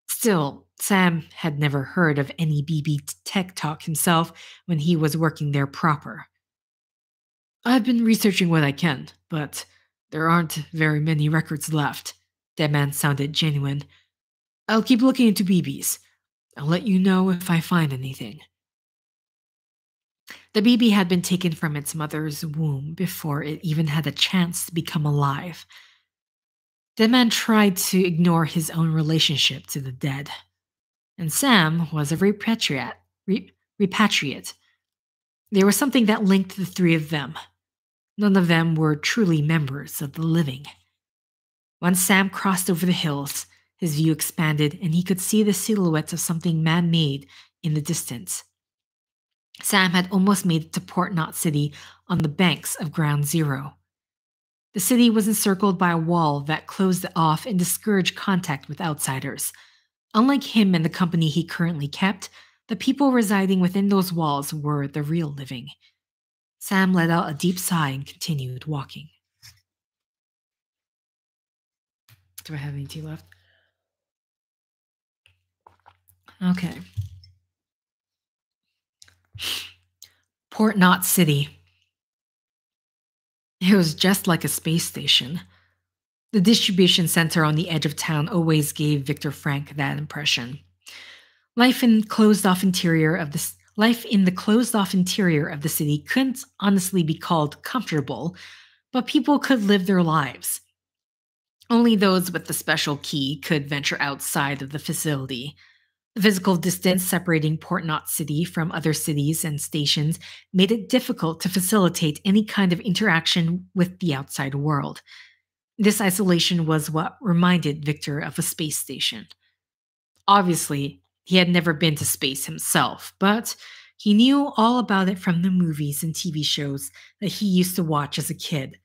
Still, Sam had never heard of any BB tech talk himself when he was working there proper. I've been researching what I can, but there aren't very many records left. That man sounded genuine. I'll keep looking into BBs. I'll let you know if I find anything. The BB had been taken from its mother's womb before it even had a chance to become alive. The man tried to ignore his own relationship to the dead. And Sam was a repatriate. There was something that linked the three of them. None of them were truly members of the living. Once Sam crossed over the hills, his view expanded and he could see the silhouette of something man-made in the distance. Sam had almost made it to Port Knot City on the banks of Ground Zero. The city was encircled by a wall that closed it off and discouraged contact with outsiders. Unlike him and the company he currently kept, the people residing within those walls were the real living. Sam let out a deep sigh and continued walking. Do I have any tea left? Okay. Port Knot City. It was just like a space station. The distribution center on the edge of town always gave Victor Frank that impression. Life in the closed-off interior of the city couldn't honestly be called comfortable, but people could live their lives. Only those with the special key could venture outside of the facility. The physical distance separating Port Knot City from other cities and stations made it difficult to facilitate any kind of interaction with the outside world. This isolation was what reminded Victor of a space station. Obviously, he had never been to space himself, but he knew all about it from the movies and TV shows that he used to watch as a kid.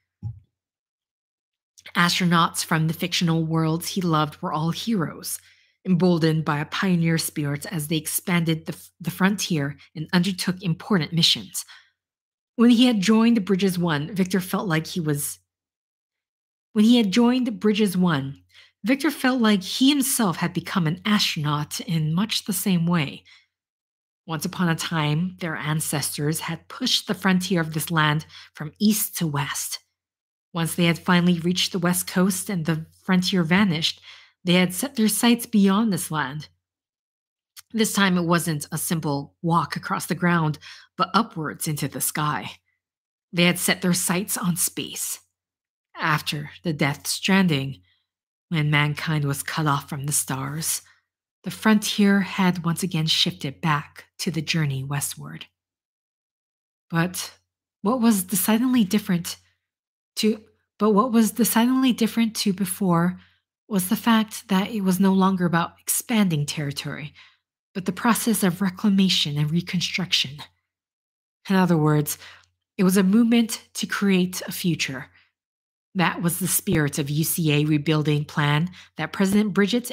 Astronauts from the fictional worlds he loved were all heroes, emboldened by a pioneer spirit as they expanded the frontier and undertook important missions. When he had joined Bridges 1, Victor felt like he himself had become an astronaut in much the same way. Once upon a time, their ancestors had pushed the frontier of this land from east to west. Once they had finally reached the west coast and the frontier vanished, they had set their sights beyond this land. This time it wasn't a simple walk across the ground, but upwards into the sky. They had set their sights on space. After the Death Stranding, when mankind was cut off from the stars, the frontier had once again shifted back to the journey westward. But what was decidedly different to before was the fact that it was no longer about expanding territory, but the process of reclamation and reconstruction. In other words, it was a movement to create a future. That was the spirit of UCA rebuilding plan that President Bridges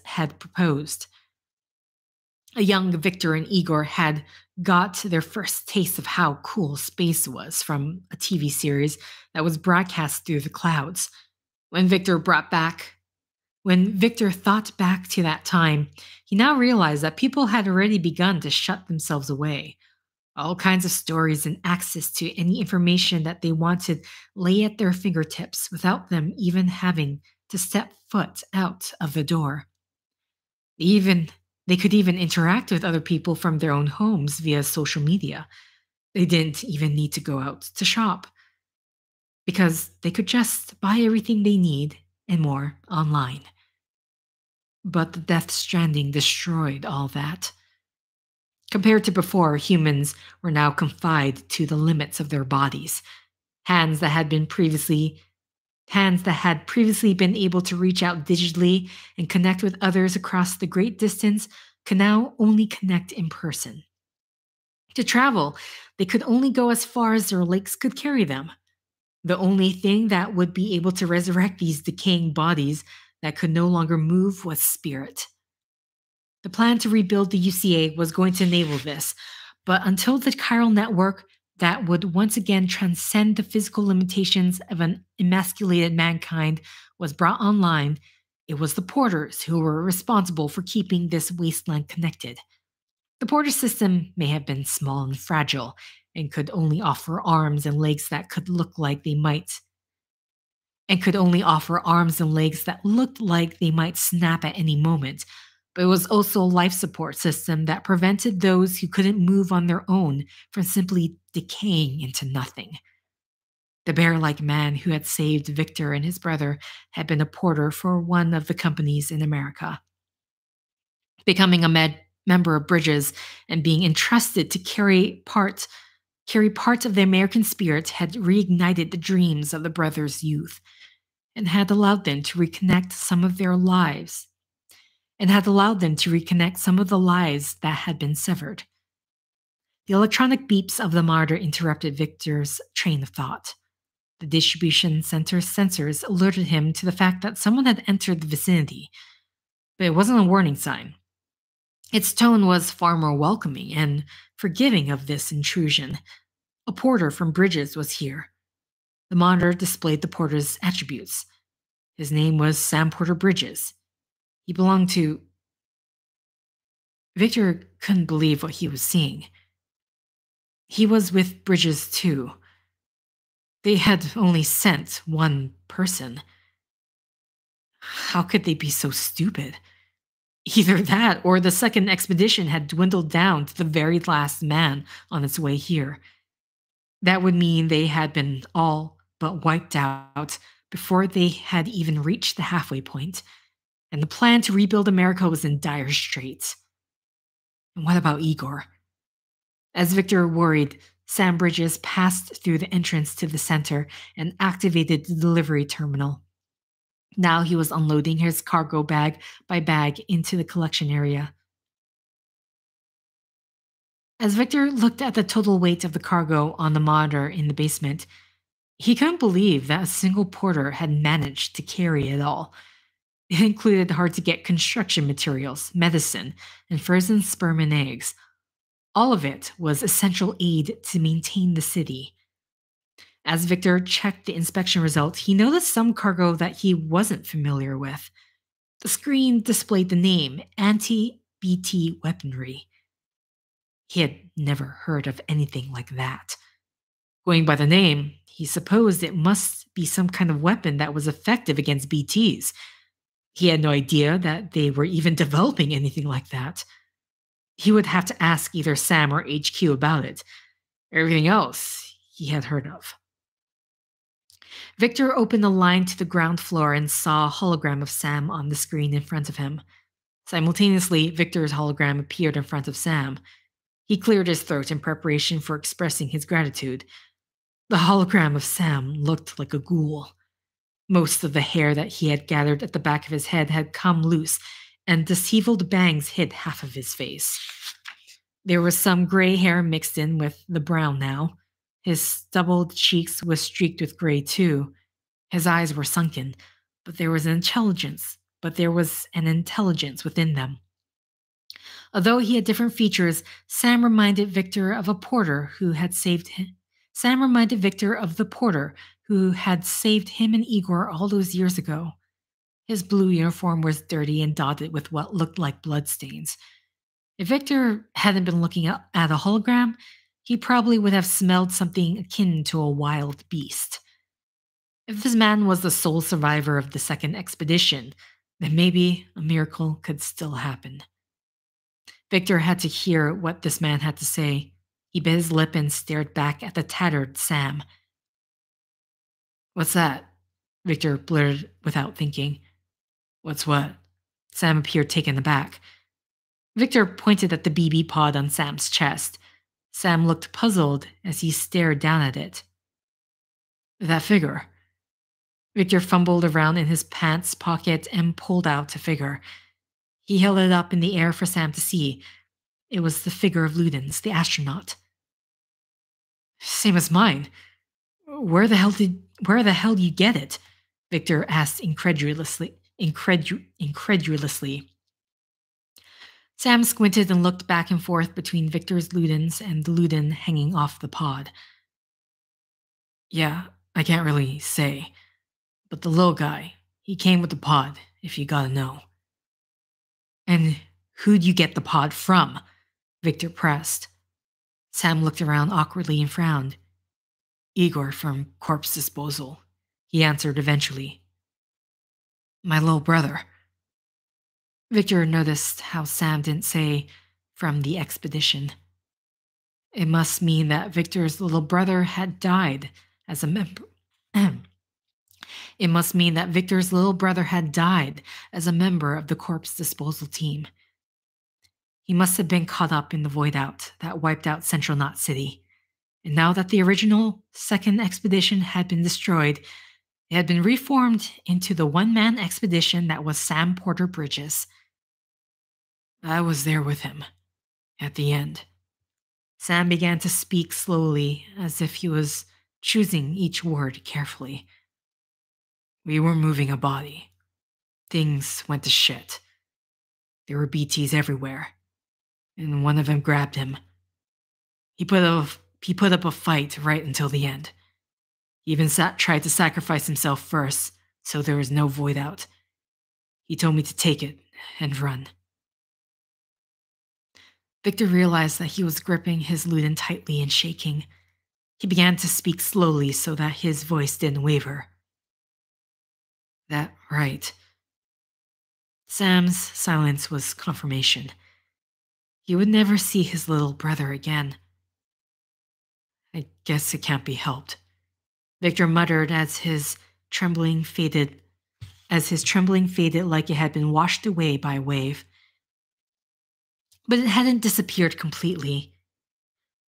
had proposed. A young Victor and Igor had got their first taste of how cool space was from a TV series that was broadcast through the clouds. When Victor thought back to that time, he now realized that people had already begun to shut themselves away. All kinds of stories and access to any information that they wanted lay at their fingertips without them even having to step foot out of the door. They could even interact with other people from their own homes via social media. They didn't even need to go out to shop, because they could just buy everything they need and more online. But the Death Stranding destroyed all that. Compared to before, humans were now confined to the limits of their bodies. Hands that had previously been able to reach out digitally and connect with others across the great distance could now only connect in person. To travel, they could only go as far as their legs could carry them. The only thing that would be able to resurrect these decaying bodies that could no longer move was spirit. The plan to rebuild the UCA was going to enable this, but until the chiral network that would once again transcend the physical limitations of an emasculated mankind was brought online, it was the porters who were responsible for keeping this wasteland connected. The porter system may have been small and fragile, and could only offer arms and legs that looked like they might snap at any moment, but it was also a life support system that prevented those who couldn't move on their own from simply decaying into nothing. The bear-like man who had saved Victor and his brother had been a porter for one of the companies in America. Becoming a member of Bridges and being entrusted to carry part of the American spirit had reignited the dreams of the brothers' youth and had allowed them to reconnect some of the lives that had been severed. The electronic beeps of the monitor interrupted Victor's train of thought. The distribution center's sensors alerted him to the fact that someone had entered the vicinity, but it wasn't a warning sign. Its tone was far more welcoming and forgiving of this intrusion. A porter from Bridges was here. The monitor displayed the porter's attributes. His name was Sam Porter Bridges. He belonged to... Victor couldn't believe what he was seeing. He was with Bridges too. They had only sent one person. How could they be so stupid? Either that, or the second expedition had dwindled down to the very last man on its way here. That would mean they had been all but wiped out before they had even reached the halfway point, and the plan to rebuild America was in dire straits. And what about Igor? As Victor worried, Sam Bridges passed through the entrance to the center and activated the delivery terminal. Now he was unloading his cargo bag by bag into the collection area. As Victor looked at the total weight of the cargo on the monitor in the basement, he couldn't believe that a single porter had managed to carry it all. It included hard-to-get construction materials, medicine, and frozen sperm and eggs. All of it was essential aid to maintain the city. As Victor checked the inspection results, he noticed some cargo that he wasn't familiar with. The screen displayed the name Anti-BT Weaponry. He had never heard of anything like that. Going by the name, he supposed it must be some kind of weapon that was effective against BTs. He had no idea that they were even developing anything like that. He would have to ask either Sam or HQ about it. Everything else he had heard of. Victor opened the line to the ground floor and saw a hologram of Sam on the screen in front of him. Simultaneously, Victor's hologram appeared in front of Sam. He cleared his throat in preparation for expressing his gratitude. The hologram of Sam looked like a ghoul. Most of the hair that he had gathered at the back of his head had come loose, and disheveled bangs hid half of his face. There was some gray hair mixed in with the brown now. His stubbled cheeks were streaked with gray too. His eyes were sunken, but there was an intelligence within them. Although he had different features, Sam reminded Victor of the porter who had saved him and Igor all those years ago. His blue uniform was dirty and dotted with what looked like bloodstains. If Victor hadn't been looking at a hologram, he probably would have smelled something akin to a wild beast. If this man was the sole survivor of the second expedition, then maybe a miracle could still happen. Victor had to hear what this man had to say. He bit his lip and stared back at the tattered Sam. "What's that?" Victor blurted without thinking. "What's what?" Sam appeared taken aback. Victor pointed at the BB pod on Sam's chest. Sam looked puzzled as he stared down at it. "That figure." Victor fumbled around in his pants pocket and pulled out a figure. He held it up in the air for Sam to see. It was the figure of Ludens, the astronaut. "Same as mine. Where the hell did you get it? Victor asked incredulously. Sam squinted and looked back and forth between Victor's ludens and the luden hanging off the pod. Yeah, I can't really say. But the little guy, he came with the pod, if you gotta know. And who'd you get the pod from? Victor pressed. Sam looked around awkwardly and frowned. Igor from Corpse Disposal, he answered eventually. My little brother. Victor noticed how Sam didn't say from the expedition. It must mean that Victor's little brother had died as a member. It must mean that Victor's little brother had died as a member of the corpse disposal team. He must have been caught up in the void out that wiped out Central Knot City. And now that the original second expedition had been destroyed, it had been reformed into the one-man expedition that was Sam Porter Bridges. I was there with him at the end. Sam began to speak slowly, as if he was choosing each word carefully. We were moving a body. Things went to shit. There were BTs everywhere, and one of them grabbed him. He put up a fight right until the end. He even tried to sacrifice himself first, so there was no void out. He told me to take it and run. Victor realized that he was gripping his luden tightly and shaking. He began to speak slowly so that his voice didn't waver. That right. Sam's silence was confirmation. He would never see his little brother again. I guess it can't be helped, Victor muttered as his trembling faded like it had been washed away by a wave. But it hadn't disappeared completely.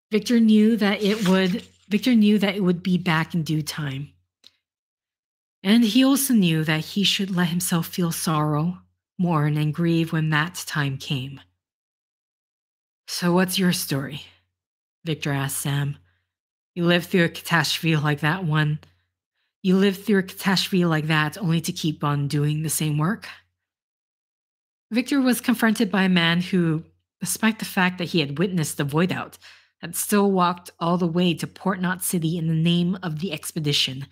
Victor knew that it would be back in due time. And he also knew that he should let himself feel sorrow, mourn, and grieve when that time came. So what's your story? Victor asked Sam. You lived through a catastrophe like that one. You lived through a catastrophe like that only to keep on doing the same work? Victor was confronted by a man who, despite the fact that he had witnessed the void out, had still walked all the way to Port Knot City in the name of the expedition.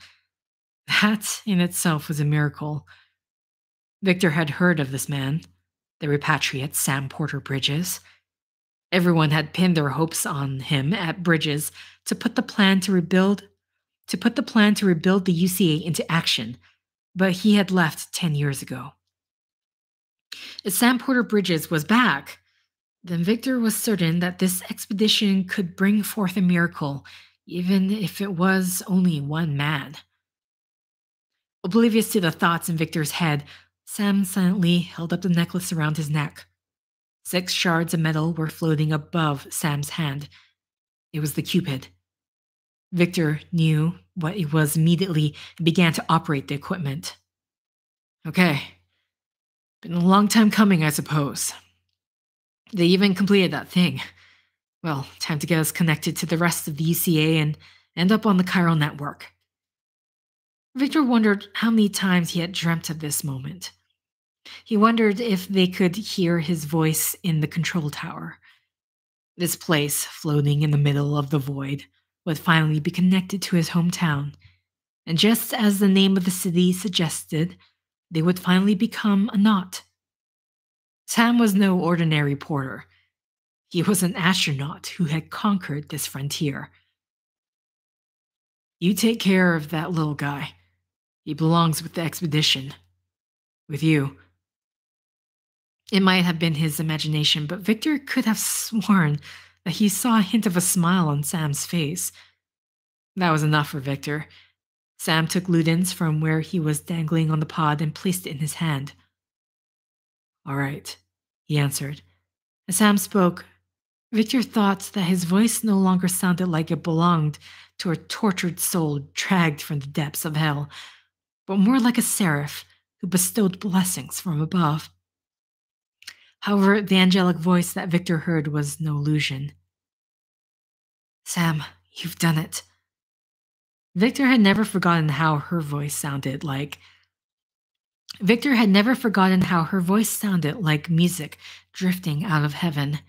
That in itself was a miracle. Victor had heard of this man, the repatriate Sam Porter Bridges. Everyone had pinned their hopes on him at Bridges to put the plan to rebuild the UCA into action, but he had left 10 years ago. If Sam Porter Bridges was back, then Victor was certain that this expedition could bring forth a miracle, even if it was only one man. Oblivious to the thoughts in Victor's head, Sam silently held up the necklace around his neck. 6 shards of metal were floating above Sam's hand. It was the Cupid. Victor knew what it was immediately and began to operate the equipment. Okay. Been a long time coming, I suppose. They even completed that thing. Well, time to get us connected to the rest of the UCA and end up on the chiral network. Victor wondered how many times he had dreamt of this moment. He wondered if they could hear his voice in the control tower. This place, floating in the middle of the void, would finally be connected to his hometown, and just as the name of the city suggested, they would finally become a knot. Sam was no ordinary porter. He was an astronaut who had conquered this frontier. You take care of that little guy. He belongs with the expedition. With you. It might have been his imagination, but Victor could have sworn that he saw a hint of a smile on Sam's face. That was enough for Victor. Sam took Ludens from where he was dangling on the pod and placed it in his hand. All right, he answered. As Sam spoke, Victor thought that his voice no longer sounded like it belonged to a tortured soul dragged from the depths of hell, but more like a seraph who bestowed blessings from above. However, the angelic voice that Victor heard was no illusion. Sam, you've done it. Victor had never forgotten how her voice sounded like music drifting out of heaven.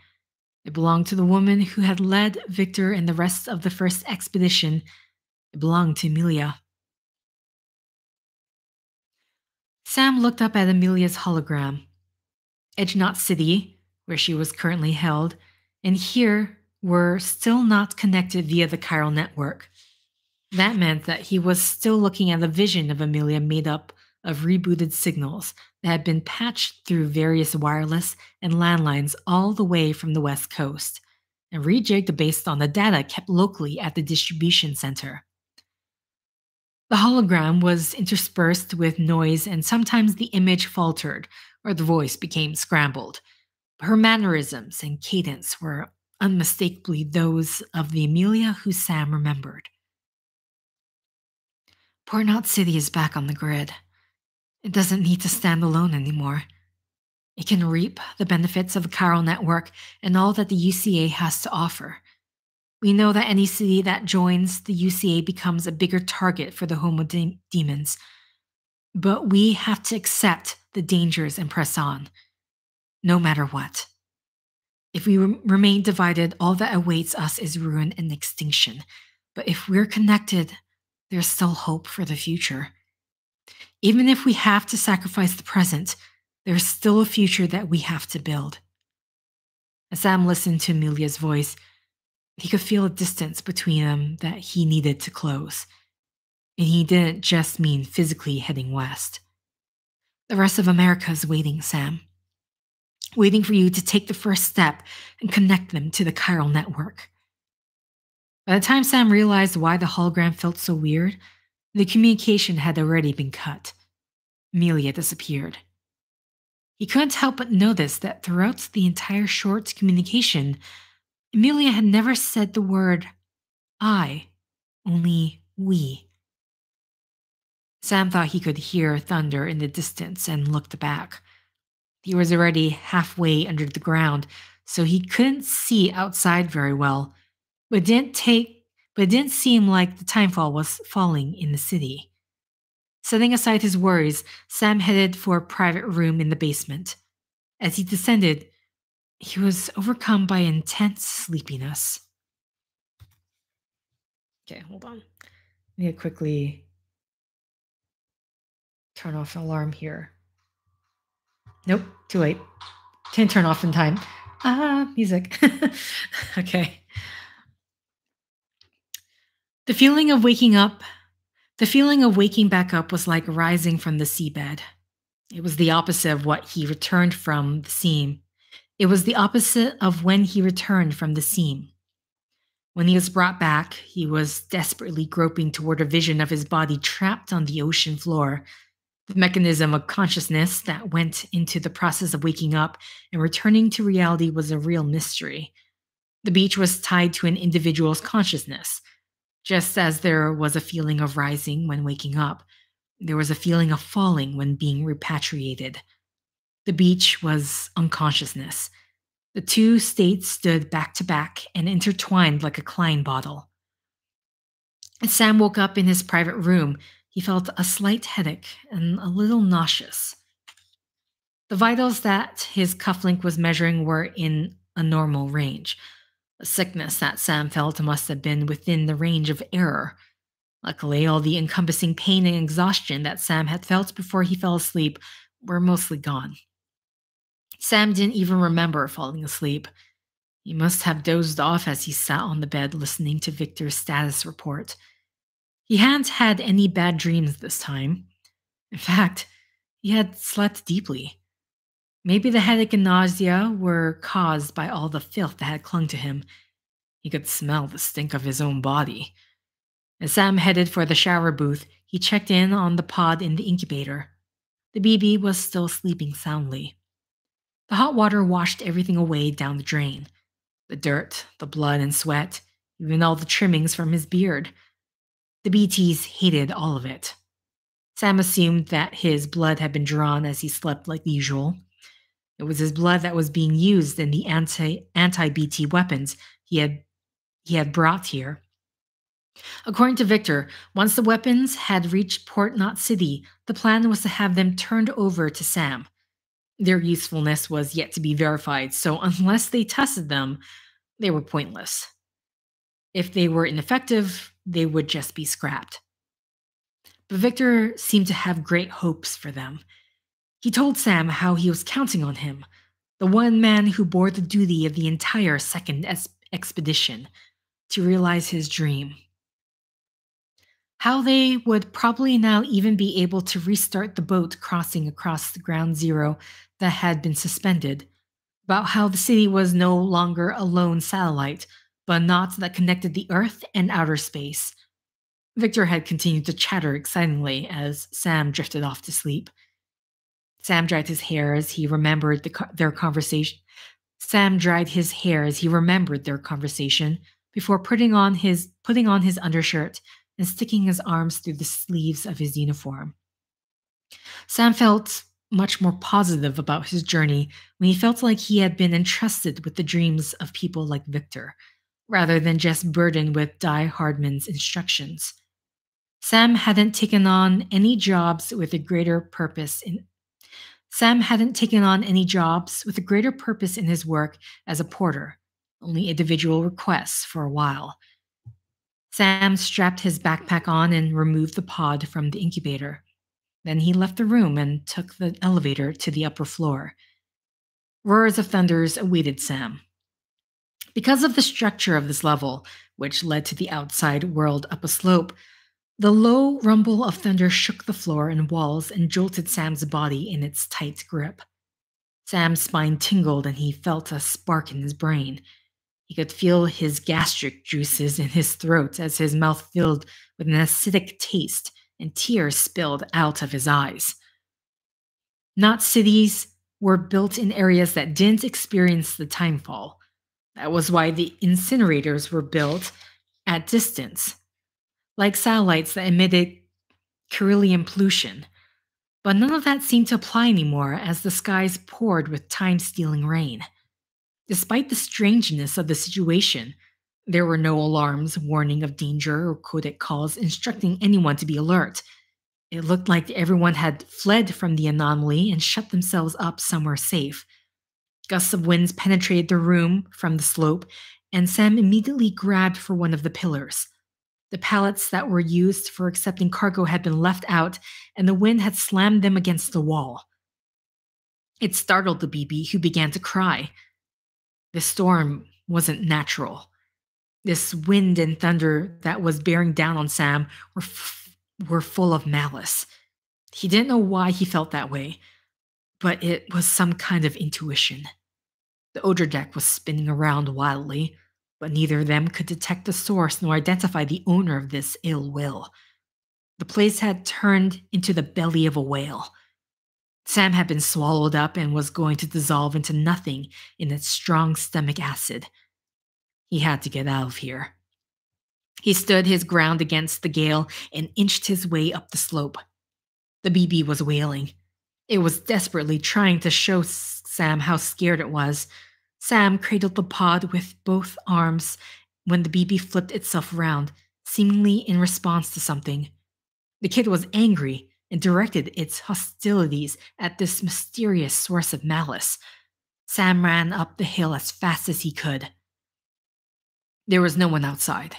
It belonged to the woman who had led Victor and the rest of the first expedition. It belonged to Amelia. Sam looked up at Amelia's hologram. Edgenot City, where she was currently held, and here were still not connected via the chiral network. That meant that he was still looking at a vision of Amelia made up of rebooted signals that had been patched through various wireless and landlines all the way from the West Coast, and rejigged based on the data kept locally at the distribution center. The hologram was interspersed with noise, and sometimes the image faltered or the voice became scrambled. Her mannerisms and cadence were unmistakably those of the Amelia who Sam remembered. Port Knot City is back on the grid. It doesn't need to stand alone anymore. It can reap the benefits of the chiral network and all that the UCA has to offer. We know that any city that joins the UCA becomes a bigger target for the Homo demons. But we have to accept the dangers and press on, no matter what. If we remain divided, all that awaits us is ruin and extinction. But if we're connected, there's still hope for the future. Even if we have to sacrifice the present, there's still a future that we have to build. As Sam listened to Amelia's voice, he could feel a distance between them that he needed to close. And he didn't just mean physically heading west. The rest of America is waiting, Sam. Waiting for you to take the first step and connect them to the chiral network. By the time Sam realized why the hologram felt so weird, the communication had already been cut. Amelia disappeared. He couldn't help but notice that throughout the entire short communication, Amelia had never said the word I, only we. Sam thought he could hear thunder in the distance and looked back. He was already halfway under the ground, so he couldn't see outside very well, but it didn't seem like the timefall was falling in the city. Setting aside his worries, Sam headed for a private room in the basement. As he descended, he was overcome by intense sleepiness. Okay, hold on. I need to quickly turn off an alarm here. Nope, too late. Can't turn off in time. Music. Okay. The feeling of waking back up was like rising from the seabed. It was the opposite of what he returned from the seam. It was the opposite of when he returned from the seam. When he was brought back, he was desperately groping toward a vision of his body trapped on the ocean floor. The mechanism of consciousness that went into the process of waking up and returning to reality was a real mystery. The beach was tied to an individual's consciousness. Just as there was a feeling of rising when waking up, there was a feeling of falling when being repatriated. The beach was unconsciousness. The two states stood back to back and intertwined like a Klein bottle. As Sam woke up in his private room, he felt a slight headache and a little nauseous. The vitals that his cufflink was measuring were in a normal range. A sickness that Sam felt must have been within the range of error. Luckily, all the encompassing pain and exhaustion that Sam had felt before he fell asleep were mostly gone. Sam didn't even remember falling asleep. He must have dozed off as he sat on the bed listening to Victor's status report. He hadn't had any bad dreams this time. In fact, he had slept deeply. Maybe the headache and nausea were caused by all the filth that had clung to him. He could smell the stink of his own body. As Sam headed for the shower booth, he checked in on the pod in the incubator. The BB was still sleeping soundly. The hot water washed everything away down the drain. The dirt, the blood and sweat, even all the trimmings from his beard. The BTs hated all of it. Sam assumed that his blood had been drawn as he slept like usual. It was his blood that was being used in the anti-BT weapons he had brought here. According to Victor, once the weapons had reached Port Knot City, the plan was to have them turned over to Sam. Their usefulness was yet to be verified, so unless they tested them, they were pointless. If they were ineffective, they would just be scrapped. But Victor seemed to have great hopes for them. He told Sam how he was counting on him, the one man who bore the duty of the entire second expedition, to realize his dream. How they would probably now even be able to restart the boat crossing across the ground zero that had been suspended, about how the city was no longer a lone satellite, but a knot that connected the Earth and outer space. Victor had continued to chatter excitingly as Sam drifted off to sleep. Sam dried his hair as he remembered their conversation. Sam dried his hair as he remembered their conversation before putting on his undershirt and sticking his arms through the sleeves of his uniform. Sam felt much more positive about his journey when he felt like he had been entrusted with the dreams of people like Victor, rather than just burdened with Die Hardman's instructions. Sam hadn't taken on any jobs with a greater purpose in his work as a porter, only individual requests for a while. Sam strapped his backpack on and removed the pod from the incubator. Then he left the room and took the elevator to the upper floor. Roars of thunders awaited Sam. Because of the structure of this level, which led to the outside world up a slope, the low rumble of thunder shook the floor and walls and jolted Sam's body in its tight grip. Sam's spine tingled and he felt a spark in his brain. He could feel his gastric juices in his throat as his mouth filled with an acidic taste and tears spilled out of his eyes. Knot cities were built in areas that didn't experience the timefall. That was why the incinerators were built at distance, like satellites that emitted Carillion pollution. But none of that seemed to apply anymore as the skies poured with time-stealing rain. Despite the strangeness of the situation, there were no alarms warning of danger or codec calls instructing anyone to be alert. It looked like everyone had fled from the anomaly and shut themselves up somewhere safe. Gusts of winds penetrated the room from the slope, and Sam immediately grabbed for one of the pillars. The pallets that were used for accepting cargo had been left out, and the wind had slammed them against the wall. It startled the BB, who began to cry. The storm wasn't natural. This wind and thunder that was bearing down on Sam were full of malice. He didn't know why he felt that way, but it was some kind of intuition. The Odor deck was spinning around wildly, but neither of them could detect the source nor identify the owner of this ill will. The place had turned into the belly of a whale. Sam had been swallowed up and was going to dissolve into nothing in its strong stomach acid. He had to get out of here. He stood his ground against the gale and inched his way up the slope. The BB was wailing. It was desperately trying to show Sam how scared it was. Sam cradled the pod with both arms when the BB flipped itself around, seemingly in response to something. The kid was angry and directed its hostilities at this mysterious source of malice. Sam ran up the hill as fast as he could. There was no one outside,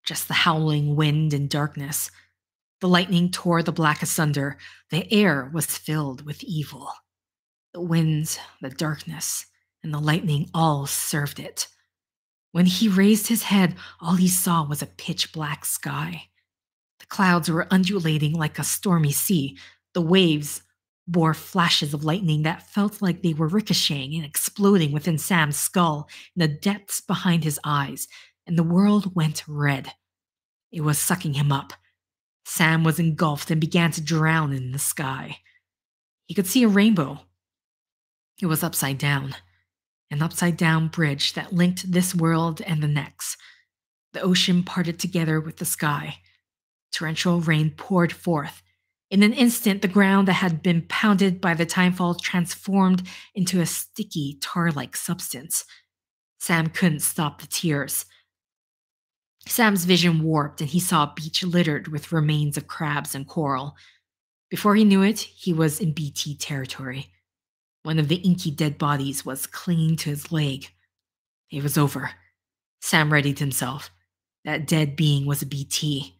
just the howling wind and darkness. The lightning tore the black asunder. The air was filled with evil. The winds, the darkness, and the lightning all served it. When he raised his head, all he saw was a pitch-black sky. The clouds were undulating like a stormy sea. The waves bore flashes of lightning that felt like they were ricocheting and exploding within Sam's skull in the depths behind his eyes, and the world went red. It was sucking him up. Sam was engulfed and began to drown in the sky. He could see a rainbow. It was upside down, an upside-down bridge that linked this world and the next. The ocean parted together with the sky. Torrential rain poured forth. In an instant, the ground that had been pounded by the timefall transformed into a sticky, tar-like substance. Sam couldn't stop the tears. Sam's vision warped and he saw a beach littered with remains of crabs and coral. Before he knew it, he was in BT territory. One of the inky dead bodies was clinging to his leg. It was over. Sam readied himself. That dead being was a BT.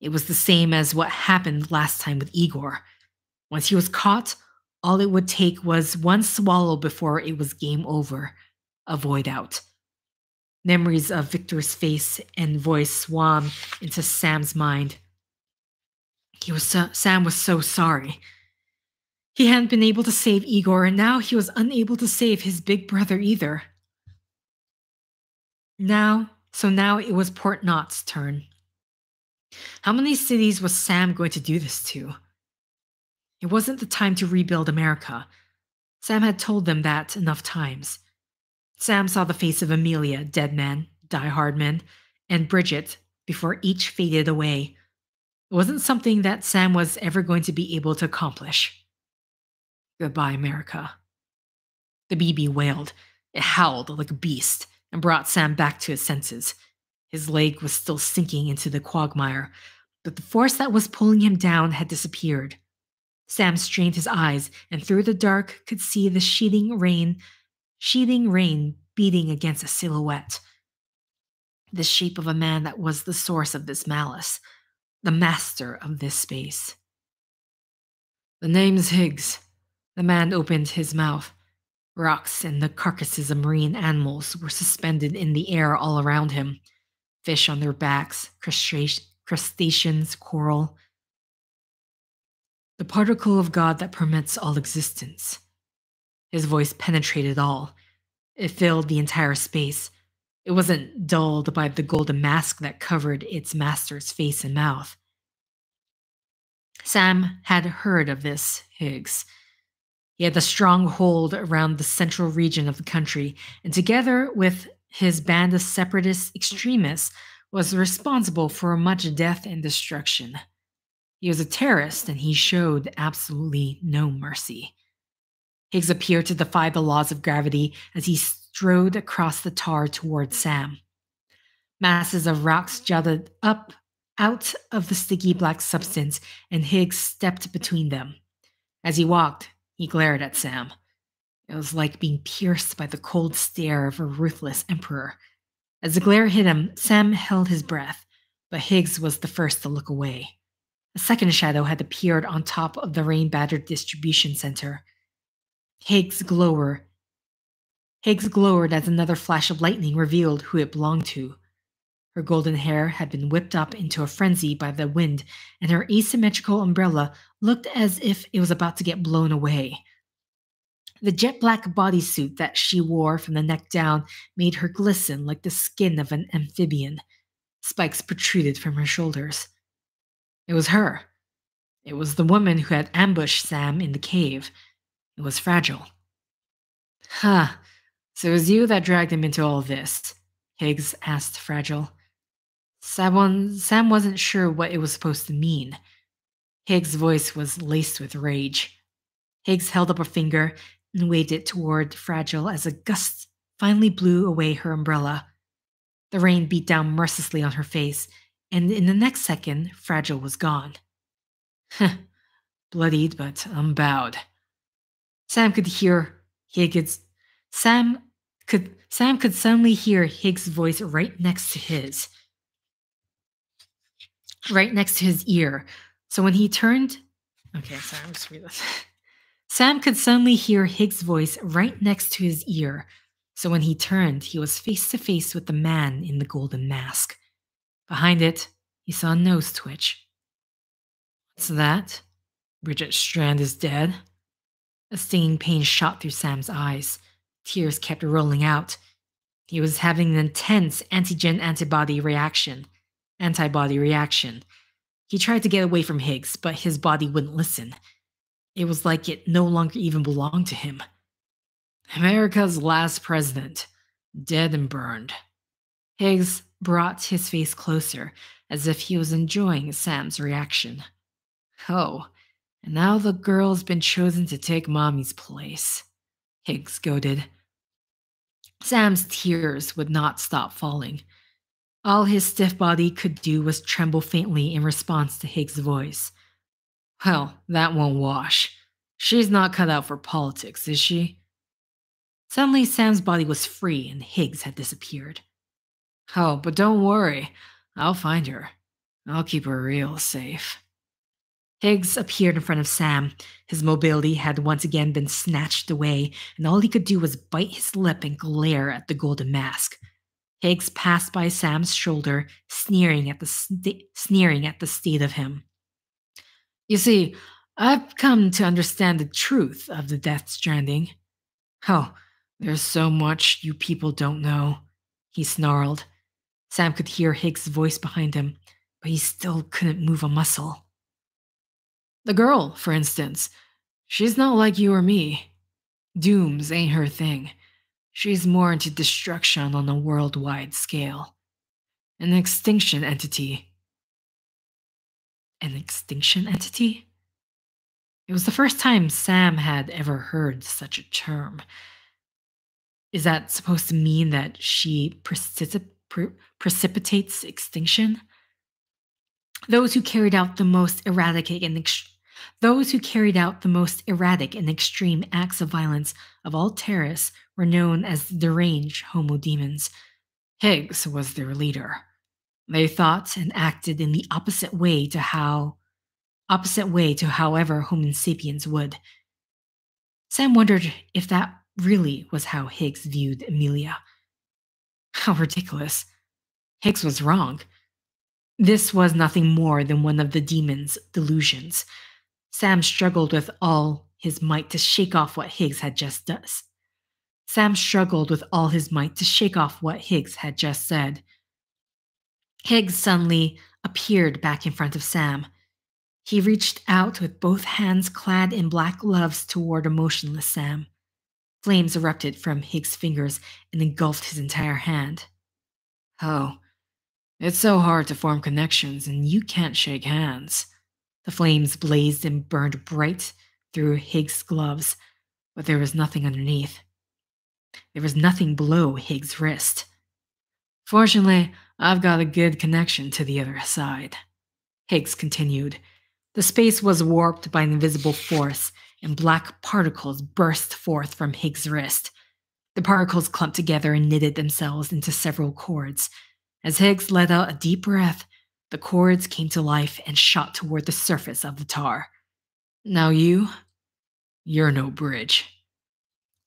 It was the same as what happened last time with Igor. Once he was caught, all it would take was one swallow before it was game over. A void out. Memories of Victor's face and voice swam into Sam's mind. Sam was so sorry. He hadn't been able to save Igor, and now he was unable to save his big brother either. Now it was Port Knott's turn. How many cities was Sam going to do this to? It wasn't the time to rebuild America. Sam had told them that enough times. Sam saw the face of Amelia, dead man, Die Hard man, and Bridget before each faded away. It wasn't something that Sam was ever going to be able to accomplish. Goodbye, America. The BB wailed. It howled like a beast and brought Sam back to his senses. His leg was still sinking into the quagmire, but the force that was pulling him down had disappeared. Sam strained his eyes and through the dark could see the sheeting rain beating against a silhouette. The shape of a man that was the source of this malice, the master of this space. The name's Higgs. The man opened his mouth. Rocks and the carcasses of marine animals were suspended in the air all around him. Fish on their backs, crustaceans, coral. The particle of God that permits all existence. His voice penetrated all. It filled the entire space. It wasn't dulled by the golden mask that covered its master's face and mouth. Sam had heard of this Higgs. He had a strong hold around the central region of the country, and together with his band of separatist extremists, was responsible for much death and destruction. He was a terrorist, and he showed absolutely no mercy. Higgs appeared to defy the laws of gravity as he strode across the tar toward Sam. Masses of rocks jutted up out of the sticky black substance, and Higgs stepped between them. As he walked, he glared at Sam. It was like being pierced by the cold stare of a ruthless emperor. As the glare hit him, Sam held his breath, but Higgs was the first to look away. A second shadow had appeared on top of the rain-battered distribution center. Higgs glowered as another flash of lightning revealed who it belonged to. Her golden hair had been whipped up into a frenzy by the wind, and her asymmetrical umbrella looked as if it was about to get blown away. The jet black bodysuit that she wore from the neck down made her glisten like the skin of an amphibian. Spikes protruded from her shoulders. It was her. It was the woman who had ambushed Sam in the cave. It was Fragile. Huh. So it was you that dragged him into all this? Higgs asked Fragile. Sam wasn't sure what it was supposed to mean. Higgs' voice was laced with rage. Higgs held up a finger and waved it toward Fragile as a gust finally blew away her umbrella. The rain beat down mercilessly on her face, and in the next second, Fragile was gone. Bloodied, but unbowed. Sam could suddenly hear Higgs' voice right next to his. Right next to his ear. So when he turned... Okay, sorry, I'm just reading this. Sam could suddenly hear Higgs' voice right next to his ear. So when he turned, he was face to face with the man in the golden mask. Behind it, he saw a nose twitch. What's that? Bridget Strand is dead? A stinging pain shot through Sam's eyes. Tears kept rolling out. He was having an intense antibody reaction. He tried to get away from Higgs, but his body wouldn't listen. It was like it no longer even belonged to him. America's last president, dead and burned. Higgs brought his face closer, as if he was enjoying Sam's reaction. Oh, and now the girl's been chosen to take Mommy's place, Higgs goaded. Sam's tears would not stop falling. All his stiff body could do was tremble faintly in response to Higgs' voice. Well, that won't wash. She's not cut out for politics, is she? Suddenly, Sam's body was free and Higgs had disappeared. Oh, but don't worry. I'll find her. I'll keep her real safe. Higgs appeared in front of Sam. His mobility had once again been snatched away, and all he could do was bite his lip and glare at the golden mask. Higgs passed by Sam's shoulder, sneering at the state of him. You see, I've come to understand the truth of the Death Stranding. Oh, there's so much you people don't know, he snarled. Sam could hear Higgs' voice behind him, but he still couldn't move a muscle. The girl, for instance, she's not like you or me. Dooms ain't her thing. She's more into destruction on a worldwide scale. An extinction entity. An extinction entity? It was the first time Sam had ever heard such a term. Is that supposed to mean that she precipitates extinction? Those who carried out the most erratic and extreme acts of violence of all terrorists were known as deranged homo demons. Higgs was their leader. They thought and acted in the opposite way to however Homo sapiens would. Sam wondered if that really was how Higgs viewed Amelia. How ridiculous. Higgs was wrong. This was nothing more than one of the demon's delusions. Sam struggled with all his might to shake off what Higgs had just said. Higgs suddenly appeared back in front of Sam. He reached out with both hands clad in black gloves toward a motionless Sam. Flames erupted from Higgs' fingers and engulfed his entire hand. Oh, it's so hard to form connections and you can't shake hands. The flames blazed and burned bright through Higgs' gloves, but there was nothing underneath. There was nothing below Higgs' wrist. Fortunately, I've got a good connection to the other side. Higgs continued. The space was warped by an invisible force, and black particles burst forth from Higgs' wrist. The particles clumped together and knitted themselves into several cords. As Higgs let out a deep breath, the cords came to life and shot toward the surface of the tar. Now you're no bridge.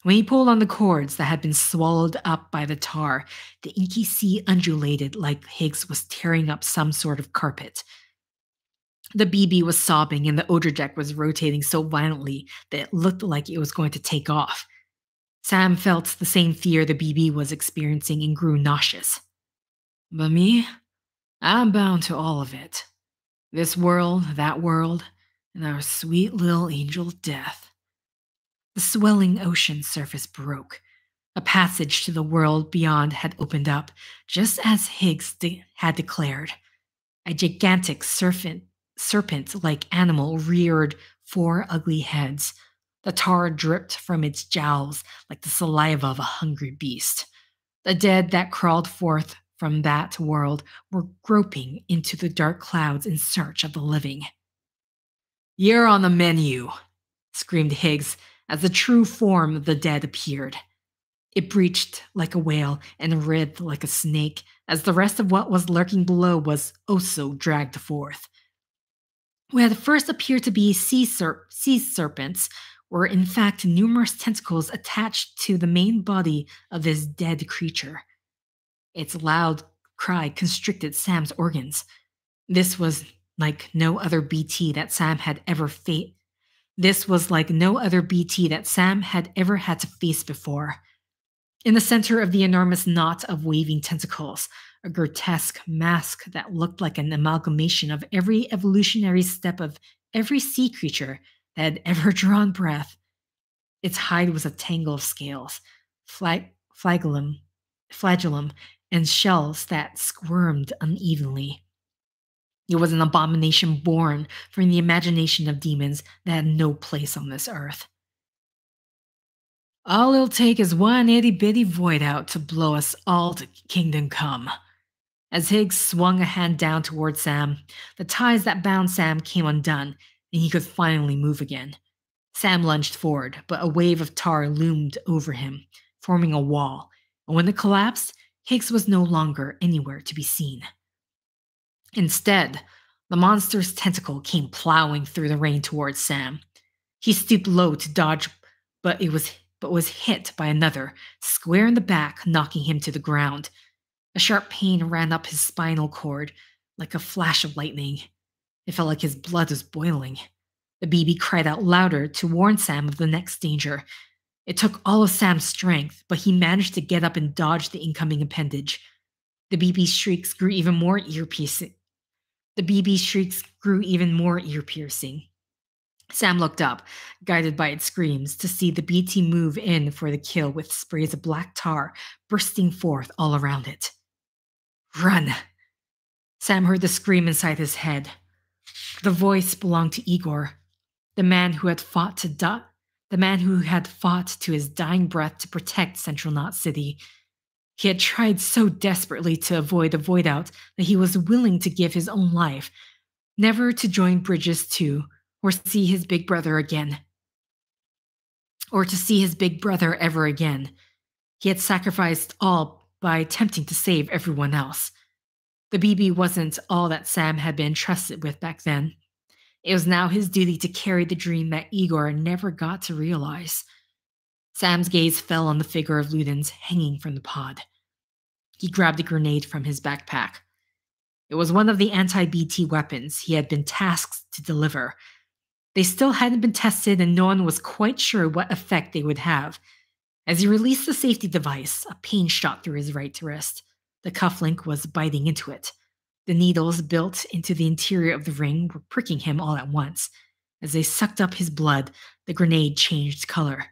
When he pulled on the cords that had been swallowed up by the tar, the inky sea undulated like Higgs was tearing up some sort of carpet. The BB was sobbing and the odor deck was rotating so violently that it looked like it was going to take off. Sam felt the same fear the BB was experiencing and grew nauseous. But me? I'm bound to all of it. This world, that world, and our sweet little angel death. The swelling ocean surface broke. A passage to the world beyond had opened up, just as Higgs had declared. A gigantic serpent-like animal reared 4 ugly heads. The tar dripped from its jowls like the saliva of a hungry beast. The dead that crawled forth from that world were groping into the dark clouds in search of the living. You're on the menu, screamed Higgs as the true form of the dead appeared. It breached like a whale and writhed like a snake as the rest of what was lurking below was also dragged forth. What had first appeared to be sea serpents were in fact numerous tentacles attached to the main body of this dead creature. Its loud cry constricted Sam's organs. This was like no other BT that Sam had ever had to face before. In the center of the enormous knot of waving tentacles, a grotesque mask that looked like an amalgamation of every evolutionary step of every sea creature that had ever drawn breath. Its hide was a tangle of scales, flagellum, and shells that squirmed unevenly. It was an abomination born from the imagination of demons that had no place on this earth. All it'll take is one itty-bitty void out to blow us all to kingdom come. As Higgs swung a hand down toward Sam, the ties that bound Sam came undone, and he could finally move again. Sam lunged forward, but a wave of tar loomed over him, forming a wall, and when it collapsed, Higgs was no longer anywhere to be seen. Instead, the monster's tentacle came plowing through the rain towards Sam. He stooped low to dodge, but was hit by another, square in the back, knocking him to the ground. A sharp pain ran up his spinal cord, like a flash of lightning. It felt like his blood was boiling. The BB cried out louder to warn Sam of the next danger. It took all of Sam's strength, but he managed to get up and dodge the incoming appendage. The BB's shrieks grew even more ear-piercing. Sam looked up, guided by its screams, to see the BT move in for the kill with sprays of black tar bursting forth all around it. Run! Sam heard the scream inside his head. The voice belonged to Igor, the man who had fought to his dying breath to protect Central Knot City. He had tried so desperately to avoid the void-out that he was willing to give his own life, never to join Bridges to, or see his big brother again. Or to see his big brother ever again. He had sacrificed all by attempting to save everyone else. The BB wasn't all that Sam had been entrusted with back then. It was now his duty to carry the dream that Igor never got to realize. Sam's gaze fell on the figure of Ludens hanging from the pod. He grabbed a grenade from his backpack. It was one of the anti-BT weapons he had been tasked to deliver. They still hadn't been tested, and no one was quite sure what effect they would have. As he released the safety device, a pain shot through his right wrist. The cufflink was biting into it. The needles built into the interior of the ring were pricking him all at once. As they sucked up his blood, the grenade changed color.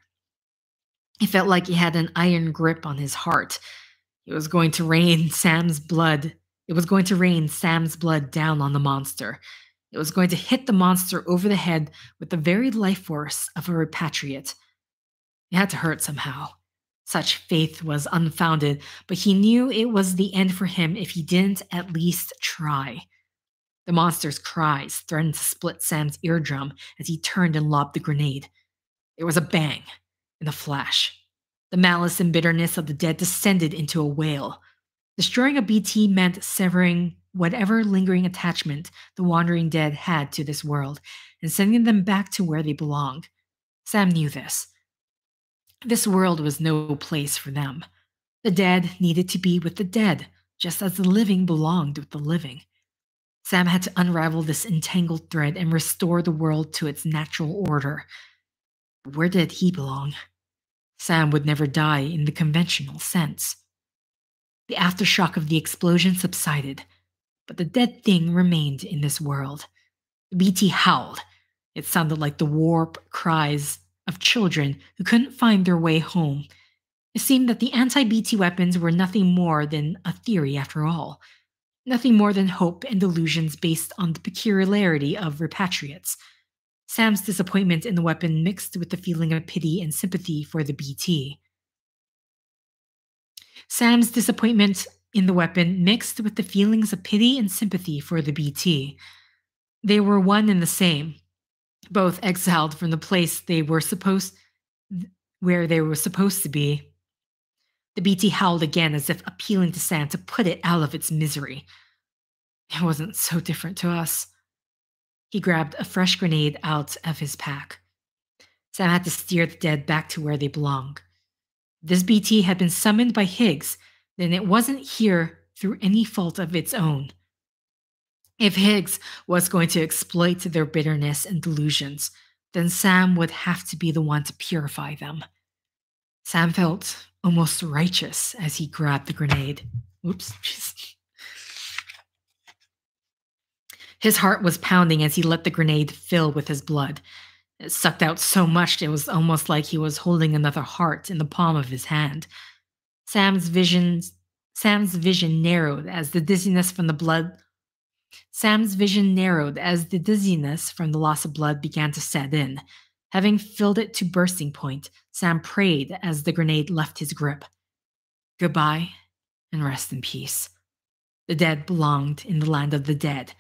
It felt like he had an iron grip on his heart. It was going to rain Sam's blood down on the monster. It was going to hit the monster over the head with the very life force of a repatriate. It had to hurt somehow. Such faith was unfounded, but he knew it was the end for him if he didn't at least try. The monster's cries threatened to split Sam's eardrum as he turned and lobbed the grenade. There was a bang and a flash. The malice and bitterness of the dead descended into a wail. Destroying a BT meant severing whatever lingering attachment the wandering dead had to this world and sending them back to where they belonged. Sam knew this. This world was no place for them. The dead needed to be with the dead, just as the living belonged with the living. Sam had to unravel this entangled thread and restore the world to its natural order. But where did he belong? Sam would never die in the conventional sense. The aftershock of the explosion subsided, but the dead thing remained in this world. The BT howled. It sounded like the warped cries of children who couldn't find their way home. It seemed that the anti-BT weapons were nothing more than a theory after all. Nothing more than hope and delusions based on the peculiarity of repatriates. Sam's disappointment in the weapon mixed with the feeling of pity and sympathy for the BT. Sam's disappointment in the weapon mixed with the feelings of pity and sympathy for the BT. They were one and the same, both exiled from the place where they were supposed to be. The BT howled again as if appealing to Sam to put it out of its misery. It wasn't so different to us. He grabbed a fresh grenade out of his pack. Sam had to steer the dead back to where they belonged. This BT had been summoned by Higgs, then it wasn't here through any fault of its own. If Higgs was going to exploit their bitterness and delusions, then Sam would have to be the one to purify them. Sam felt almost righteous as he grabbed the grenade. Oops. His heart was pounding as he let the grenade fill with his blood. It sucked out so much it was almost like he was holding another heart in the palm of his hand. Sam's vision narrowed as the dizziness from the loss of blood began to set in. Having filled it to bursting point, Sam prayed as the grenade left his grip. Goodbye, and rest in peace. The dead belonged in the land of the dead.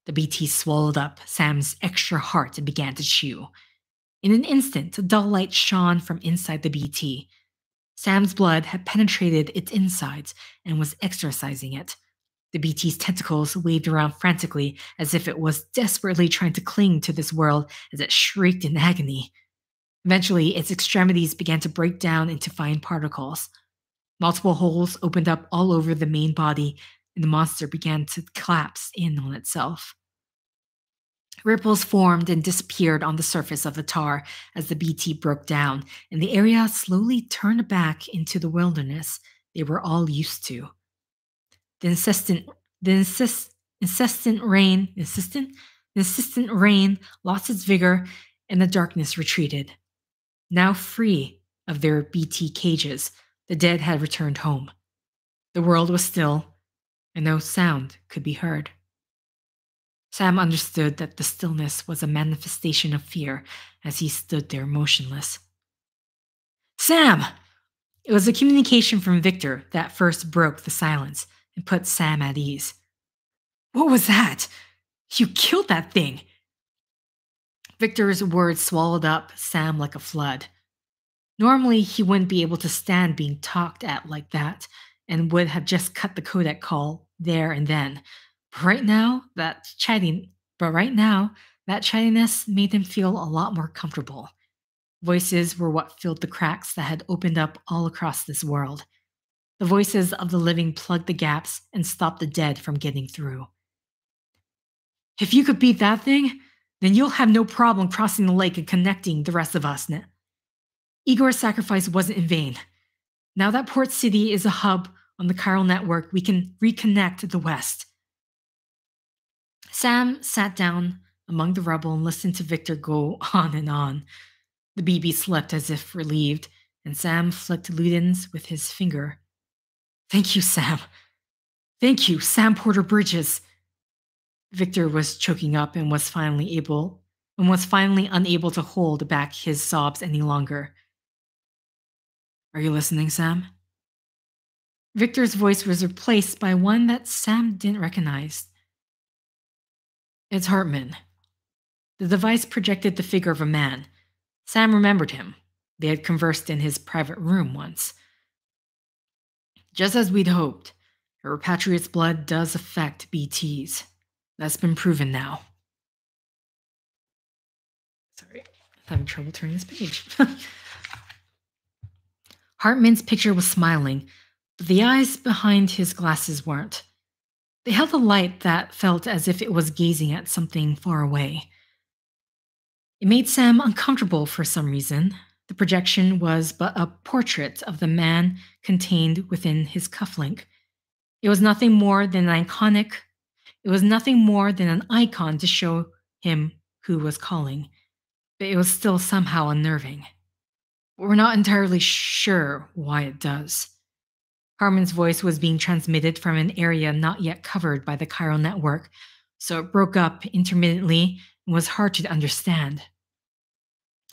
The BT swallowed up Sam's extra heart and began to chew. In an instant, a dull light shone from inside the BT. Sam's blood had penetrated its insides and was exorcising it. The BT's tentacles waved around frantically as if it was desperately trying to cling to this world as it shrieked in agony. Eventually, its extremities began to break down into fine particles. Multiple holes opened up all over the main body, and the monster began to collapse in on itself. Ripples formed and disappeared on the surface of the tar as the BT broke down, and the area slowly turned back into the wilderness they were all used to. The insistent rain lost its vigor, and the darkness retreated. Now free of their BT cages, the dead had returned home. The world was still, and no sound could be heard. Sam understood that the stillness was a manifestation of fear as he stood there motionless. Sam! It was a communication from Victor that first broke the silence and put Sam at ease. What was that? You killed that thing! Victor's words swallowed up Sam like a flood. Normally, he wouldn't be able to stand being talked at like that and would have just cut the codec call there and then. But right now, that chattiness made him feel a lot more comfortable. Voices were what filled the cracks that had opened up all across this world. The voices of the living plugged the gaps and stopped the dead from getting through. If you could beat that thing, then you'll have no problem crossing the lake and connecting the rest of us. Igor's sacrifice wasn't in vain. Now that Port City is a hub on the chiral network, we can reconnect the West. Sam sat down among the rubble and listened to Victor go on and on. The BB slept as if relieved, and Sam flicked Ludens with his finger. Thank you, Sam. Thank you, Sam Porter Bridges. Victor was choking up and was finally unable to hold back his sobs any longer. Are you listening, Sam? Victor's voice was replaced by one that Sam didn't recognize. It's Hartman. The device projected the figure of a man. Sam remembered him. They had conversed in his private room once. Just as we'd hoped, a repatriate's blood does affect BTs. That's been proven now. Sorry, I'm having trouble turning this page. Hartman's picture was smiling, but the eyes behind his glasses weren't. They held a light that felt as if it was gazing at something far away. It made Sam uncomfortable for some reason. The projection was but a portrait of the man contained within his cufflink. It was nothing more than an icon to show him who was calling, but it was still somehow unnerving. But we're not entirely sure why it does. Harmon's voice was being transmitted from an area not yet covered by the chiral network, so it broke up intermittently and was hard to understand.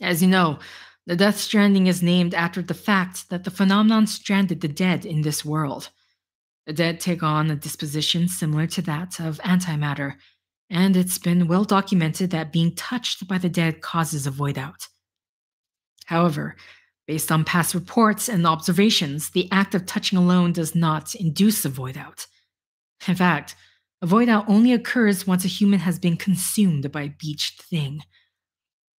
As you know, the Death Stranding is named after the fact that the phenomenon stranded the dead in this world. The dead take on a disposition similar to that of antimatter, and it's been well documented that being touched by the dead causes a void out. However, based on past reports and observations, the act of touching alone does not induce a void out. In fact, a void out only occurs once a human has been consumed by a beached thing.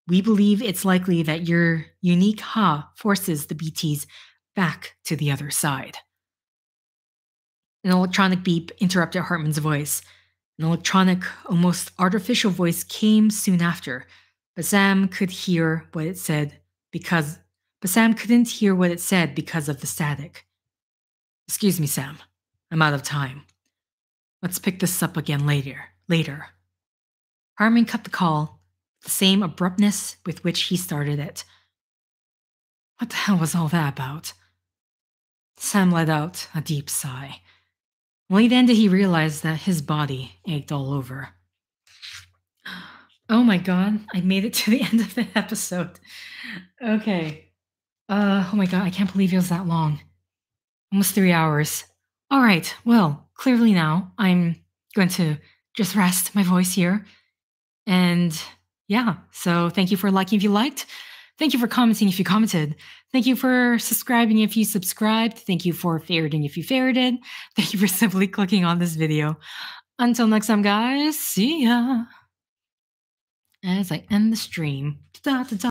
We believe it's likely that your unique Ha forces the BTs back to the other side. An electronic beep interrupted Hartman's voice. An electronic, almost artificial voice came soon after, but Sam couldn't hear what it said because of the static. Excuse me, Sam. I'm out of time. Let's pick this up again later. Hartman cut the call, with the same abruptness with which he started it. What the hell was all that about? Sam let out a deep sigh. Only then did he realize that his body ached all over. Oh my god, I made it to the end of the episode. Okay. Oh my god, I can't believe it was that long. Almost 3 hours. All right, well, clearly now I'm going to just rest my voice here. And yeah, so thank you for liking if you liked. Thank you for commenting if you commented. Thank you for subscribing if you subscribed. Thank you for favoriting if you favorited. Thank you for simply clicking on this video. Until next time, guys, see ya. As I end the stream. Da, da, da.